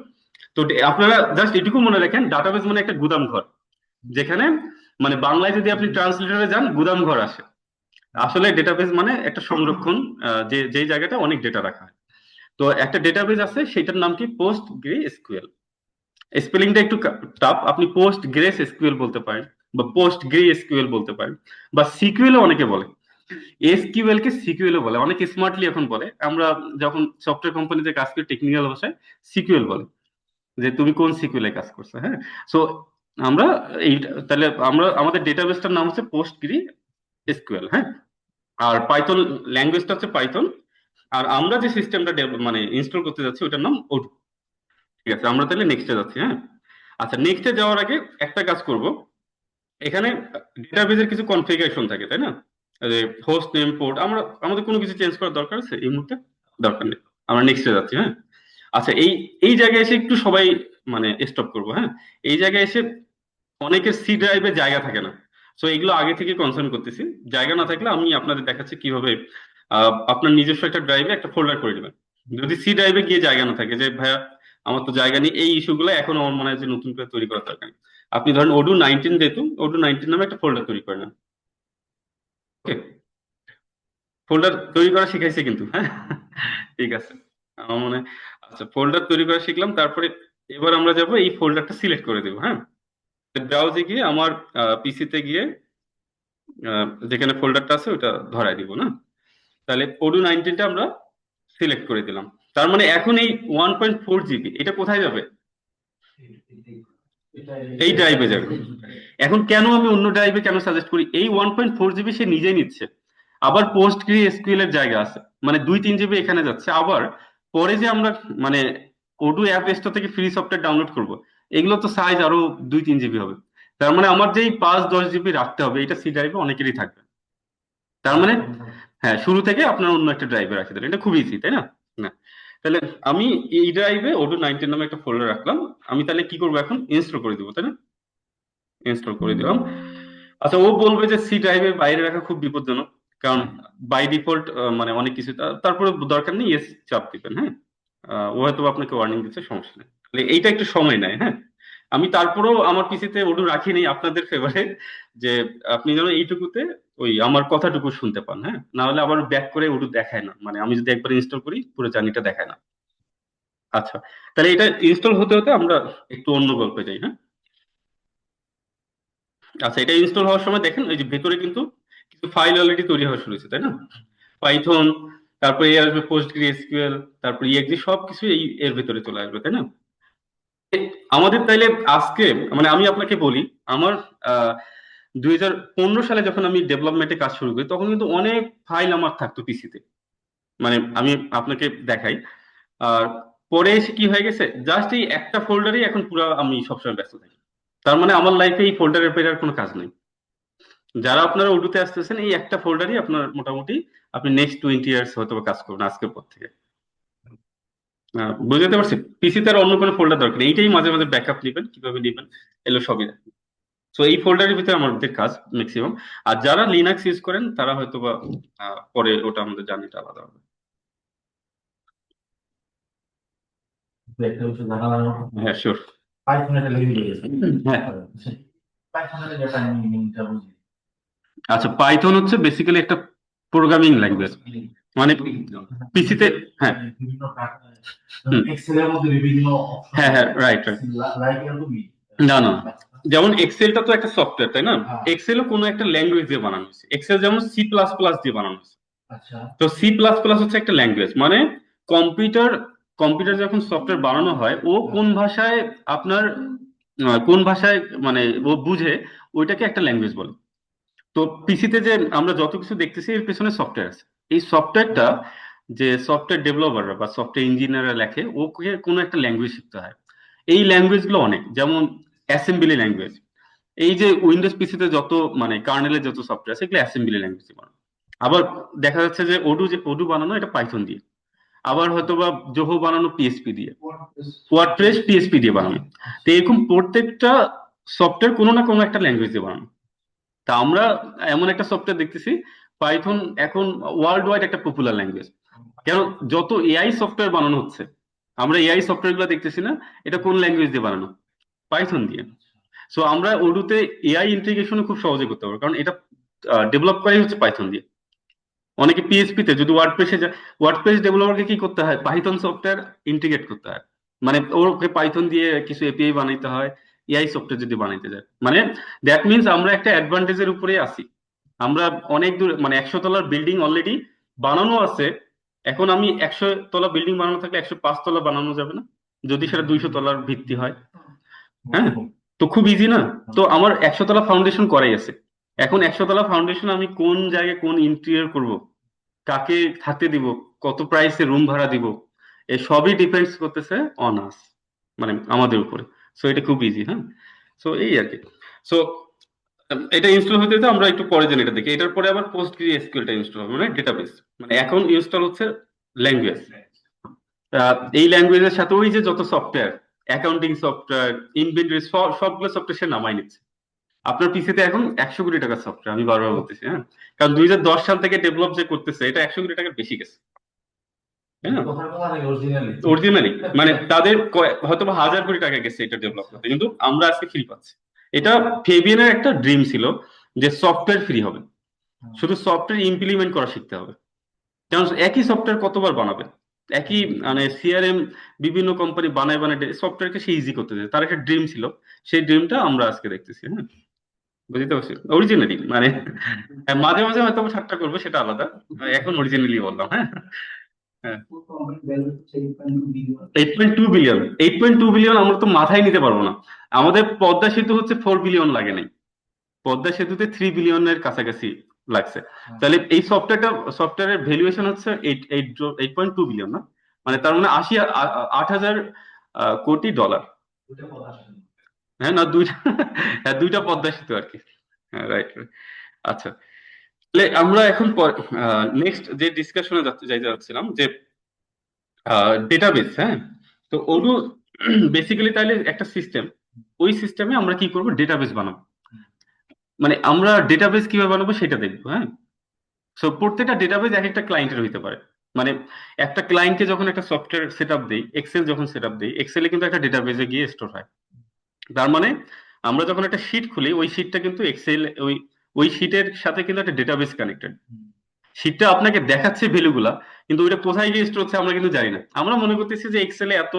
তো আপনারা জাস্ট এটুকু মনে রাখেন, ডাটাবেস মানে একটা গুদাম ঘর, যেখানে মানে বাংলায় যদি আপনি ট্রান্সলেটরে যান গুদাম ঘর আসে। আসলে ডেটাবেস মানে একটা সংরক্ষণ, যে যেই জায়গাটা অনেক ডেটা রাখা হয়। তো একটা ডেটাবেস আছে, সেটার নাম কি পোস্ট গ্রে এসকিউএল। স্পেলিংটা একটু টাফ, আপনি পোস্ট গ্রেস এসকিউএল বলতে পারেন, বা পোস্ট গ্রে এসকিউএল বলতে পারেন, বা সিকিউএল অনেকে বলে। এসকিউএল কে সিকিউএল বলে, অনেক স্মার্টলি এখন বলে। আমরা যখন সফটওয়্যার কোম্পানিতে কাজ করি টেকনিক্যাল ভাষায় সিকিউএল বলে, যে তুমি কোন সিকিউএল এ কাজ করছো। হ্যাঁ, সো আমরা এই তাহলে আমরা আমাদের ডেটাবেসটার নাম হচ্ছে পোস্ট গ্রে এসকিউএল। হ্যাঁ, আর পাইথন ল্যাঙ্গুয়েজটা হচ্ছে পাইথন। আর আমরা যে সিস্টেমটা মানে ইনস্টল করতে যাচ্ছি ওটার নাম ওডু। ঠিক আছে, আমরা তাহলে নেক্সটে যাচ্ছি। হ্যাঁ, আচ্ছা, নেক্সটে যাওয়ার আগে একটা কাজ করব। এখানে ডেটাবেজের কিছু কনফিগারেশন থাকে, তাই না? হোস্ট নেম, পোর্ট, আমাদের কোনো কিছু চেঞ্জ করার দরকার আছে এই মুহূর্তে? দরকার নেই, আমরা নেক্সটে যাচ্ছি। হ্যাঁ, আচ্ছা, এই জায়গায় এসে একটু সবাই মানে স্টপ করবো। হ্যাঁ, এই জায়গায় এসে অনেকের সি ড্রাইভে জায়গা থাকে না। সো এগুলো আগে থেকে কনসার্ন করতেছি। জায়গা না থাকলে আমি আপনাদের দেখাচ্ছি কিভাবে আপনার নিজস্ব একটা ড্রাইভে একটা ফোল্ডার করে নেবেন। যদি সি ড্রাইভে গিয়ে জায়গা না থাকে, যে ভাইয়া আমার তো জায়গা নেই, এই ইস্যুগুলো এখন আমার মনে হয় যে নতুন করে তৈরি করার দরকার নেই। আপনি ধরেন ওডু 19, যেহেতু ওডু 19 নামে একটা ফোল্ডার তৈরি করে নেন। ওকে, ফোল্ডার তৈরি করা শিখাইছে কিন্তু। হ্যাঁ, ঠিক আছে, আমার মনে হয়। আচ্ছা, ফোল্ডার তৈরি করা শিখলাম, তারপরে এবার আমরা যাব এই ফোল্ডারটা সিলেক্ট করে দেবো। হ্যাঁ, ব্রাউজে গিয়ে আমার পিসিতে গিয়ে যেখানে ফোল্ডারটা আছে ওটা ধরাই দিব না। তাহলে ওডু 19টা আমরা সিলেক্ট করে দিলাম। তার মানে এখন এই 1.4 জিবি এটা কোথায় যাবে? এই ড্রাইভে যাবে। এখন কেন আমি অন্য ড্রাইভে কেন সাজেস্ট করি? এই 1.4 জিবি সে নিজেই নিচ্ছে। আবার পোস্ট গ্রে এসকিউএল এর জায়গা আছে, মানে 2-3 জিবি এখানে যাচ্ছে। আবার পরে যে আমরা মানে ওডু অ্যাপ স্টোর থেকে ফ্রি সফটওয়্যার ডাউনলোড করব, এগুলো তো সাইজ আরো 2-3 জিবি হবে। তার মানে আমার যেই 5-10 জিবি রাখতে হবে, এটা সি ড্রাইভে অনেকেরই থাকবে। তার মানে হ্যাঁ, শুরু থেকে আপনার অন্য একটা ড্রাইভে রাখতে দেন, এটা খুব ইজি, তাই না? না, তাহলে আমি এই ড্রাইভে ওডু 19 নামে একটা ফোল্ডার রাখলাম। আমি তাহলে কি করবো এখন? ইনস্টল করে দিব, তাই না? ইনস্টল করে দিলাম। আচ্ছা, ও বলবে যে সি ড্রাইভে বাইরে রাখা খুব বিপজ্জনক, কারণ বাই ডিফল্ট মানে অনেক কিছু, তারপরে দরকার নেই ইয়েস চাপ দিবেন। হ্যাঁ, ও হয়তো আপনাকে ওয়ার্নিং দিচ্ছে, সমস্যা নেই। তাহলে এইটা একটু সময় নেয়। হ্যাঁ, আমি তারপরেও আমার পিসিতে ওডু রাখিনি আপনাদের ফেভারে, যে আপনি যেন এইটুকুতে ওই আমার কথাটুকু শুনতে পান। হ্যাঁ, না হলে আবার ব্যাক করে ওডু দেখায় না, মানে আমি যদি একবার ইনস্টল করি পুরো জার্নিটা দেখায় না। আচ্ছা, তাহলে এটা ইনস্টল হতে হতে আমরা একটু অন্য গল্পে যাই। হ্যাঁ, আচ্ছা, এটা ইনস্টল হওয়ার সময় দেখেন ওই যে ভেতরে কিন্তু কিছু ফাইল অলরেডি তৈরি হওয়া শুরু হয়েছে, তাই না? পাইথন, তারপরে এ আসবে পোস্ট গ্রে এসকিউএল, তারপরে ইএক্সি, সবকিছু এর ভেতরে চলে আসবে, তাই না? আমাদের তাইলে আজকে মানে আমি আপনাকে বলি, আমার 2015 সালে যখন আমি ডেভেলপমেন্টে কাজ শুরু করি, তখন কিন্তু অনেক ফাইল আমার থাকতো পিসিতে। মানে আমি আপনাকে দেখাই। আর পরে এসে কি হয়ে গেছে, জাস্ট এই একটা ফোল্ডারই এখন পুরো আমি সবসময় ব্যস্ত থাকি। তার মানে আমার লাইফে এই ফোল্ডারের পেরে আর কোনো কাজ নেই। যারা আপনারা উর্দুতে আসতেছেন, এই একটা ফোল্ডারই আপনার মোটামুটি আপনি নেক্সট 20 ইয়ার্স হয়তো কাজ করবেন আজকের পর থেকে। বুঝতে পারছি, পিসিতে আর অন্য কোনো ফোল্ডার দরকার নেই, এইটাই মাঝে মাঝে ব্যাকআপ নেবেন, কিভাবে নেবেন এগুলো সবই। তো এই ফোল্ডারের ভিতরে আমাদের কাজ ম্যাক্সিমাম। আর যারা লিনাক্স ইউজ করেন তারা হয়তো বা পরে ওটা আমাদের জার্নিটা আলাদা হবে। একটা বিষয় জানার হ্যাঁ, শিওর। পাইথন একটা লেগে গেছে। হ্যাঁ, পাইথনের যেটা আমি মিনিংটা বুঝি। আচ্ছা, পাইথন হচ্ছে বেসিক্যালি একটা প্রোগ্রামিং ল্যাঙ্গুয়েজ, মানে পিসিতে। হ্যাঁ, বিভিন্ন হুম, এক্সেলের মধ্যে বিভিন্ন হ্যাঁ, হ্যাঁ, রাইট, রাইট। লাইক এরকমই। না, না, যেমন এক্সেলটা তো একটা সফটওয়্যার, তাই না? হ্যাঁ। এক্সেলও কোনো একটা ল্যাঙ্গুয়েজ দিয়ে বানানো হয়েছে। এক্সেল যেমন C++ দিয়ে বানানো হয়েছে। আচ্ছা, তো C++ হচ্ছে একটা ল্যাঙ্গুয়েজ, মানে কম্পিউটার যখন সফটওয়্যার বানানো হয়, ও কোন ভাষায় আপনার কোন ভাষায় মানে ও বুঝে, ওইটাকে একটা ল্যাঙ্গুয়েজ বলে। তো পিসিতে যে আমরা যত কিছু দেখতেছি এর পেছনে সফটওয়্যার আছে। এই সফটওয়্যারটা যে সফটওয়্যার ডেভেলপাররা বা সফটওয়্যার ইঞ্জিনিয়াররা লেখে, ওকে কোনো একটা ল্যাঙ্গুয়েজ শিখতে হয়। এই ল্যাঙ্গুয়েজগুলো অনেক, যেমন অ্যাসেম্বলি ল্যাঙ্গুয়েজ। এই যে উইন্ডোজ পিসিতে যত মানে কার্নেলের যত সফটওয়্যার আছে এগুলো অ্যাসেম্বলি ল্যাঙ্গুয়েজ বানানো। আবার দেখা যাচ্ছে যে ওডু বানানো এটা পাইথন দিয়ে, আবার হয়তোবা জোহো বানানো পিএসপি দিয়ে, ওয়ার্ডপ্রেস পিএসপি দিয়ে বানানো। তো এরকম প্রত্যেকটা সফটওয়্যার কোনো না কোনো একটা ল্যাঙ্গুয়েজ দিয়ে বানানো। তা আমরা এমন একটা সফটওয়্যার দেখতেছি, পাইথন এখন ওয়ার্ল্ড ওয়াইড একটা পপুলার ল্যাঙ্গুয়েজ। কেন, যত এআই সফটওয়্যার বানানো হচ্ছে, আমরা এআই সফটওয়্যার গুলো দেখতেছি না, এটা কোন ল্যাঙ্গুয়েজ দিয়ে বানানো? পাইথন দিয়ে। সো আমরা ওডুতে এআই ইন্টিগ্রেশন খুব সহজে করতে পারবো, কারণ এটা ডেভেলপ করাই হচ্ছে পাইথন দিয়ে। অনেকে পিএইচপি তে যদি ওয়ার্ডপ্রেসে যায়, ওয়ার্ডপ্রেস ডেভেলপারকে কি করতে হয়? পাইথন সফটওয়্যার ইন্টিগ্রেট করতে হয়, মানে ওকে পাইথন দিয়ে কিছু এপিআই বানাইতে হয় এআই সফটওয়্যার যদি বানাইতে যায়। মানে দ্যাট মিনস আমরা একটা অ্যাডভান্টেজের উপরে আছি। আমরা অনেক দূর, মানে 100 তলার বিল্ডিং অলরেডি বানানো আছে। এখন আমি 100 তলা বিল্ডিং বানানো থাকলে 105 তলা বানানো যাবে না, যদি সেটা 200 তলার ভিত্তি হয়। হ্যাঁ, তো খুব ইজি না? তো আমার 100 তলা ফাউন্ডেশন করাই আছে। এখন 100 তলা ফাউন্ডেশন আমি কোন জায়গায় কোন ইন্টেরিয়র করব, কাকে থাকতে দিব, কত প্রাইসে রুম ভাড়া দিব, এই সবই ডিপেন্ডস করতেছে অন আস, মানে আমাদের উপরে। সো এটা খুব ইজি। হ্যাঁ, সো এই আর কি। সো এটা ইনস্টল হতে হতে আমরা একটু পরে জেনে এটা দেখি। এটার পরে আবার PostgreSQL টা ইনস্টল হবে, মানে ডেটাবেস। মানে এখন ইনস্টল হচ্ছে ল্যাঙ্গুয়েজ। এই ল্যাঙ্গুয়েজের সাথে ওই যে যত সফটওয়্যার, অ্যাকাউন্টিং সফটওয়্যার, ইনভেন্টরি, সবগুলো সফটওয়্যার সে নামাই নিচ্ছে। আপনার পিসিতে এখন 100 কোটি টাকার সফটওয়্যার, আমি বারবার বলতেছি। হ্যাঁ, কারণ 2010 সাল থেকে ডেভেলপ যে করতেছে, এটা 100 কোটি টাকার বেশি গেছে। তাই না? অরিজিনালি মানে তাদের হয়তো 1000 কোটি টাকা গেছে এটা ডেভেলপ করতে, কিন্তু আমরা আজকে ফ্রি পাচ্ছি। এটা ফেবিয়ানের একটা ড্রিম ছিল যে সফটওয়্যার ফ্রি হবে, শুধু সফটওয়্যার ইমপ্লিমেন্ট করা শিখতে হবে। কারণ একই সফটওয়্যার কতবার বানাবে, একই মানে সিআরএম বিভিন্ন কোম্পানি বানায় সফটওয়্যারকে সে ইজি করতে চায়, তার একটা ড্রিম ছিল। সেই ড্রিমটা আমরা আজকে দেখতেছি। হ্যাঁ, বুঝতে পারছি। অরিজিনালি মানে মাঝে মাঝে হয়তো ঠাট্টা করবো, সেটা আলাদা। এখন অরিজিনালি বললাম। হ্যাঁ, হ্যাঁ, 8.2 বিলিয়ন। 8.2 বিলিয়ন আমরা তো মাথায় নিতে পারবো না। আমাদের পদ্মা সেতু হচ্ছে 4 বিলিয়ন লাগে নাই, পদ্মা সেতুতে 3 বিলিয়নের কাছাকাছি লাগছে। তাহলে এই সফটওয়্যারের ভ্যালুয়েশন হচ্ছে 8.2 বিলিয়ন, না? মানে তার মানে 8,000 কোটি ডলার। হ্যাঁ, না দুইটা, হ্যাঁ দুইটা পদ্মা সেতু আর কি। হ্যাঁ, রাইট। আচ্ছা, তাহলে আমরা এখন নেক্সট যে ডিসকাশনে যাইতে যাচ্ছিলাম যে ডেটাবেস। হ্যাঁ, তো ওডু বেসিক্যালি তাহলে একটা সিস্টেম, ওই সিস্টেমে আমরা কি করব? ডেটাবেস বানাবো। মানে আমরা ডেটাবেস কিভাবে বানাবো সেটা দেখবো। হ্যাঁ, সো প্রত্যেকটা ডেটাবেস এক একটা ক্লায়েন্টের হইতে পারে। মানে একটা ক্লায়েন্টকে যখন একটা সফটওয়্যার সেটআপ দেই, এক্সেল যখন সেটআপ দেই, এক্সেলে কিন্তু একটা ডেটাবেসে গিয়ে স্টোর হয়। তার মানে আমরা যখন একটা শিট খুলি, ওই শিটটা কিন্তু এক্সেল, ওই শিটের সাথে কিন্তু একটা ডেটাবেস কানেক্টেড। শিটটা আপনাকে দেখাচ্ছে ভ্যালুগুলা, কিন্তু ওইটা কোথায় গিয়ে স্টোর হচ্ছে আমরা কিন্তু জানি না। আমরা মনে করতেছি যে এক্সেলে এত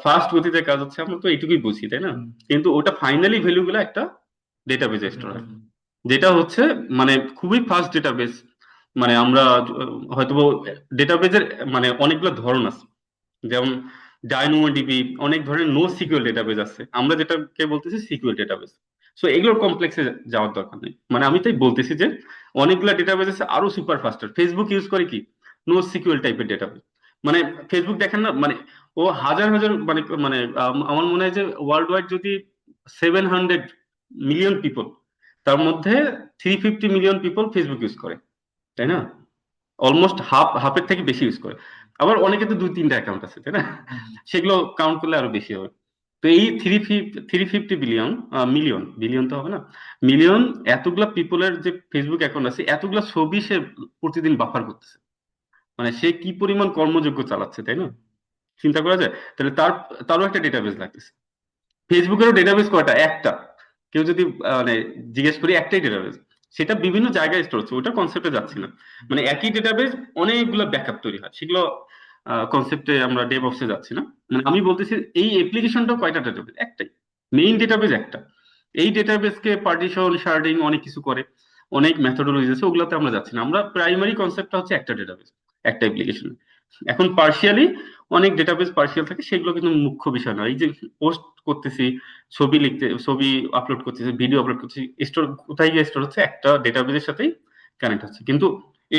ফাস্ট গতিতে কাজ হচ্ছে, আমরা তো এইটুকুই বুঝি, তাই না? কিন্তু ওটা ফাইনালি ভ্যালুগুলা একটা ডেটাবেসে স্টোর হয়, যেটা হচ্ছে মানে খুবই ফাস্ট ডেটাবেস। মানে আমরা হয়তো ডেটাবেসের মানে অনেকগুলো ধরন আছে, যেমন ডায়নোমোডিবি, অনেক ধরনের নো সিকিউর ডেটাবেস আছে, আমরা যেটাকে বলতেছি সিকিউর ডেটাবেস। সো এগুলোর কমপ্লেক্সে যাওয়ার দরকার নেই। মানে আমি তাই বলতেছি যে অনেকগুলো ডেটাবেস আছে আরো সুপার ফাস্টার। ফেসবুক ইউজ করে কি নো সিকিউর টাইপের ডেটাবেস। মানে ফেসবুক দেখেন না, মানে ও হাজার হাজার মানে মানে আমার মনে হয় যে ওয়ার্ল্ড ওয়াইড যদি 700 মিলিয়ন পিপল, তার মধ্যে 350 মিলিয়ন পিপল ফেসবুক ইউজ করে, তাই না? অলমোস্ট হাফের থেকে বেশি ইউজ করে। আবার অনেকে তো 2-3টা অ্যাকাউন্ট আছে, তাই না? সেগুলো কাউন্ট করলে আরো বেশি হবে। তো এই 350 বিলিয়ন তো হবে না, মিলিয়ন, এতগুলা পিপলের যে ফেসবুক অ্যাকাউন্ট আছে, এতগুলা ছবি সে প্রতিদিন বাফার করতেছে। মানে সে কি পরিমাণ কর্মযোগ্য চালাচ্ছে, তাই না? চিন্তা করা যায়। তাহলে তারও একটা ডেটাবেস লাগতেছে। ফেসবুকেরও ডেটাবেস কয়টা? একটা। কেউ যদি মানে জিজ্ঞেস করি, একটাই ডেটাবেস, সেটা বিভিন্ন জায়গায় স্টোর হচ্ছে, ওটা কনসেপ্টে যাচ্ছি না। মানে একই ডেটাবেস অনেকগুলো ব্যাকআপ তৈরি হয়, সেগুলো কনসেপ্টে আমরা ডেভঅপসে যাচ্ছি না। মানে আমি বলতেছি এই অ্যাপ্লিকেশনটা কয়টা ডেটাবেস? একটাই, মেইন ডেটাবেস একটা। এই ডেটাবেসকে পার্টিশন, শার্ডিং, অনেক কিছু করে, অনেক মেথডোলজি আছে, ওগুলাতে আমরা যাচ্ছি না। আমরা প্রাইমারি কনসেপ্টটা হচ্ছে একটা ডেটাবেস, একটা অ্যাপ্লিকেশন। এখন পার্শিয়ালি অনেক ডেটাবেস পার্সিয়াল থাকে, সেগুলো কিন্তু মুখ্য বিষয় নয়। এই যে পোস্ট করতেছি, ছবি আপলোড করতেছি, ভিডিও আপলোড করতেছি, স্টোর কোথায় গিয়ে স্টোর হচ্ছে, একটা ডেটাবেসের সাথেই কানেক্ট হচ্ছে। কিন্তু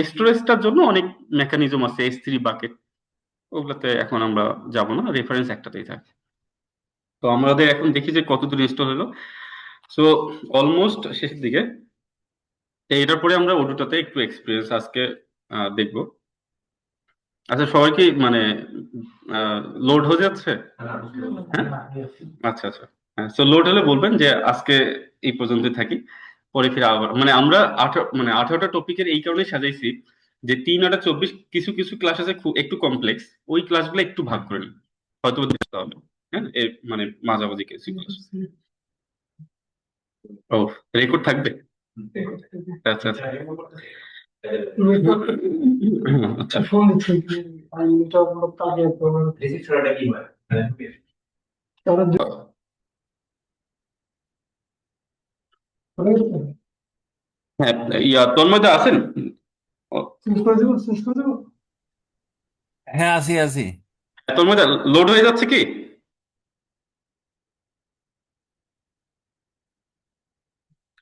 স্টোরেজটার জন্য অনেক মেকানিজম আছে, S3 বাকেট, ওগুলোতে এখন আমরা যাব না, রেফারেন্স একটাতেই থাকে। তো আমাদের এখন দেখি যে কতদূর ইনস্টল হলো। সো অলমোস্ট শেষের দিকে। এটার পরে আমরা ওডুটাতে একটু এক্সপিরিয়েন্স আজকে দেখবো। আচ্ছা, সবাই কি মানে লোড হয়ে যাচ্ছে? হ্যাঁ, আচ্ছা আচ্ছা। হ্যাঁ, সো লোড হলে বলবেন যে আজকে এই পর্যন্তই থাকি, পরে ফিরে আবার মানে আমরা 18টা টপিকের এই কারণে সাজাইছি যে 3 আর 24 কিছু কিছু ক্লাস আছে খুব একটু কমপ্লেক্স, ওই ক্লাসগুলো একটু ভাগ করে নিন, হয়তো বুঝতে হবে। হ্যাঁ, মানে মাঝামাঝি কিছু ক্লাস। ও, রেকর্ড থাকবে? আচ্ছা আচ্ছা। আচ্ছা, ফোন দিচ্ছে কি আমি এটা বড় কাজে প্রবলেম রেজিস্ট্রারটা কি হয়? তারা হ্যাঁ, তন্ময়দা আছেন? ও, শেষ করে দেবো হ্যাঁ, আছি আছি। তন্ময়দা লোড হয়ে যাচ্ছে কি?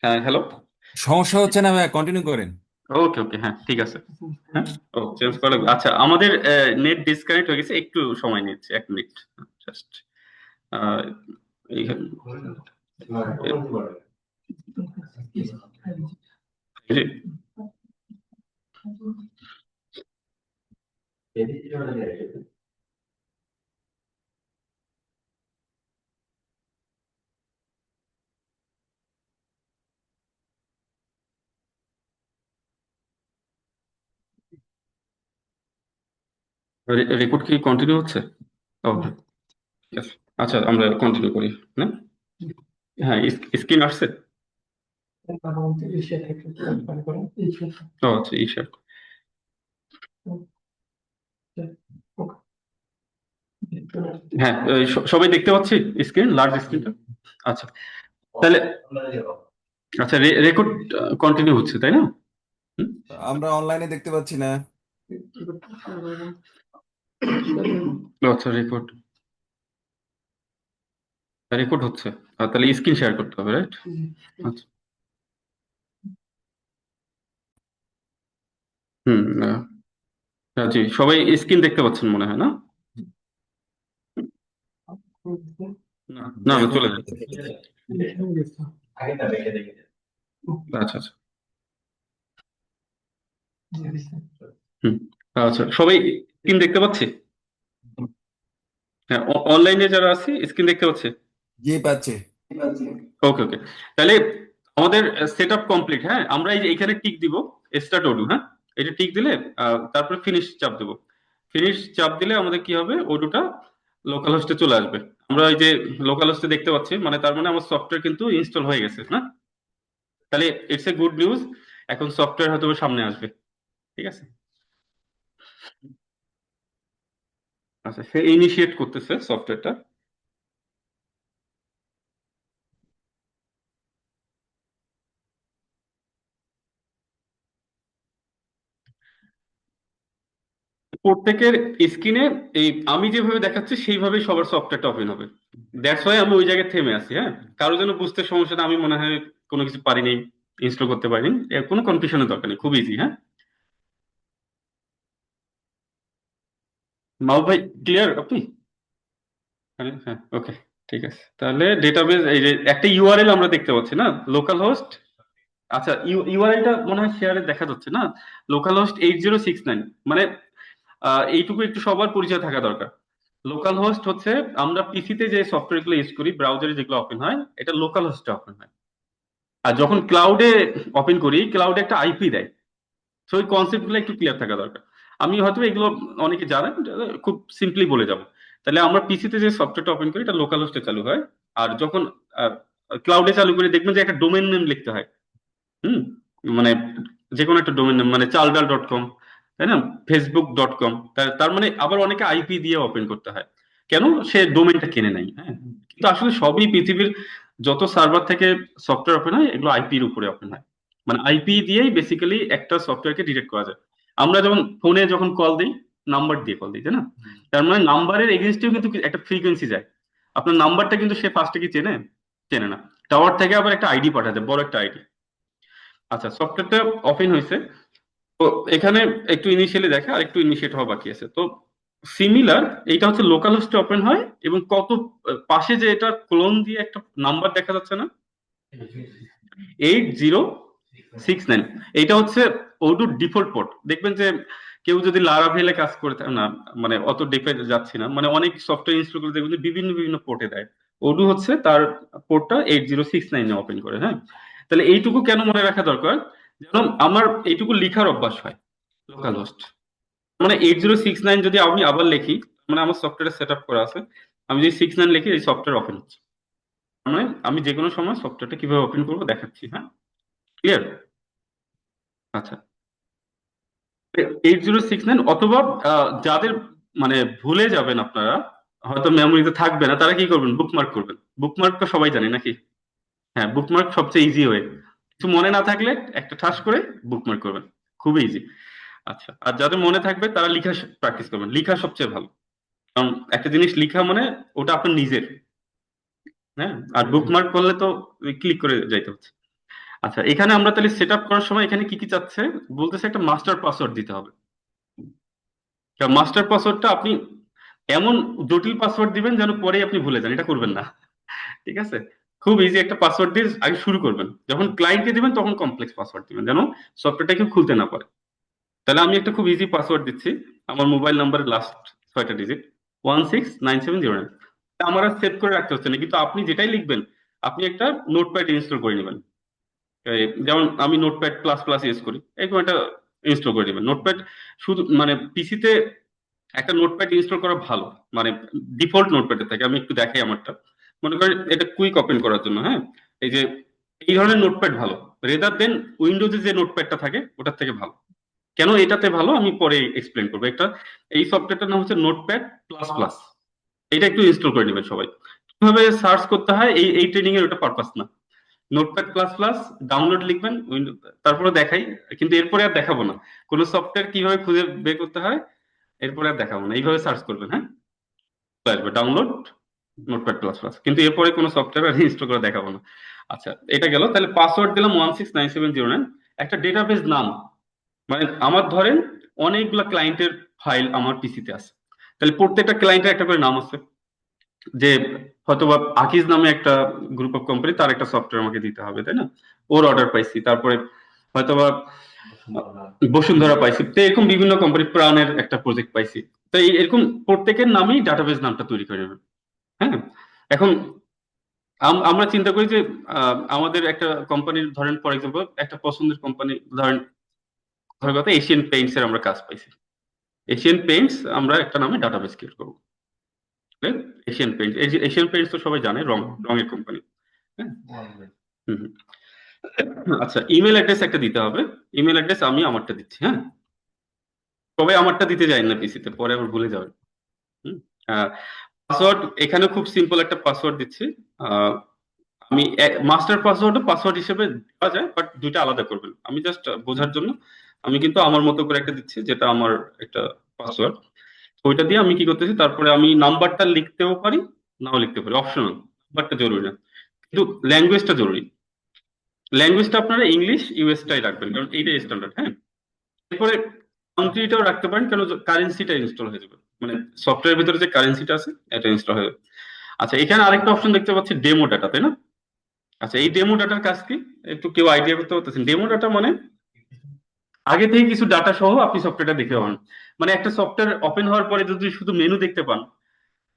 হ্যাঁ, হ্যালো। সমস্যা হচ্ছে না ভাই, কন্টিনিউ করেন। ওকে ওকে, হ্যাঁ ঠিক আছে। হ্যাঁ, ও চেঞ্জ করা লাগবে। আচ্ছা, আমাদের নেট ডিসকানেক্ট হয়ে গেছে, একটু সময় নিচ্ছে, 1 মিনিট জাস্ট। এইখানে জি। রেকর্ড কি কন্টিনিউ হচ্ছে? ওকে, ঠিক আছে। আচ্ছা, আমরা কন্টিনিউ করি না? হ্যাঁ, স্ক্রিন আসছে। এশিয়া থেকে মনে করেন এশিয়া ও আচ্ছা, ঈশা। হ্যাঁ, সবাই দেখতে পাচ্ছি স্ক্রিন, লার্জ স্ক্রিনটা? আচ্ছা, তাহলে আচ্ছা, রেকর্ড কন্টিনিউ হচ্ছে তাই না? হুম? আমরা অনলাইনে দেখতে পাচ্ছি না। আচ্ছা, রেকর্ড হচ্ছে। তাহলে স্ক্রিন শেয়ার করতে হবে, রাইট? আচ্ছা। হুম, জি, সবাই স্ক্রিন দেখতে পাচ্ছেন মনে হয়, না? না না, দেখো, চলে যান। আচ্ছা আচ্ছা। হুম, আচ্ছা, সবাই স্ক্রিন দেখতে পাচ্ছি? হ্যাঁ, অনলাইনে যারা আছি স্ক্রিন দেখতে পাচ্ছি? জি পাচ্ছে। ওকে ওকে, তাহলে আমাদের সেট আপ কমপ্লিট। হ্যাঁ, আমরা এই যে এখানে টিক দিব, স্টার্ট ওডু। হ্যাঁ, এটা টিক দিলে তারপরে ফিনিশ চাপ দেবো। ফিনিশ চাপ দিলে আমাদের কি হবে, ওডুটা লোকাল হোস্টে চলে আসবে। আমরা এই যে লোকাল হোস্টে দেখতে পাচ্ছি, মানে তার মানে আমার সফটওয়্যার কিন্তু ইনস্টল হয়ে গেছে না? তাহলে ইটস এ গুড নিউজ, এখন সফটওয়্যার হয়তো সামনে আসবে। ঠিক আছে, আচ্ছা, সে ইনিশিয়েট করতেছে সফটওয়্যারটা। প্রত্যেকের স্ক্রিনে এই আমি যেভাবে দেখাচ্ছি সেইভাবে সবার সফটওয়্যারটা ওপেন হবে। দ্যাটস ওয়াই আমি ওই জায়গায় থেমে আছি। হ্যাঁ, কারো যেন বুঝতে সমস্যা না, আমি মনে হয় কোনো কিছু পারিনি, ইনস্টল করতে পারিনি, কোনো কনফিউশনের দরকার নেই, খুব ইজি। হ্যাঁ, মাও ভাই ক্লিয়ার আপনি? হ্যাঁ হ্যাঁ, ওকে, ঠিক আছে। তাহলে ডেটাবেস, এই যে একটা ইউআরএল আমরা দেখতে পাচ্ছি না, লোকাল হোস্ট। আচ্ছা, ইউআরএলটা মনে হয় শেয়ারে দেখা যাচ্ছে না, লোকাল হোস্ট 8069। মানে এইটুকু একটু সবার পরিচয় থাকা দরকার। লোকাল হোস্ট হচ্ছে আমরা পিসিতে যে সফটওয়্যার গুলো ইউজ করি, ব্রাউজারে যেগুলো ওপেন হয়, এটা লোকাল হোস্টে ওপেন হয়। আর যখন ক্লাউডে ওপেন করি, ক্লাউডে একটা আইপি দেয়। তো ওই কনসেপ্ট গুলো একটু ক্লিয়ার থাকা দরকার। আমি হয়তো এগুলো অনেকে জানেন, খুব সিম্পলি বলে যাবো। তাহলে আমরা পিসিতে যে সফটওয়্যারটা ওপেন করি, এটা লোকাল হোস্টে চালু হয়। আর যখন ক্লাউডে চালু করি, দেখবেন যে একটা ডোমেন নেম লিখতে হয়। হুম, মানে যে কোনো একটা ডোমেন নেম, মানে চালডাল.com, তাই না, ফেসবুক.com। তার মানে আবার অনেকে আইপি দিয়ে ওপেন করতে হয়। কেন? সে ডোমেনটা কিনে নাই। হ্যাঁ, কিন্তু আসলে সবই পৃথিবীর যত সার্ভার থেকে সফটওয়্যার ওপেন হয়, এগুলো আইপির উপরে ওপেন হয়। মানে আইপি দিয়েই বেসিক্যালি একটা সফটওয়্যারকে ডিটেক্ট করা যায়। আমরা যখন ফোনে যখন কল দিই, নাম্বার দিয়ে কল দিই, তাই না? তার মানে নাম্বারের এগেনস্টেও কিন্তু একটা ফ্রিকোয়েন্সি যায়। আপনার নাম্বারটা কিন্তু সে ফার্স্টে কি চেনে? চেনে না। টাওয়ার থেকে আবার একটা আইডি পাঠাতে, বড় একটা আইডি। আচ্ছা, সফটওয়্যারটা ওপেন হয়েছে। তো এখানে একটু ইনিশিয়ালি দেখা আর একটু ইনিশিয়েট হওয়া বাকি আছে। তো সিমিলার, এইটা হচ্ছে লোকাল হোস্টে ওপেন হয় এবং কত পাশে যে এটা ক্লোন দিয়ে একটা নাম্বার দেখা যাচ্ছে না, 8069, এইটা হচ্ছে ওডুর ডিফল্ট পোর্ট। দেখবেন যে কেউ যদি লারাভেলে কাজ করে না, মানে অত ডিপে যাচ্ছি না, মানে অনেক সফটওয়্যার ইনস্টল করে দেখবেন যে বিভিন্ন বিভিন্ন পোর্টে দেয়। ওডু হচ্ছে তার পোর্টটা 8069 ওপেন করে। হ্যাঁ, তাহলে এইটুকু কেন মনে রাখা দরকার? যেন আমার এইটুকু লিখার অভ্যাস হয় লোকাল হোস্ট। মানে 8069 যদি আমি আবার লিখি, মানে আমার সফটওয়্যার সেট আপ করা আছে, আমি যদি 69 লিখি এই সফটওয়্যার ওপেন হচ্ছে। মানে আমি যে কোনো সময় সফটওয়্যারটা কিভাবে ওপেন করবো দেখাচ্ছি। হ্যাঁ, ক্লিয়ার? আচ্ছা, 8069 অথবা যাদের মানে ভুলে যাবেন আপনারা, হয়তো মেমোরিতে থাকবে না, তারা কি করবেন? বুকমার্ক করবেন। বুকমার্ক তো সবাই জানে নাকি? হ্যাঁ, বুকমার্ক সবচেয়ে ইজি ওয়ে। কিছু মনে না থাকলে একটা ঠাস করে বুকমার্ক করবেন, খুবই ইজি। আচ্ছা, আর যাদের মনে থাকবে তারা লিখা প্র্যাকটিস করবেন। লিখা সবচেয়ে ভালো, কারণ একটা জিনিস লিখা মানে ওটা আপনার নিজের। হ্যাঁ, আর বুকমার্ক করলে তো ক্লিক করে যাইতে হচ্ছে। আচ্ছা, এখানে আমরা তাহলে সেট আপ করার সময় এখানে কি কি চাচ্ছে? বলতেছে একটা মাস্টার পাসওয়ার্ড দিতে হবে। মাস্টার পাসওয়ার্ডটা আপনি এমন জটিল পাসওয়ার্ড দিবেন যেন পরে আপনি ভুলে যান, এটা করবেন না। ঠিক আছে, খুব ইজি একটা পাসওয়ার্ড দিয়ে আগে শুরু করবেন। যখন ক্লায়েন্টকে দিবেন তখন কমপ্লেক্স পাসওয়ার্ড দিবেন, যেন সফটওয়্যারটা কেউ খুলতে না পারে। তাহলে আমি একটা খুব ইজি পাসওয়ার্ড দিচ্ছি, আমার মোবাইল নাম্বারের লাস্ট 6টা ডিজিট 16970। আমার আর সেভ করে রাখতে হচ্ছে না, কিন্তু আপনি যেটাই লিখবেন আপনি একটা নোটপ্যাড ইনস্টল করে নেবেন। যেমন আমি নোটপ্যাড প্লাস প্লাস ইউজ করি, এরকম একটা ইনস্টল করে নেবেন। নোটপ্যাড শুধু মানে পিসিতে একটা নোটপ্যাড ইনস্টল করা ভালো, মানে ডিফল্ট নোটপ্যাডের থেকে। আমি একটু দেখাই আমারটা। মনে করেন এটা কুইক ওপেন করার জন্য। হ্যাঁ, এই যে এই ধরনের নোটপ্যাড ভালো, রেদার দেন উইন্ডোজে যে নোটপ্যাডটা থাকে ওটার থেকে ভালো। কেন এটাতে ভালো আমি পরে এক্সপ্লেন করবো। একটা এই সফটওয়্যারটার নাম হচ্ছে নোটপ্যাড প্লাস প্লাস, এটা একটু ইনস্টল করে নেবেন সবাই। কিভাবে সার্চ করতে হয় এই ট্রেনিং এর ওটা পারপাস না। নোটপ্যাড প্লাস প্লাস ডাউনলোড লিখবেন, তারপরে দেখাই, কিন্তু এরপরে আর দেখাবো না কোনো সফটওয়্যার কিভাবে খুঁজে বের করতে হয়। এরপরে আর দেখাবো না, এইভাবে সার্চ করবেন। হ্যাঁ, আসবে ডাউনলোড নোটপ্যাড প্লাস প্লাস, কিন্তু এরপরে কোনো সফটওয়্যার আর ইনস্টল করে দেখাবো না। আচ্ছা, এটা গেল। তাহলে পাসওয়ার্ড দিলাম 1697009। একটা ডেটাবেস নাম, মানে আমার ধরেন অনেকগুলা ক্লায়েন্টের ফাইল আমার পিসিতে আছে, তাহলে প্রত্যেকটা ক্লায়েন্টের একটা করে নাম আছে। যে হয়তোবা আকিজ নামে একটা গ্রুপ অফ কোম্পানি, তার একটা সফটওয়্যার আমাকে দিতে হবে, তাই না? ওর অর্ডার পাইছি, তারপরে হয়তোবা বসুন্ধরা পাইছি, তো এরকম বিভিন্ন কোম্পানি, প্রাণের একটা প্রজেক্ট পাইছি। তো এরকম প্রত্যেকের নামেই ডাটাবেস নামটা তৈরি করে নেবেন। হ্যাঁ, এখন আমরা চিন্তা করি যে আমাদের একটা কোম্পানির, ধরেন ফর এক্সাম্পল একটা পছন্দের কোম্পানি, ধরেন কথা এশিয়ান পেইন্টস এর আমরা কাজ পাইছি। এশিয়ান পেইন্টস আমরা একটা নামে ডাটাবেস ক্রিয়েট করবো। এশিয়ান পেইন্টস, এশিয়ান পেইন্টস তো সবাই জানে, রঙের কোম্পানি। হ্যাঁ, হুম হুম। আচ্ছা, ইমেল অ্যাড্রেস একটা দিতে হবে। ইমেল অ্যাড্রেস আমি আমারটা দিচ্ছি। হ্যাঁ, তবে আমারটা দিতে যাই না পিসিতে, পরে আবার ভুলে যাবেন। পাসওয়ার্ড এখানে খুব সিম্পল একটা পাসওয়ার্ড দিচ্ছি। আমি মাস্টার পাসওয়ার্ড পাসওয়ার্ড হিসেবে দেওয়া যায়, বাট দুইটা আলাদা করবেন। আমি জাস্ট বোঝার জন্য আমি কিন্তু আমার মতো করে একটা দিচ্ছি, যেটা আমার একটা পাসওয়ার্ড। ওইটা দিয়ে আমি কি করতেছি, তারপরে আমি নাম্বারটা লিখতেও পারি, নাও লিখতে পারি, অপশনাল। নাম্বারটা জরুরি না, কিন্তু ল্যাঙ্গুয়েজটা জরুরি। ল্যাঙ্গুয়েজটা আপনারা ইংলিশ ইউএসটাই রাখবেন, কারণ এইটাই স্ট্যান্ডার্ড। হ্যাঁ, এরপরে কান্ট্রিটাও রাখতে পারেন, কেন কারেন্সিটা ইনস্টল হয়ে যাবে, মানে সফটওয়্যার ভিতরে যে কারেন্সিটা আছে এটা ইনস্টল হয়ে যাবে। আচ্ছা, এখানে আরেকটা অপশন দেখতে পাচ্ছি, ডেমো ডাটা, তাই না? আচ্ছা, এই ডেমো ডাটার কাজ কি একটু কেউ আইডিয়া করতে পারতেছেন? ডেমো ডাটা মানে আগে থেকে কিছু ডাটা সহ আপনি সফটওয়্যারটা দেখতে পাবেন। মানে একটা সফটওয়্যার ওপেন হওয়ার পরে যদি শুধু মেনু দেখতে পান,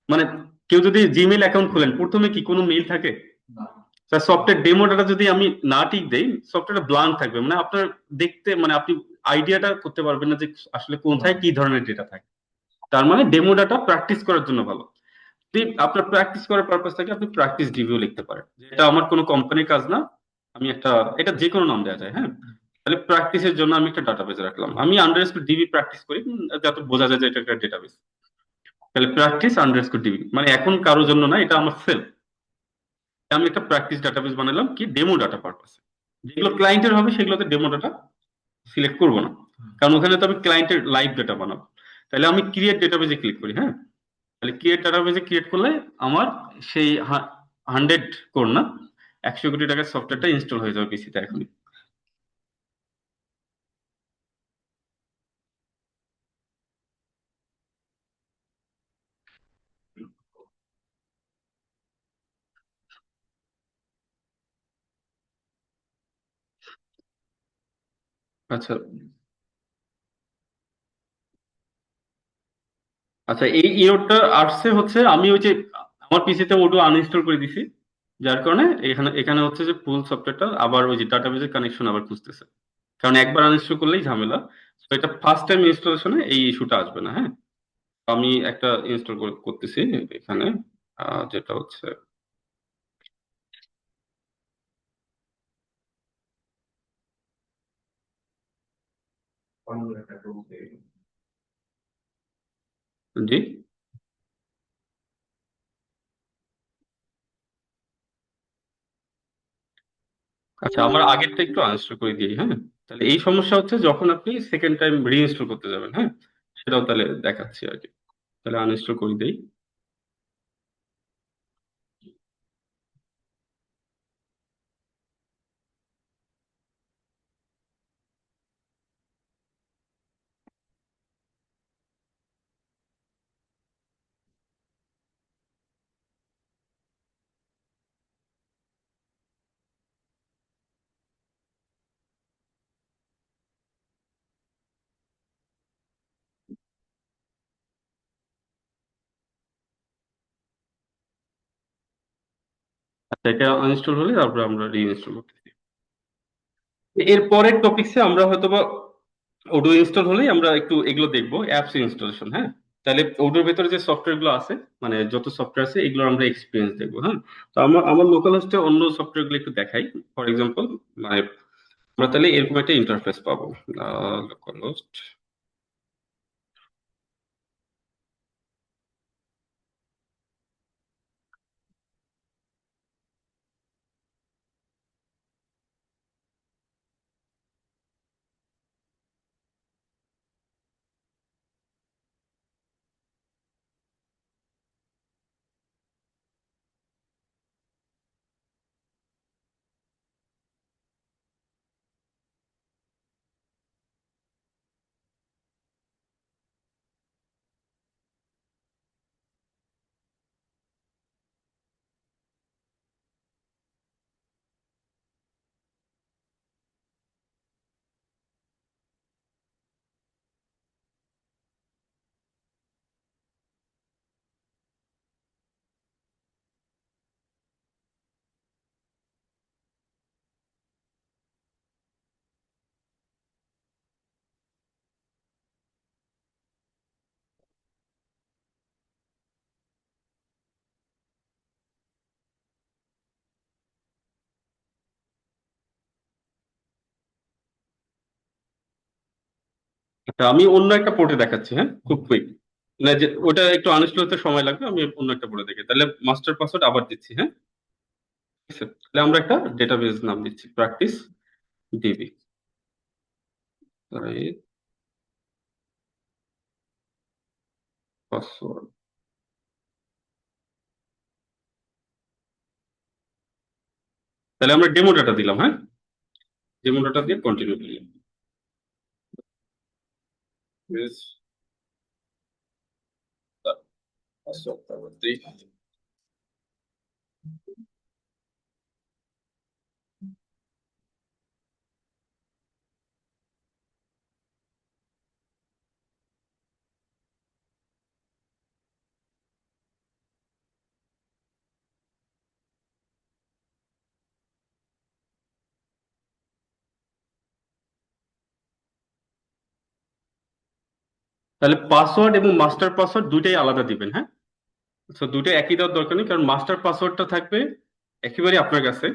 মানে কেউ যদি জিমেইল অ্যাকাউন্ট খোলেন, প্রথমে কি কোনো মেইল থাকে? সফটওয়্যার ডেমো ডাটা যদি আমি না টিক দেই, সফটওয়্যারটা ব্লাঙ্ক থাকবে, মানে আপনার দেখতে, মানে আপনি আইডিয়াটা করতে পারবেন না যে আসলে কোথায় কি ধরনের ডেটা থাকে। তার মানে ডেমো ডাটা প্র্যাকটিস করার জন্য ভালো। যদি আপনার প্র্যাকটিস করার পারপাস থাকে, আপনি প্র্যাকটিস ডিভিউ লিখতে পারেন। এটা আমার কোনো কোম্পানির কাজ না, আমি একটা, এটা যে কোনো নাম দেওয়া যায়। হ্যাঁ, তাহলে প্র্যাকটিসের জন্য আমি একটা ডাটাবেস রাখলাম, আমি আন্ডারস্কোর ডিবি প্র্যাকটিস করি, যাতে বোঝা যায় যে এটা একটা ডেটাবেস। তাহলে প্র্যাকটিস আন্ডারস্কোর ডিবি, মানে এখন কারোর জন্য না, এটা আমার সেলফ। আমি একটা প্র্যাকটিস ডাটাবেস বানালাম, কি ডেমো ডাটা পারপাসে। যেগুলো ক্লায়েন্টের হবে সেগুলোতে ডেমো ডাটা সিলেক্ট করবো না, কারণ ওখানে তো আমি ক্লায়েন্টের লাইভ ডাটা বানাবো। তাহলে আমি ক্রিয়েট ডেটাবেজে ক্লিক করি, হ্যাঁ। তাহলে ক্রিয়েট ডেটাবেজে ক্রিয়েট করলে আমার সেই 100 কোর না, 100 কোটি টাকার সফটওয়্যারটা ইনস্টল হয়ে যাবে পিসিতে এখনই। আচ্ছা আচ্ছা, এই ইরোরটা আসছে হচ্ছে আমি ওই যে আমার পিসিতে ওডু আনইনস্টল করে দিছি, যার কারণে এখানে এখানে হচ্ছে যে ফুল সফটওয়্যারটা আবার ওই যে ডাটাবেজের কানেকশন আবার খুঁজতেছে, কারণ একবার আনইনস্টল করলেই ঝামেলা। তো এটা ফার্স্ট টাইম ইনস্টলেশনে এই ইস্যুটা আসবে না, হ্যাঁ। আমি একটা ইনস্টল করতেছি এখানে, যেটা হচ্ছে জি। আচ্ছা, আমার আগেরটা একটু আনইনস্টল করে দিই, হ্যাঁ। তাহলে এই সমস্যা হচ্ছে যখন আপনি সেকেন্ড টাইম রিইনস্টল করতে যাবেন, হ্যাঁ, সেটাও তাহলে দেখাচ্ছি আর কি। তাহলে আনইনস্টল করে দিই। আচ্ছা, এটা আনইনস্টল হলে তারপরে আমরা রিইনস্টল করতেছি। এর পরের টপিকসে আমরা হয়তোবা ওডো ইনস্টল হলেই আমরা একটু এগুলো দেখবো, অ্যাপস ইনস্টলেশন, হ্যাঁ। তাহলে ওডোর ভেতরে যে সফটওয়্যার গুলো আছে, মানে যত সফটওয়্যার আছে এগুলো আমরা এক্সপিরিয়েন্স দেখবো, হ্যাঁ। তো আমার লোকাল হোস্টে অন্য সফটওয়্যার গুলো একটু দেখাই। ফর এক্সাম্পল, মানে আমরা তাহলে এরকম একটা ইন্টারফেস পাবো, লোকাল হোস্ট। আচ্ছা, আমি অন্য একটা পোর্টে দেখাচ্ছি, হ্যাঁ, খুব কুইক। না, যে ওটা একটু আনইনস্টল হতে সময় লাগবে, আমি অন্য একটা পোর্টে দেখি। তাহলে মাস্টার পাসওয়ার্ড আবার দিচ্ছি, হ্যাঁ। ঠিক আছে? তাহলে আমরা একটা ডেটাবেজ নাম দিচ্ছি, প্র্যাকটিস ডিবি। পাসওয়ার্ড। তাহলে আমরা ডেমো ডাটা দিলাম, হ্যাঁ। ডেমো ডাটা দিয়ে কন্টিনিউ দিলাম। Yes, পাসওয়ার্ড তারপর দিই। তাহলে পাসওয়ার্ড এবং মাস্টার পাসওয়ার্ড দুইটাই আলাদা দিবেন, হ্যাঁ। তো দুইটাই একই দেওয়ার দরকার নেই, কারণ মাস্টার পাসওয়ার্ডটা থাকবে একেবারে আপনার কাছে,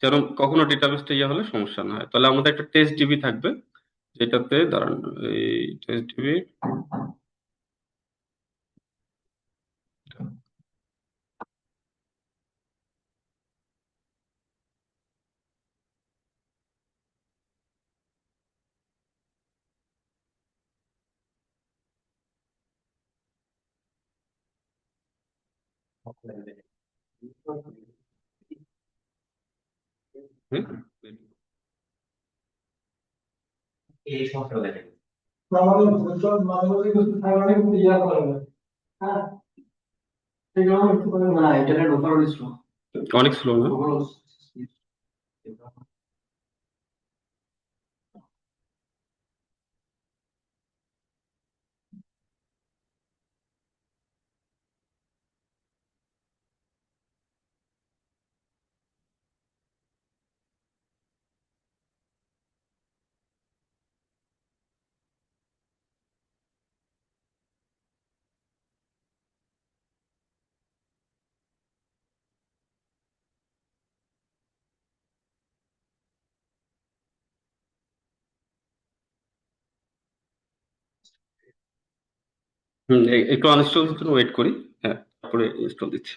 যেন কখনো ডেটাবেসটা ইয়ে হলে সমস্যা না হয়। তাহলে আমাদের একটা টেস্ট ডিবি থাকবে, যেটাতে দাঁড়ান, এই টেস্ট ডিবি। হুম? এই সমস্যাটা দেখা যায়। আমাদের ভবিষ্যৎ মাঝে মাঝে কিছু থাকলে কিন্তু ইয়া করে না। হ্যাঁ, সেগুলো একটু করে না, ইন্টারনেট ওভারঅল স্লো, অনেক স্লো না? ওভারঅল। একটু আনইনস্টল জন্য ওয়েট করি। হ্যাঁ, তারপরে ইনস্টল দিচ্ছি।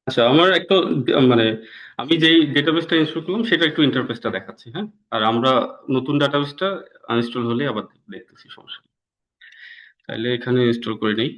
আচ্ছা, আমার একটা মানে আমি যেই ডেটাবেসটা ইনস্টল করলাম সেটা একটু ইন্টারফেসটা দেখাচ্ছি, হ্যাঁ। আর আমরা নতুন ডাটাবেসটা আনইনস্টল হলে আবার দেখতেছি, সমস্যা নেই। তাহলে এখানে ইনস্টল করে নেই।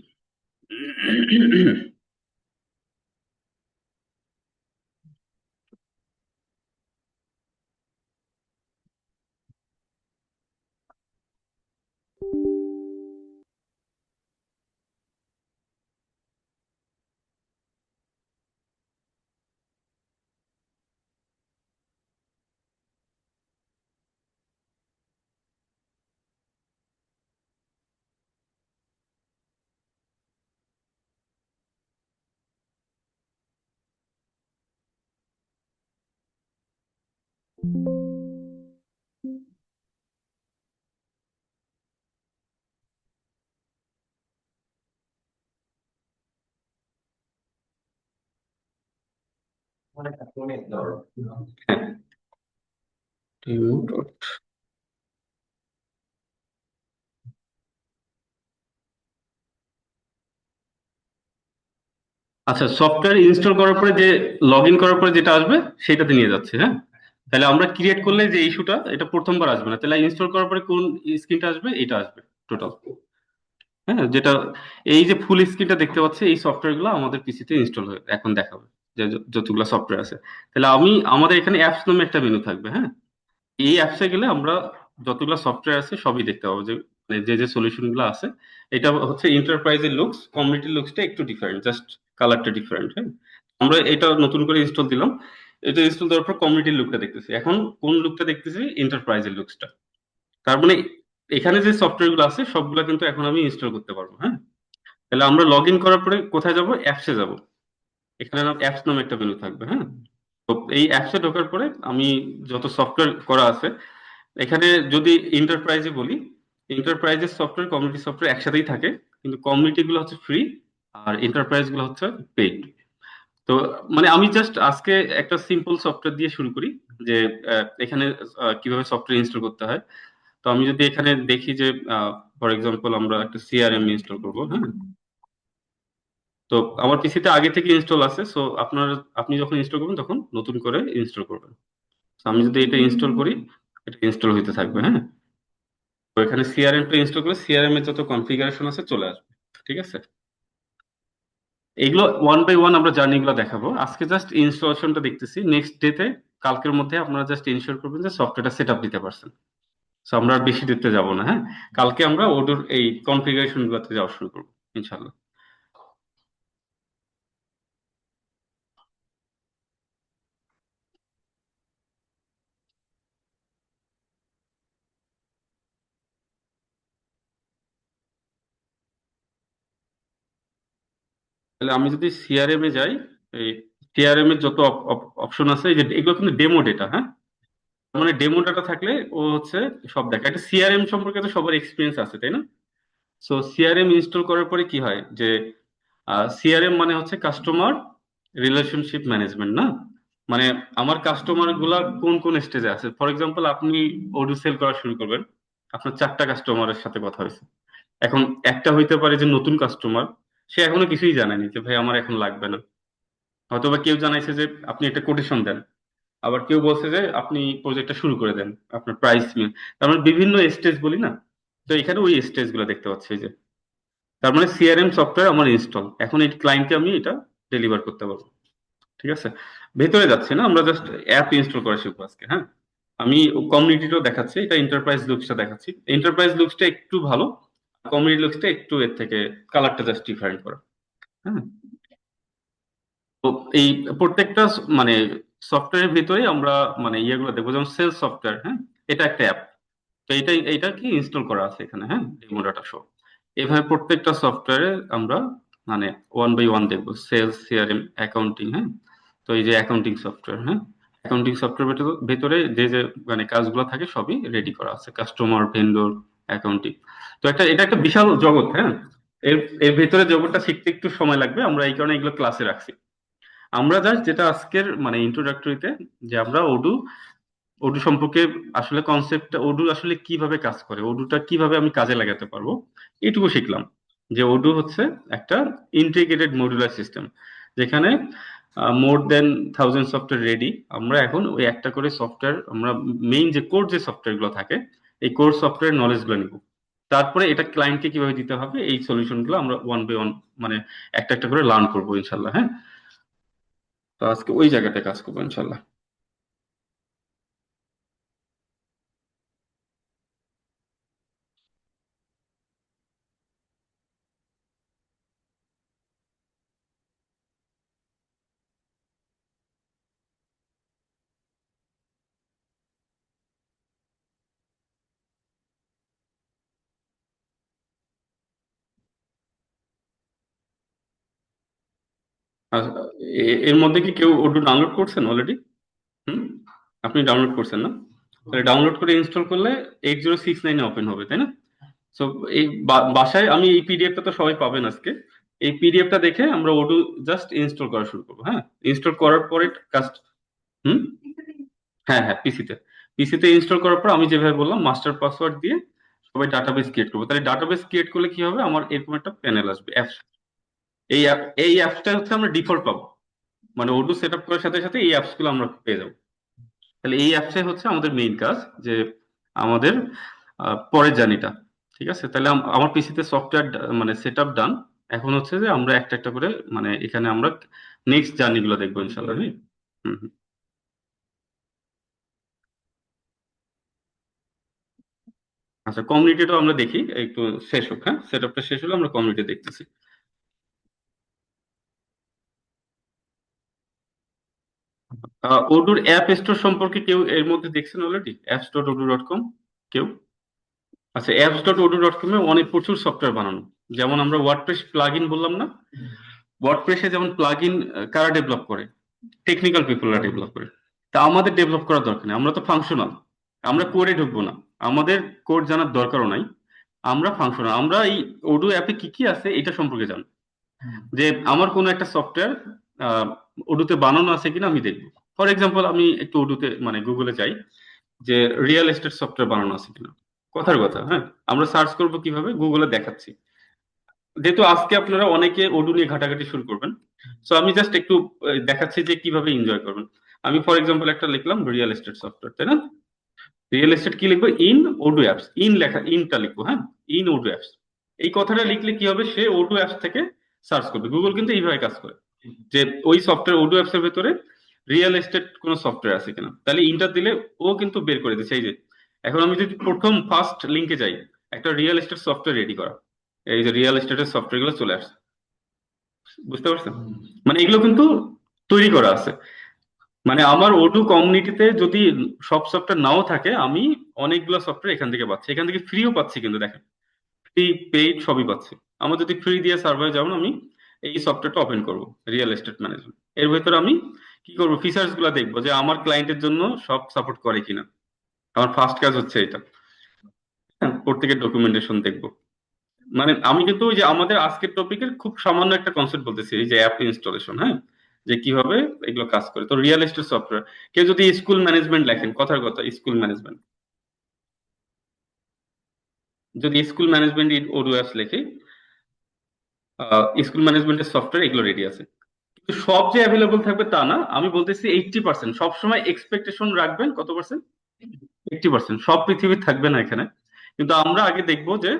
হ্যাঁ, demo. আচ্ছা, সফটওয়্যার ইনস্টল করার পরে যে লগ ইন করার পরে যেটা আসবে সেটাতে নিয়ে যাচ্ছে, হ্যাঁ। তাহলে আমরা ক্রিয়েট করলে যে ইস্যুটা, এটা প্রথমবার আসবে না। তাহলে ইনস্টল করার পরে কোন স্ক্রিনটা আসবে, এটা আসবে টোটাল। হ্যাঁ, যেটা এই যে ফুল স্ক্রিনটা দেখতে পাচ্ছি, এই সফটওয়্যার গুলো আমাদের পিসিতে ইনস্টল হয়ে এখন দেখাবে, যে যতগুলো সফটওয়্যার আছে। তাহলে আমাদের এখানে অ্যাপস নামে একটা মেনু থাকবে, হ্যাঁ। এই অ্যাপসে গেলে আমরা যতগুলো সফটওয়্যার আছে সবই দেখতে পাবো, যে মানে যে সলিউশন গুলো আছে। এটা হচ্ছে এন্টারপ্রাইজের লুকস, কমিউনিটির লুকসটা একটু ডিফারেন্ট, জাস্ট কালারটা ডিফারেন্ট, হ্যাঁ। আমরা এটা নতুন করে ইনস্টল দিলাম। এটা ইনস্টল দেওয়ার পর কমিউনিটির লুকটা দেখতেছি। এখন কোন লুকটা দেখতেছি? এন্টারপ্রাইজের লুকসটা। তার মানে এখানে যে সফটওয়্যার গুলো আছে সবগুলো কিন্তু এখন আমি ইনস্টল করতে পারবো, হ্যাঁ। তাহলে আমরা লগ ইন করার পরে কোথায় যাব? অ্যাপসে যাব। এখানে অ্যাপস নামে একটা মেনু থাকবে, হ্যাঁ। তো এই অ্যাপসে ঢোকার পরে আমি যত সফটওয়্যার করা আছে, এখানে যদি এন্টারপ্রাইজে বলি, এন্টারপ্রাইজের সফটওয়্যার, কমিউনিটি সফটওয়্যার একসাথেই থাকে, কিন্তু কমিউনিটি গুলো হচ্ছে ফ্রি আর এন্টারপ্রাইজ গুলো হচ্ছে পেইড। তো মানে আমি জাস্ট আজকে একটা সিম্পল সফটওয়্যার দিয়ে শুরু করি, যে এখানে কিভাবে সফটওয়্যার ইনস্টল করতে হয়। তো আমি যদি এখানে দেখি যে ফর এক্সাম্পল আমরা একটা সিআরএম ইনস্টল করবো, হ্যাঁ। তো আমার পিসিতে আগে থেকে ইনস্টল আছে, সো আপনি যখন ইনস্টল করবেন তখন নতুন করে ইনস্টল করবেন। তো আমি যদি এটা ইনস্টল করি, এটা ইনস্টল হইতে থাকবে, হ্যাঁ। তো এখানে সিআরএম টা ইনস্টল করে সিআরএম এর যত কনফিগারেশন আছে চলে আসবে, ঠিক আছে। এগুলো ওয়ান বাই ওয়ান আমরা জার্নিগুলো দেখাবো। আজকে জাস্ট ইনস্টলেশনটা দেখতেছি, নেক্সট ডেতে কালকের মধ্যে আপনারা জাস্ট ইনশিওর করবেন যে সফটওয়্যারটা সেট আপ দিতে পারছেন। সো আমরা আর বেশি দিতে যাব না, হ্যাঁ। কালকে আমরা ওডুর এই কনফিগারেশন গুলোতে যাওয়া শুরু করবো ইনশাল্লাহ। তাহলে আমি যদি সিআরএম এ যাই, এই সিআরএম এর যত অপশন আছে, এই যে এগুলো কিন্তু ডেমো ডেটা, হ্যাঁ। মানে ডেমো ডাটা থাকলে ও হচ্ছে সব দেখা। একটা সিআরএম সম্পর্কে তো সবার এক্সপিরিয়েন্স আছে, তাই না? সো সিআরএম ইনস্টল করার পরে কি হয় যে সিআরএম মানে হচ্ছে কাস্টমার রিলেশনশিপ ম্যানেজমেন্ট, না? মানে আমার কাস্টমার গুলা কোন কোন স্টেজে আছে। ফর এক্সাম্পল, আপনি ওডু সেল করা শুরু করবেন, আপনার 4টা কাস্টমারের সাথে কথা হয়েছে। এখন একটা হইতে পারে যে নতুন কাস্টমার, সে এখনো কিছুই জানেনি যে ভাই আমার এখন লাগবে না। হয়তোবা কেউ জানাইছে যে আপনি একটা কোটেশন দেন, আবার কেউ বলছে যে আপনি প্রজেক্টটা শুরু করে দেন, আপনার প্রাইস মিল। তার মানে বিভিন্ন স্টেজ বলি না, তো এখানে ওই স্টেজ গুলো দেখতে পাচ্ছি যে। তার মানে সিআরএম সফটওয়্যার আমার ইনস্টল, এখন এই ক্লায়েন্টকে আমি এটা ডেলিভার করতে পারবো। ঠিক আছে, ভেতরে যাচ্ছে না, আমরা জাস্ট অ্যাপ ইনস্টল করা শিখবো আজকে, হ্যাঁ। আমি কমিউনিটিটাও দেখাচ্ছি, এটা এন্টারপ্রাইজ লুকসটা দেখাচ্ছি। এন্টারপ্রাইজ লুকসটা একটু ভালো, কমিউনিটি লুকসটা একটু এর থেকে কালারটা জাস্ট ডিফারেন্ট করা, হ্যাঁ। তো এই প্রত্যেকটা মানে সফটওয়্যারের ভিতরে আমরা মানে ইয়েগুলো দেখবো, যেমন সেলস সফটওয়্যার, হ্যাঁ। এটা একটা অ্যাপ, তো এইটা কি ইনস্টল করা আছে এখানে, হ্যাঁ, ডেমো ডাটা সহ। এভাবে প্রত্যেকটা সফটওয়্যারে আমরা মানে ওয়ান বাই ওয়ান দেখবো। সেলস, সিআরএম, অ্যাকাউন্টিং, হ্যাঁ। তো এই যে অ্যাকাউন্টিং সফটওয়্যার, হ্যাঁ, অ্যাকাউন্টিং সফটওয়্যার ভেতরে যে যে মানে কাজগুলো থাকে সবই রেডি করা আছে, কাস্টমার, ভেন্ডর, অ্যাকাউন্টিং। তো এটা একটা বিশাল জগৎ, হ্যাঁ। এর এর ভেতরে জগৎটা শিখতে একটু সময় লাগবে, আমরা এই কারণে এগুলো ক্লাসে রাখছি। আমরা জাস্ট যেটা আজকের মানে ইন্ট্রোডাক্টরিতে, যে আমরা ওডু ওডু সম্পর্কে আসলে কনসেপ্টটা, ওডু আসলে কিভাবে কাজ করে, ওডুটা কিভাবে আমি কাজে লাগাতে পারবো, এইটুকু শিখলাম। যে ওডু হচ্ছে একটা ইন্টিগ্রেটেড মডুলার সিস্টেম, যেখানে মোর দেন 1000 সফটওয়্যার রেডি। আমরা এখন ওই একটা করে সফটওয়্যার, আমরা মেইন যে কোর যে সফটওয়্যার গুলো থাকে, এই কোর সফটওয়্যার নলেজ গুলো নিব। তারপরে এটা ক্লায়েন্টকে কিভাবে দিতে হবে, এই সলিউশন গুলো আমরা ওয়ান বাই ওয়ান মানে একটা একটা করে লার্ন করবো ইনশাল্লাহ, হ্যাঁ। তো আজকে ওই জায়গাটা কাজ করবো ইনশাল্লাহ। আর এর মধ্যে কি কেউ ওডু ডাউনলোড করছেন অলরেডি? হুম, আপনি ডাউনলোড করছেন না? তাহলে ডাউনলোড করে ইনস্টল করলে 8069 ওপেন হবে, তাই না? সো এই বাসায় আমি এই পিডিএফটা তো সবাই পাবেন আজকে। এই পিডিএফটা দেখে আমরা ওডু জাস্ট ইনস্টল করা শুরু করবো, হ্যাঁ। ইনস্টল করার পরে কাজ, হুম, হ্যাঁ হ্যাঁ, পিসিতে ইনস্টল করার পর আমি যেভাবে বললাম মাস্টার পাসওয়ার্ড দিয়ে সবাই ডাটাবেস ক্রিয়েট করবো। তাহলে ডাটাবেস ক্রিয়েট করলে কি হবে, আমার এরকম একটা প্যানেল আসবে, অ্যাপস। এই অ্যাপসটা হচ্ছে আমরা ডিফল্ট পাবো, মানে ওডু সেট আপ করার সাথে সাথে এই অ্যাপস গুলো আমরা পেয়ে যাবো। তাহলে এই অ্যাপসে হচ্ছে আমাদের মেইন কাজ, যে আমাদের পরের জার্নিটা। ঠিক আছে, তাহলে আমার পিসিতে সফটওয়্যার মানে সেট আপ ডান। এখন হচ্ছে যে আমরা একটা একটা করে মানে এখানে আমরা নেক্সট জার্নি গুলো দেখবো ইনশাল্লাহ, হ্যাঁ। হুম হুম। আচ্ছা, কমিউনিটিটাও আমরা দেখি একটু, শেষ হোক, হ্যাঁ, সেট আপটা শেষ হলে আমরা কমিউনিটি দেখতেছি। ওডুর অ্যাপ স্টোর সম্পর্কে কেউ এর মধ্যে দেখছেন অলরেডি? apps.odu.com কেউ? আচ্ছা, apps.odu.com এ অনেক প্রচুর সফটওয়্যার বানানো। যেমন আমরা ওয়ার্ডপ্রেস প্লাগ ইন বললাম না, ওয়ার্ডপ্রেসে যেমন প্লাগ ইন কারা ডেভেলপ করে, টেকনিক্যাল পিপলরা ডেভেলপ করে। তা আমাদের ডেভেলপ করার দরকার নেই, আমরা তো ফাংশনাল, আমরা কোডে ঢুকবো না, আমাদের কোড জানার দরকারও নাই। আমরা ফাংশনাল, আমরা এই ওডু অ্যাপে কি কি আছে এটা সম্পর্কে জানি। যে আমার কোনো একটা সফটওয়্যার ওডুতে বানানো আছে কিনা আমি দেখবো। ফর এক্সাম্পল, আমি একটু ওডুতে মানে গুগলে যাই, যে রিয়েল এস্টেট সফটওয়্যার বানানো আছে কিনা। কথার কথা, হ্যাঁ, আমরা সার্চ করবো কিভাবে, গুগলে দেখাচ্ছি। যেহেতু আজকে আপনারা অনেকে ওডু নিয়ে ঘাটাঘাটি শুরু করবেন, সো আমি জাস্ট একটু দেখাচ্ছি যে কিভাবে এনজয় করবেন। আমি ফর এক্সাম্পল একটা লিখলাম রিয়েল এস্টেট সফটওয়্যার, তাই না? রিয়েল এস্টেট কি লিখবো, ইন ওডু অ্যাপস, ইন লেখা, ইনটা লিখবো, হ্যাঁ, ইন ওডু অ্যাপস। এই কথাটা লিখলে কি হবে, সে ওডু অ্যাপস থেকে সার্চ করবে। গুগল কিন্তু এইভাবে কাজ করে যে ওই সফটওয়্যার ওডো অ্যাপস এর ভেতরে রিয়েল এস্টেট কোনো সফটওয়্যার আছে কিনা, তাহলে ইন্টার দিলে ও কিন্তু বের করে দিচ্ছে। এই যে এখন আমি যদি প্রথম ফার্স্ট লিঙ্কে যাই, একটা রিয়েল এস্টেট সফটওয়্যার রেডি করা, এই যে রিয়েল এস্টেটের সফটওয়্যার গুলো চলে আসছে, বুঝতে পারছেন? মানে এগুলো কিন্তু তৈরি করা আছে। মানে আমার ওডু কমিউনিটিতে যদি সব সফটওয়্যার নাও থাকে, আমি অনেকগুলো সফটওয়্যার এখান থেকে পাচ্ছি, এখান থেকে ফ্রিও পাচ্ছি, কিন্তু দেখেন ফ্রি পেইড সবই পাচ্ছি। আমার যদি ফ্রি দিয়ে সার্ভারে যাবো, আমি এই সফটওয়্যারটা ওপেন করব, রিয়েল এস্টেট ম্যানেজমেন্ট। এর ভেতরে আমি কি করবো, ফিচার্স গুলো দেখবো যে আমার ক্লায়েন্টের জন্য সব সাপোর্ট করে কিনা। আমার ফার্স্ট কাজ হচ্ছে এটা। হ্যাঁ, প্রত্যেকের ডকুমেন্টেশন দেখবো। মানে আমি কিন্তু ওই যে আমাদের আজকের টপিকের খুব সামান্য একটা কনসেপ্ট বলতেছি, এই যে অ্যাপ ইনস্টলেশন, হ্যাঁ, যে কিভাবে এগুলো কাজ করে। তো রিয়েল এস্টেট সফটওয়্যার, কেউ যদি স্কুল ম্যানেজমেন্ট লেখেন, কথার কথা স্কুল ম্যানেজমেন্ট, যদি স্কুল ম্যানেজমেন্ট ইন ওডু অ্যাপস লেখে, স্কুল ম্যানেজমেন্টের সফটওয়্যার এগুলো রেডি আছে। কিন্তু সব যে অ্যাভেলেবল থাকবে তা না, আমি বলতেছি 80%। সবসময় এক্সপেকটেশন রাখবেন কত পার্সেন্ট? 80%। সব পৃথিবীর থাকবে না এখানে। কিন্তু আমরা আগে দেখবো যে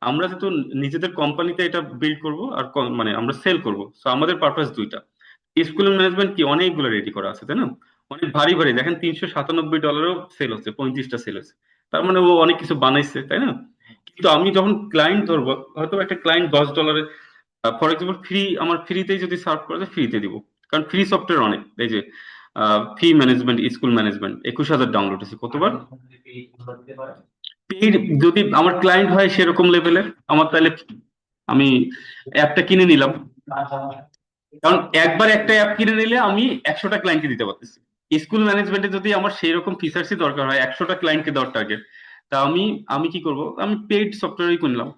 আমরা যেহেতু নিজেদের কোম্পানিতে এটা বিল্ড করব আর মানে আমরা সেল করব, সো আমাদের পারপাস দুইটা। স্কুল ম্যানেজমেন্ট কি অনেকগুলো রেডি করা আছে, তাই না? অনেক ভারী ভারী, দেখেন $397 সেল হচ্ছে, 35টা সেল হচ্ছে, তার মানে ও অনেক কিছু বানাইছে, তাই না? কিন্তু আমি যখন ক্লায়েন্ট ধরবো, হয়তো একটা ক্লায়েন্ট $10, ফর এক্সাম্পল ফ্রি, আমার ফ্রিতেই যদি সার্ভ করা যায় ফ্রিতে দিব, কারণ ফ্রি সফটওয়্যার অনেক। এই যে ফি ম্যানেজমেন্ট, স্কুল ম্যানেজমেন্ট 21,000 ডাউনলোড হয়েছে, কতবার? পেইড যদি আমার ক্লায়েন্ট হয় সেরকম লেভেলের, আমার তাহলে আমি অ্যাপটা কিনে নিলাম, কারণ একবার একটা অ্যাপ কিনে নিলে আমি 100টা ক্লায়েন্টকে দিতে পারতেছি। স্কুল ম্যানেজমেন্টে যদি আমার সেই রকম ফিচার্সই দরকার হয়, 100টা ক্লায়েন্টকে দেওয়ার টার্গেট, তা আমি আমি কি করব, আমি পেইড সফটওয়্যারই কিনলাম,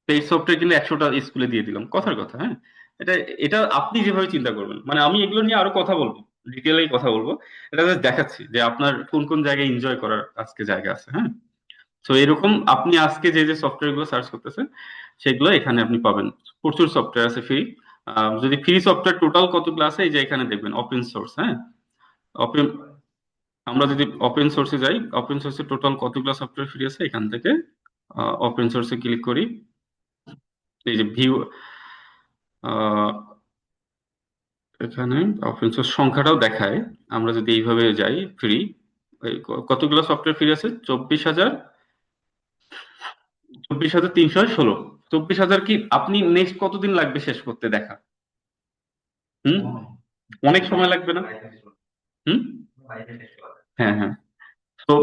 পেইড সফটওয়্যার কিনলে 100টা স্কুলে দিয়ে দিলাম, কথার কথা। হ্যাঁ, এটা এটা আপনি যেভাবে চিন্তা করবেন, মানে আমি এগুলো নিয়ে আরো কথা বলবো, ডিটেইলে কথা বলবো। এটা just দেখাচ্ছি যে আপনার কোন কোন জায়গায় এনজয় করার আজকে জায়গা আছে। হ্যাঁ, তো এরকম আপনি আজকে যে যে সফটওয়্যার গুলো সার্চ করতেছেন সেগুলো এখানে আপনি পাবেন। প্রচুর সফটওয়্যার আছে ফ্রি। যদি ফ্রি সফটওয়্যার টোটাল কতগুলো আছে, এই যে এখানে দেখবেন ওপেন সোর্স। হ্যাঁ, ওপেন, আমরা যদি ওপেন সোর্সে যাই, ওপেন সোর্সে টোটাল কতগুলো সফটওয়্যার ফ্রি আছে, এখান থেকে ওপেন সোর্সে ক্লিক করি। এই যে ভিউ, এখানে ওপেন সোর্স সংখ্যাটাও দেখায়। আমরা যদি এইভাবে যাই, ফ্রি কতগুলো সফটওয়্যার ফ্রি আছে? 24,316। 24,000 কি আপনি নেক্সট কতদিন লাগবে শেষ করতে দেখা? হুম, অনেক সময় লাগবে না? হুম, হ্যাঁ হ্যাঁ। তো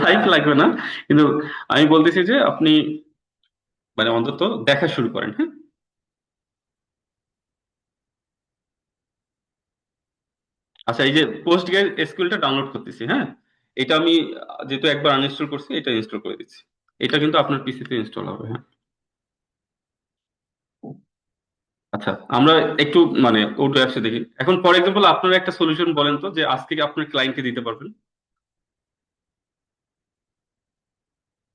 লাইফ লাগবে না, কিন্তু আমি বলতেছি যে আপনি মানে অন্তত দেখা শুরু করেন। হ্যাঁ, আচ্ছা, এই যে পোস্ট এসকিউএলটা ডাউনলোড করতেছি। হ্যাঁ, এটা আমি যেহেতু একবার আনইনস্টল করছি, এটা ইনস্টল করে দিচ্ছি। এটা কিন্তু আপনার পিসিতে ইনস্টল হবে। হ্যাঁ, আচ্ছা, আমরা একটু মানে ওডো অ্যাপসে দেখি এখন। ফর এক্সাম্পল আপনারা একটা সলিউশন বলেন তো, যে আজকে আপনার ক্লায়েন্টকে দিতে পারবেন,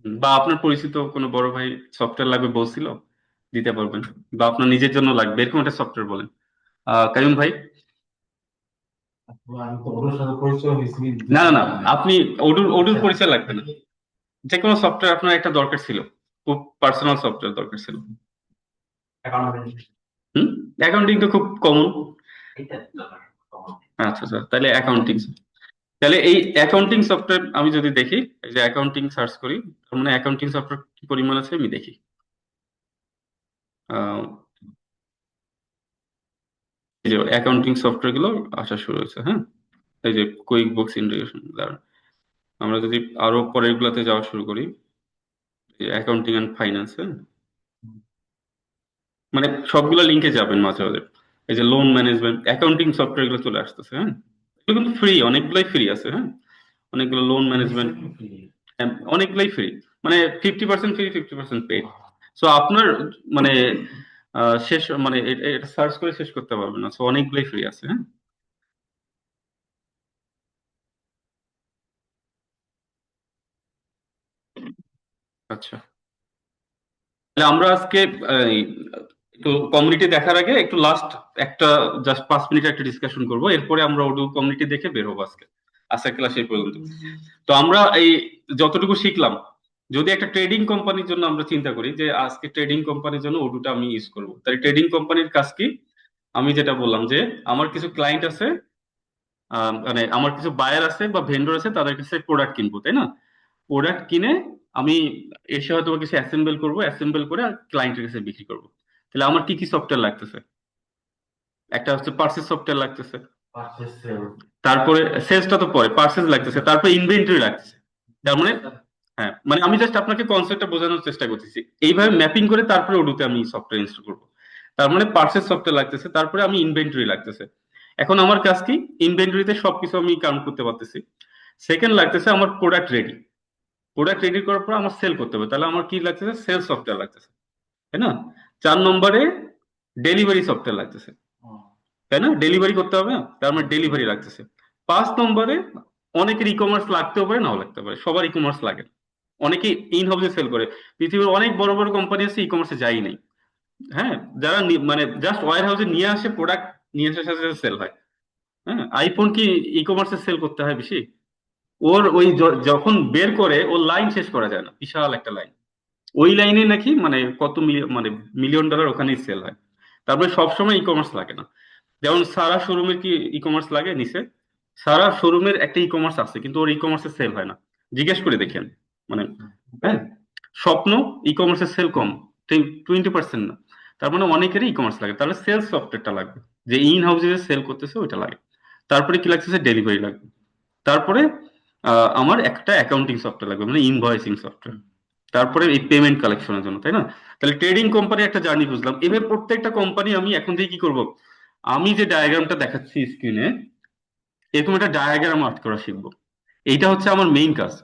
বা আপনার পরিচিত কোনো বড় ভাই সফটওয়্যার লাগবে বলছিল, দিতে পারবেন, বা আপনার নিজের জন্য লাগবে এরকম একটা সফটওয়্যার বলেন। কাইম ভাই? আমি তো ওর সাথে পরিচয় হয়েছি। না না না, আপনি ওডুর ওডুর পরিচয় লাগবে না, যে কোনো সফটওয়্যার আপনার একটা দরকার ছিল, খুব পার্সোনাল সফটওয়্যার দরকার ছিল। হুম, অ্যাকাউন্টিং তো খুব কমন। আচ্ছা আচ্ছা, তাহলে অ্যাকাউন্টিং, তাহলে এই অ্যাকাউন্টিং সফটওয়্যার আমি যদি দেখি, এই যে অ্যাকাউন্টিং সার্চ করি, তার মানে অ্যাকাউন্টিং সফটওয়্যার কি পরিমাণ আছে আমি দেখি। আহ, এই যে অ্যাকাউন্টিং সফটওয়্যার গুলো আসা শুরু হয়েছে। হ্যাঁ, এই যে কুইক বুকস ইন্টিগ্রেশন, আমরা যদি আরো পরের গুলাতে যাওয়া শুরু করি, অ্যাকাউন্টিং এন্ড ফাইন্যান্স, হ্যাঁ, মানে সবগুলো লিঙ্কে যাবেন মাঝে মাঝে। এই যে লোন ম্যানেজমেন্ট, অ্যাকাউন্টিং সফটওয়্যার গুলো চলে আসতেছে। হ্যাঁ, এগুলো কিন্তু ফ্রি, অনেকগুলোই ফ্রি আছে। হ্যাঁ, অনেকগুলো লোন ম্যানেজমেন্ট, অনেকগুলোই ফ্রি, মানে 50% ফ্রি, 50% পেইড। সো আপনার মানে শেষ মানে এটা সার্চ করে শেষ করতে পারবেন না, সো অনেকগুলোই ফ্রি আছে। হ্যাঁ, আচ্ছা, তাহলে আমরা আজকে এই, একটু কমিউনিটি দেখার আগে একটু লাস্ট একটা জাস্ট 5 মিনিট একটা ডিসকাশন করব, এরপরে আমরা ওডু কমিউনিটি দেখে বের হবো আজকে। আজকের ক্লাস এই পর্যন্ত। তো আমরা এই যতটুকু শিখলাম, যদি একটা ট্রেডিং কোম্পানির জন্য আমরা চিন্তা করি যে আজকে ট্রেডিং কোম্পানির জন্য ওডুটা আমি ইউজ করবো, তাই ট্রেডিং কোম্পানির কাজ কি? আমি যেটা বললাম যে আমার কিছু ক্লায়েন্ট আছে, মানে আমার কিছু বায়ার আছে বা ভেন্ডর আছে, তাদের কাছে প্রোডাক্ট কিনবো, তাই না? প্রোডাক্ট কিনে আমি এসে হয়তো বা কিছু অ্যাসেম্বল করবো, অ্যাসেম্বল করে ক্লায়েন্টের কাছে বিক্রি করবো। তাহলে আমার কি কি সফটওয়্যার লাগতেছে? একটা হচ্ছে পার্সেস সফটওয়্যার লাগতেছে, পারচেজ সেল। তারপরে সেলসটা তো পরে, পার্সেস লাগতেছে, তারপরে ইনভেন্টরি লাগতেছে। তার মানে হ্যাঁ, মানে আমি জাস্ট আপনাকে কনসেপ্টটা বোঝানোর চেষ্টা করতেছি। এইভাবে ম্যাপিং করে তারপরে ওডুতে আমি সফটওয়্যার ইনস্টল করবো। তার মানে পার্সেস সফটওয়্যার লাগতেছে, তারপরে আমি ইনভেন্টরি লাগতেছে। এখন আমার কাজ কি? ইনভেন্টরিতে সবকিছু আমি কাউন্ট করতে পারতেছি। সেকেন্ড লাগতেছে আমার প্রোডাক্ট রেডি। প্রোডাক্ট রেডি করার পর আমার সেল করতে হবে, তাহলে আমার কি লাগতেছে? সেল সফটওয়্যার লাগতেছে, তাই না? 4 নম্বরে ডেলিভারি সফটওয়্যার লাগতেছে, তাই না? ডেলিভারি করতে হবে না? তার মানে ডেলিভারি লাগতেছে। 5 নম্বরে অনেকের ই কমার্স লাগতেও পারে, নাও লাগতে পারে, সবার ই কমার্স লাগে না। অনেকে ইন হাউসে সেল করে। পৃথিবীর অনেক বড় বড় কোম্পানি আছে ই কমার্সে যাই নাই, হ্যাঁ, যারা মানে জাস্ট ওয়্যার হাউসে নিয়ে আসে, প্রোডাক্ট নিয়ে আসার সাথে সাথে সেল হয়। হ্যাঁ, আইফোন কি ই কমার্সে সেল করতে হয় বেশি? ওর ওই যখন বের করে ওর লাইন শেষ করা যায় না, বিশাল একটা লাইন। ওই লাইনে নাকি মানে কত মানে মিলিয়ন ডলার ওখানেই সেল হয়। তারপরে সবসময় ই কমার্স লাগে না। যেমন সারা শোরুমের কি ই কমার্স লাগে নিচে? সারা শোরুমের একটা ই কমার্স আছে, কিন্তু ওর ই কমার্সে সেল হয় না। জিজ্ঞেস করে দেখেন, মানে হ্যাঁ, স্বপ্ন ই কমার্সের সেল কম, 20% না। তার মানে অনেকেরই ই কমার্স লাগে, তাহলে সেলস সফটওয়্যারটা লাগবে, যে ইন হাউসে যে সেল করতেছে ওইটা লাগে। তারপরে কি লাগতেছে? ডেলিভারি লাগবে। তারপরে আমার একটা অ্যাকাউন্টিং সফটওয়্যার লাগবে, মানে ইনভয়েসিং সফটওয়্যার। তারপরে এই পেমেন্ট কালেকশনের জন্য, তাই না? তাহলে ট্রেডিং কোম্পানি একটা জার্নি বুঝলাম। এবার প্রত্যেকটা কোম্পানি আমি এখন থেকে কি করব? আমি যে ডায়াগ্রামটা দেখাচ্ছি স্ক্রিনে, এরকম একটা ডায়াগ্রাম আর্ট করা শিখবো। এইটা হচ্ছে আমার মেইন কাজ।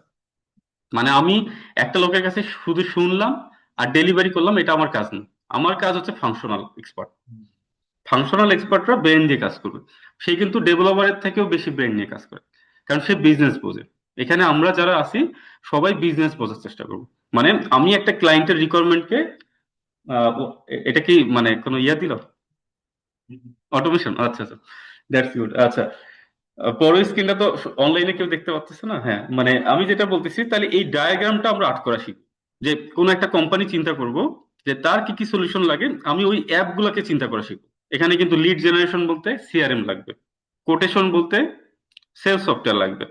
মানে আমি একটা লোকের কাছে শুধু শুনলাম আর ডেলিভারি করলাম, এটা আমার কাজ না। আমার কাজ হচ্ছে ফাংশনাল এক্সপার্ট। ফাংশনাল এক্সপার্টরা ব্রেন দিয়ে কাজ করবে। সে কিন্তু ডেভেলপারের থেকেও বেশি ব্রেন নিয়ে কাজ করে, কারণ সে বিজনেস বোঝে। এখানে আমরা যারা আছি সবাই বিজনেস বোঝার চেষ্টা করবো। মানে আমি একটা ক্লায়েন্টের রিকোয়ারমেন্টকে, এটা কি মানে কোনো ইয়া দিল? অটোমেশন, আচ্ছা আচ্ছা, দ্যাটস গুড। আচ্ছা, পরের স্ক্রিনটা তো অনলাইনে কেউ দেখতে পাচ্ছে না। হ্যাঁ, মানে আমি যেটা বলতেছি, তাহলে এই ডায়াগ্রামটা আমরা আর্ট করা শিখব। যে কোনো একটা কোম্পানি চিন্তা করব যে তার কি কি সলিউশন লাগে, আমি ওই অ্যাপ গুলাকে চিন্তা করা শিখব। এখানে কিন্তু লিড জেনারেশন বলতে সিআরএম লাগবে, কোটেশন বলতে সেলস সফটওয়্যার লাগবে,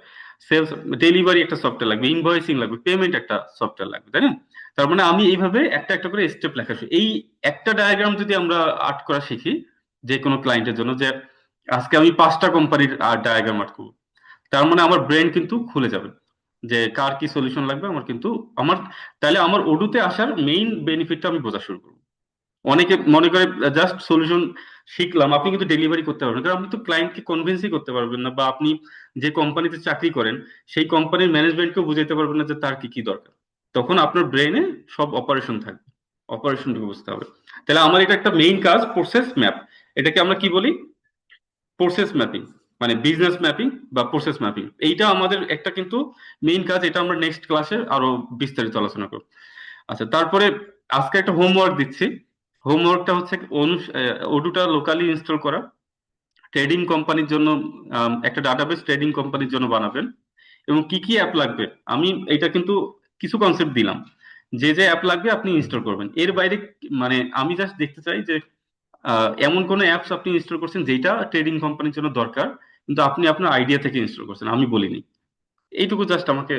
সেলস ডেলিভারি একটা সফটওয়্যার লাগবে, ইনভয়েসিং লাগবে, পেমেন্ট একটা সফটওয়্যার লাগবে, তাই না? তার মানে আমি এইভাবে একটা একটা করে স্টেপ লেখা শিখি। এই একটা ডায়াগ্রাম যদি আমরা আর্ট করা শিখি যে কোনো ক্লায়েন্টের জন্য, যে আজকে আমি 5টা কোম্পানির ডায়াগ্রাম আর্ট করবো, তার মানে আমার ব্রেন কিন্তু খুলে যাবে যে কার কি সলিউশন লাগবে। আমার কিন্তু আমার তাহলে আমার ওডুতে আসার মেইন বেনিফিটটা আমি বোঝা শুরু করবো। অনেকে মনে করে জাস্ট সলিউশন শিখলাম, আপনি কিন্তু ডেলিভারি করতে পারবেন, কারণ আপনি তো ক্লায়েন্টকে কনভিন্সই করতে পারবেন না, বা আপনি যে কোম্পানিতে চাকরি করেন সেই কোম্পানির ম্যানেজমেন্টকেও বুঝাইতে পারবেন না যে তার কি কি দরকার। তখন আপনার ব্রেনে সব অপারেশন থাকবে, অপারেশনটুকু বুঝতে হবে। তাহলে আমার এটা একটা মেইন কাজ, প্রসেস ম্যাপ। এটাকে আমরা কি বলি? প্রসেস ম্যাপিং, মানে বিজনেস ম্যাপিং বা প্রসেস ম্যাপিং। এইটা আমাদের একটা কিন্তু মেইন কাজ। এটা আমরা নেক্সট ক্লাসে আরো বিস্তারিত আলোচনা করব। আচ্ছা, তারপরে আজকে একটা হোমওয়ার্ক দিচ্ছি। হোমওয়ার্কটা হচ্ছে ওডুটা লোকালি ইনস্টল করা, ট্রেডিং কোম্পানির জন্য একটা ডাটাবেস ট্রেডিং কোম্পানির জন্য বানাবেন, এবং কি কি অ্যাপ লাগবে আমি এটা কিন্তু কিছু কনসেপ্ট দিলাম। যে যে অ্যাপ লাগবে আপনি ইনস্টল করবেন। এর বাইরে মানে আমি জাস্ট দেখতে চাই যে এমন কোন অ্যাপস আপনি ইনস্টল করছেন যেটা ট্রেডিং কোম্পানির জন্য দরকার, কিন্তু আপনি আপনার আইডিয়া থেকে ইনস্টল করছেন, আমি বলিনি। এইটুকু জাস্ট আমাকে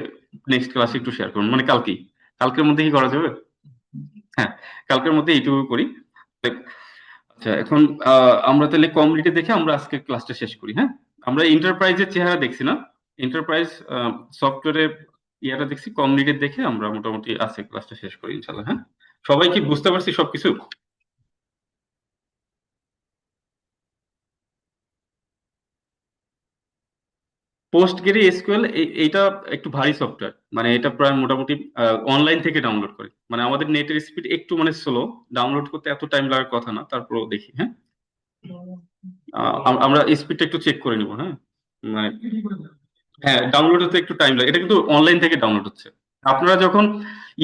নেক্সট ক্লাসে একটু শেয়ার করুন, মানে কালকের মধ্যে কি করা যাবে? হ্যাঁ, কালকের মধ্যে এইটুকু করি। আচ্ছা, এখন আমরা তাহলে কমিউনিটি দেখে আমরা আজকে ক্লাসটা শেষ করি। হ্যাঁ, আমরা এন্টারপ্রাইজের চেহারা দেখছি না, এন্টারপ্রাইজ সফটওয়্যারের ইয়াটা দেখছি, কমিউনিটি দেখে আমরা মোটামুটি আজকে ক্লাসটা শেষ করি ইনশাল্লাহ। হ্যাঁ, সবাই কি বুঝতে পারছি সবকিছু? পোস্টগ্রে এসকিউএল এইটা একটু ভারী সফটওয়্যার, মানে এটা প্রায় মোটামুটি অনলাইন থেকে ডাউনলোড করে, মানে আমাদের নেটের স্পিড একটু মানে স্লো, ডাউনলোড করতে এত টাইম লাগার কথা না, তারপরেও দেখি। হ্যাঁ, আমরা স্পিডটা একটু চেক করে নিব। হ্যাঁ, মানে হ্যাঁ, ডাউনলোড হতে একটু টাইম লাগে, এটা কিন্তু অনলাইন থেকে ডাউনলোড হচ্ছে। আপনারা যখন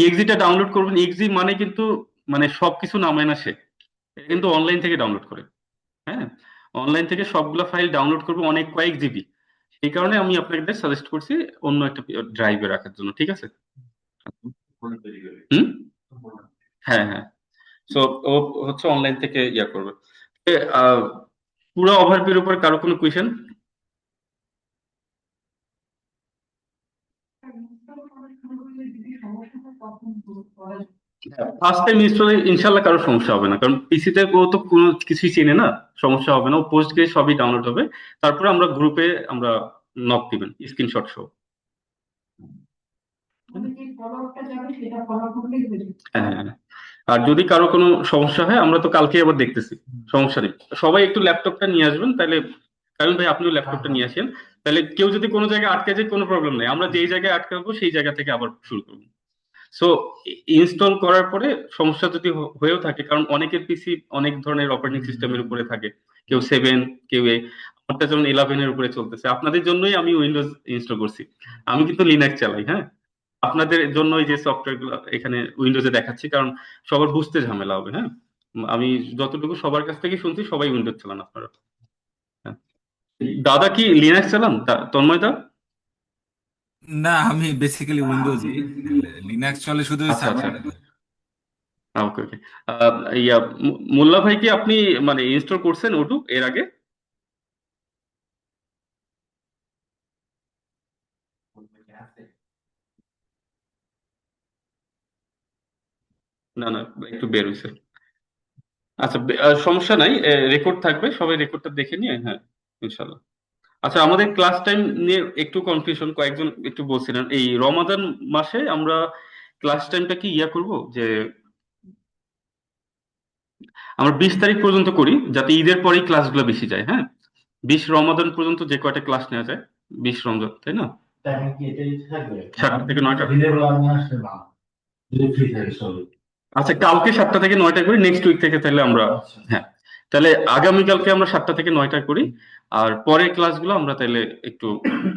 ইএক্সিটা ডাউনলোড করবেন, ইএক্সি মানে কিন্তু মানে সবকিছু নামায় না সে, এটা কিন্তু অনলাইন থেকে ডাউনলোড করে। হ্যাঁ, অনলাইন থেকে সবগুলো ফাইল ডাউনলোড করবে, অনেক কয়েক জিবি। এই কারণে আমি আপনাদের সাজেস্ট করছি অন্য একটা ড্রাইভে রাখার জন্য, ঠিক আছে? হুম, হ্যাঁ হ্যাঁ। সো ও হচ্ছে অনলাইন থেকে ইয়া করবে। এ, আহ, পুরো ওভারভিউর উপর কারো কোনো কোয়েশ্চেন? ফার্স্ট টাইম ইনস্টলে ইনশাল্লাহ কারো সমস্যা হবে না, কারণ পিসিতে ও তো কোনো কিছুই চেনে না, সমস্যা হবে না। ও পোস্ট গিয়ে সবই ডাউনলোড হবে, তারপরে আমরা গ্রুপে আমরা নক দিবেন স্ক্রিনশট সহ। হ্যাঁ হ্যাঁ, হ্যাঁ। আর যদি কারো কোনো সমস্যা হয় আমরা তো কালকে আবার দেখতেছি, সমস্যা নেই। সবাই একটু ল্যাপটপটা নিয়ে আসবেন তাহলে, কারণ ভাই আপনিও ল্যাপটপটা নিয়ে আসেন, তাহলে কেউ যদি কোনো জায়গায় আটকে যায় কোনো প্রবলেম নেই, আমরা যেই জায়গায় আটকাবো সেই জায়গা থেকে আবার শুরু করবো। সো ইনস্টল করার পরে সমস্যা যদি হয়েও থাকে, কারণ অনেকের পিসি অনেক ধরনের অপারেটিং সিস্টেমের উপরে থাকে, কেউ 7, কেউ আমারটা যেমন 11-এর উপরে চলতেছে। আপনাদের জন্যই আমি উইন্ডোজ ইনস্টল করছি, আমি কিন্তু লিনাক্স চালাই। হ্যাঁ, আপনাদের জন্য এই যে সফটওয়্যার গুলো এখানে উইন্ডোজে দেখাচ্ছি, কারণ সবার বুঝতে ঝামেলা হবে। হ্যাঁ, আমি যতটুকু সবার কাছ থেকে শুনছি সবাই উইন্ডোজ চালান আপনারা। হ্যাঁ। দাদা কি লিনাক্স চালান তন্ময় দা? না, আমি বেসিক্যালি উইন্ডোজই, লিনাক্স চলে শুধু আচ্ছা আচ্ছা, সার্ভারে। ওকে ওকে। ইয়া মোল্লা ভাই কি আপনি মানে ইনস্টল করছেন ওটু এর আগে? না না, একটু বের হয়েছে। আচ্ছা, সমস্যা নাই, রেকর্ড থাকবে, সবাই রেকর্ডটা দেখে নিয়ে, হ্যাঁ ইনশাল্লাহ। আচ্ছা, আমাদের ক্লাস টাইম নিয়ে একটু কনফিউশন, কয়েকজন একটু বলছিলেন এই রমাদান মাসে আমরা ক্লাস টাইমটা কি ইয়া করব, যে আমরা 20 তারিখ পর্যন্ত করি, যাতে ঈদের পরেই ক্লাসগুলো বেশি যায়। হ্যাঁ, 20 রমাদান পর্যন্ত যে কয়টা ক্লাস নেওয়া যায়, 20 রমজান, তাই না? টাইমিং কি এটাই থাকবে? 7টা থেকে 9টা। দিনের বেলা আমি আসলে না, যদি ফ্রি থাকে সবাই। আচ্ছা, কালকে 7টা থেকে 9টা করি, নেক্সট উইক থেকে তাহলে আমরা, আচ্ছা। হ্যাঁ তাহলে আগামীকালকে আমরা 7টা থেকে 9টা করি, আর পরের ক্লাসগুলো আমরা তাহলে একটু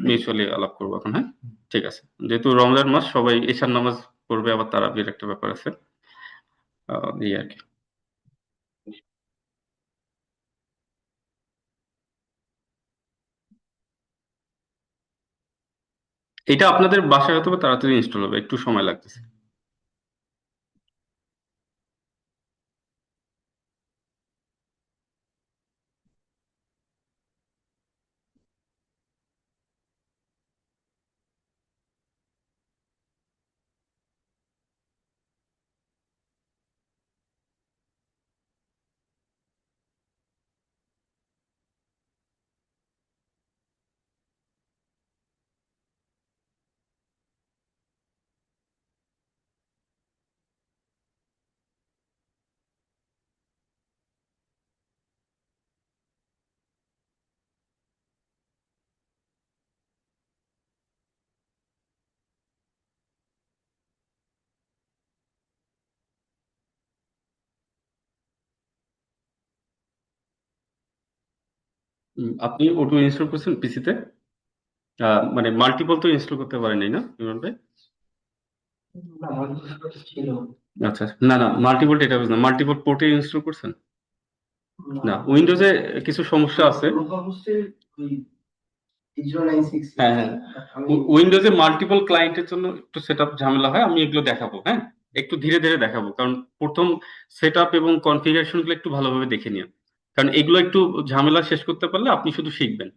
মিউচুয়ালি আলাপ করবো এখন। হ্যাঁ, ঠিক আছে। যেহেতু রমজান মাস, সবাই এশার নামাজ পড়বে, আবার তারাবির একটা ব্যাপার আছে, এই আর কি। এটা আপনাদের বাসায় হয়তো বা তাড়াতাড়ি ইনস্টল হবে, একটু সময় লাগতেছে। আপনি ওটু ইনস্টল করছেন পিসিতে? মানে মাল্টিপল তো ইনস্টল করতে পারেন নাই না ইমরান ভাই? না, আমার কাছে ছিল আচ্ছা, না না, মাল্টিপল ডেটাবেস না, মাল্টিপল পোর্টে ইনস্টল করছেন? না। না, উইন্ডোজে কিছু সমস্যা আছে। লোকালহোস্টের ওই 096 হ্যাঁ হ্যাঁ, আমি উইন্ডোজে মাল্টিপল ক্লায়েন্টের জন্য একটু সেটআপ ঝামেলা হয়, আমি এগুলো দেখাবো। হ্যাঁ, একটু ধীরে ধীরে দেখাবো, কারণ প্রথম সেটআপ এবং কনফিগারেশন গুলো একটু ভালোভাবে দেখে নিন, কারণ এগুলো একটু ঝামেলা শেষ করতে পারলে আপনি শুধু শিখবেন।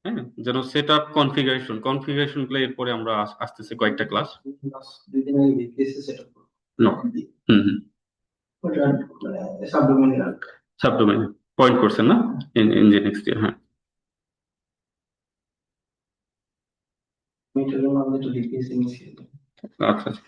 হ্যাঁ, যেন সেটআপ কনফিগারেশন গুলো এরপরে আমরা আসতেছে কয়েকটা ক্লাস। লাস্ট 2 দিন আগে বিপিএস সেটআপ করব। হুম হুম, ওটা সাবডোমেইনের সাবডোমেইন পয়েন্ট করছেন না, নেক্সট ইয়ার। হ্যাঁ, মিটারের মধ্যে তো বিপিএস ইনিশিয়াল আচ্ছা আচ্ছা।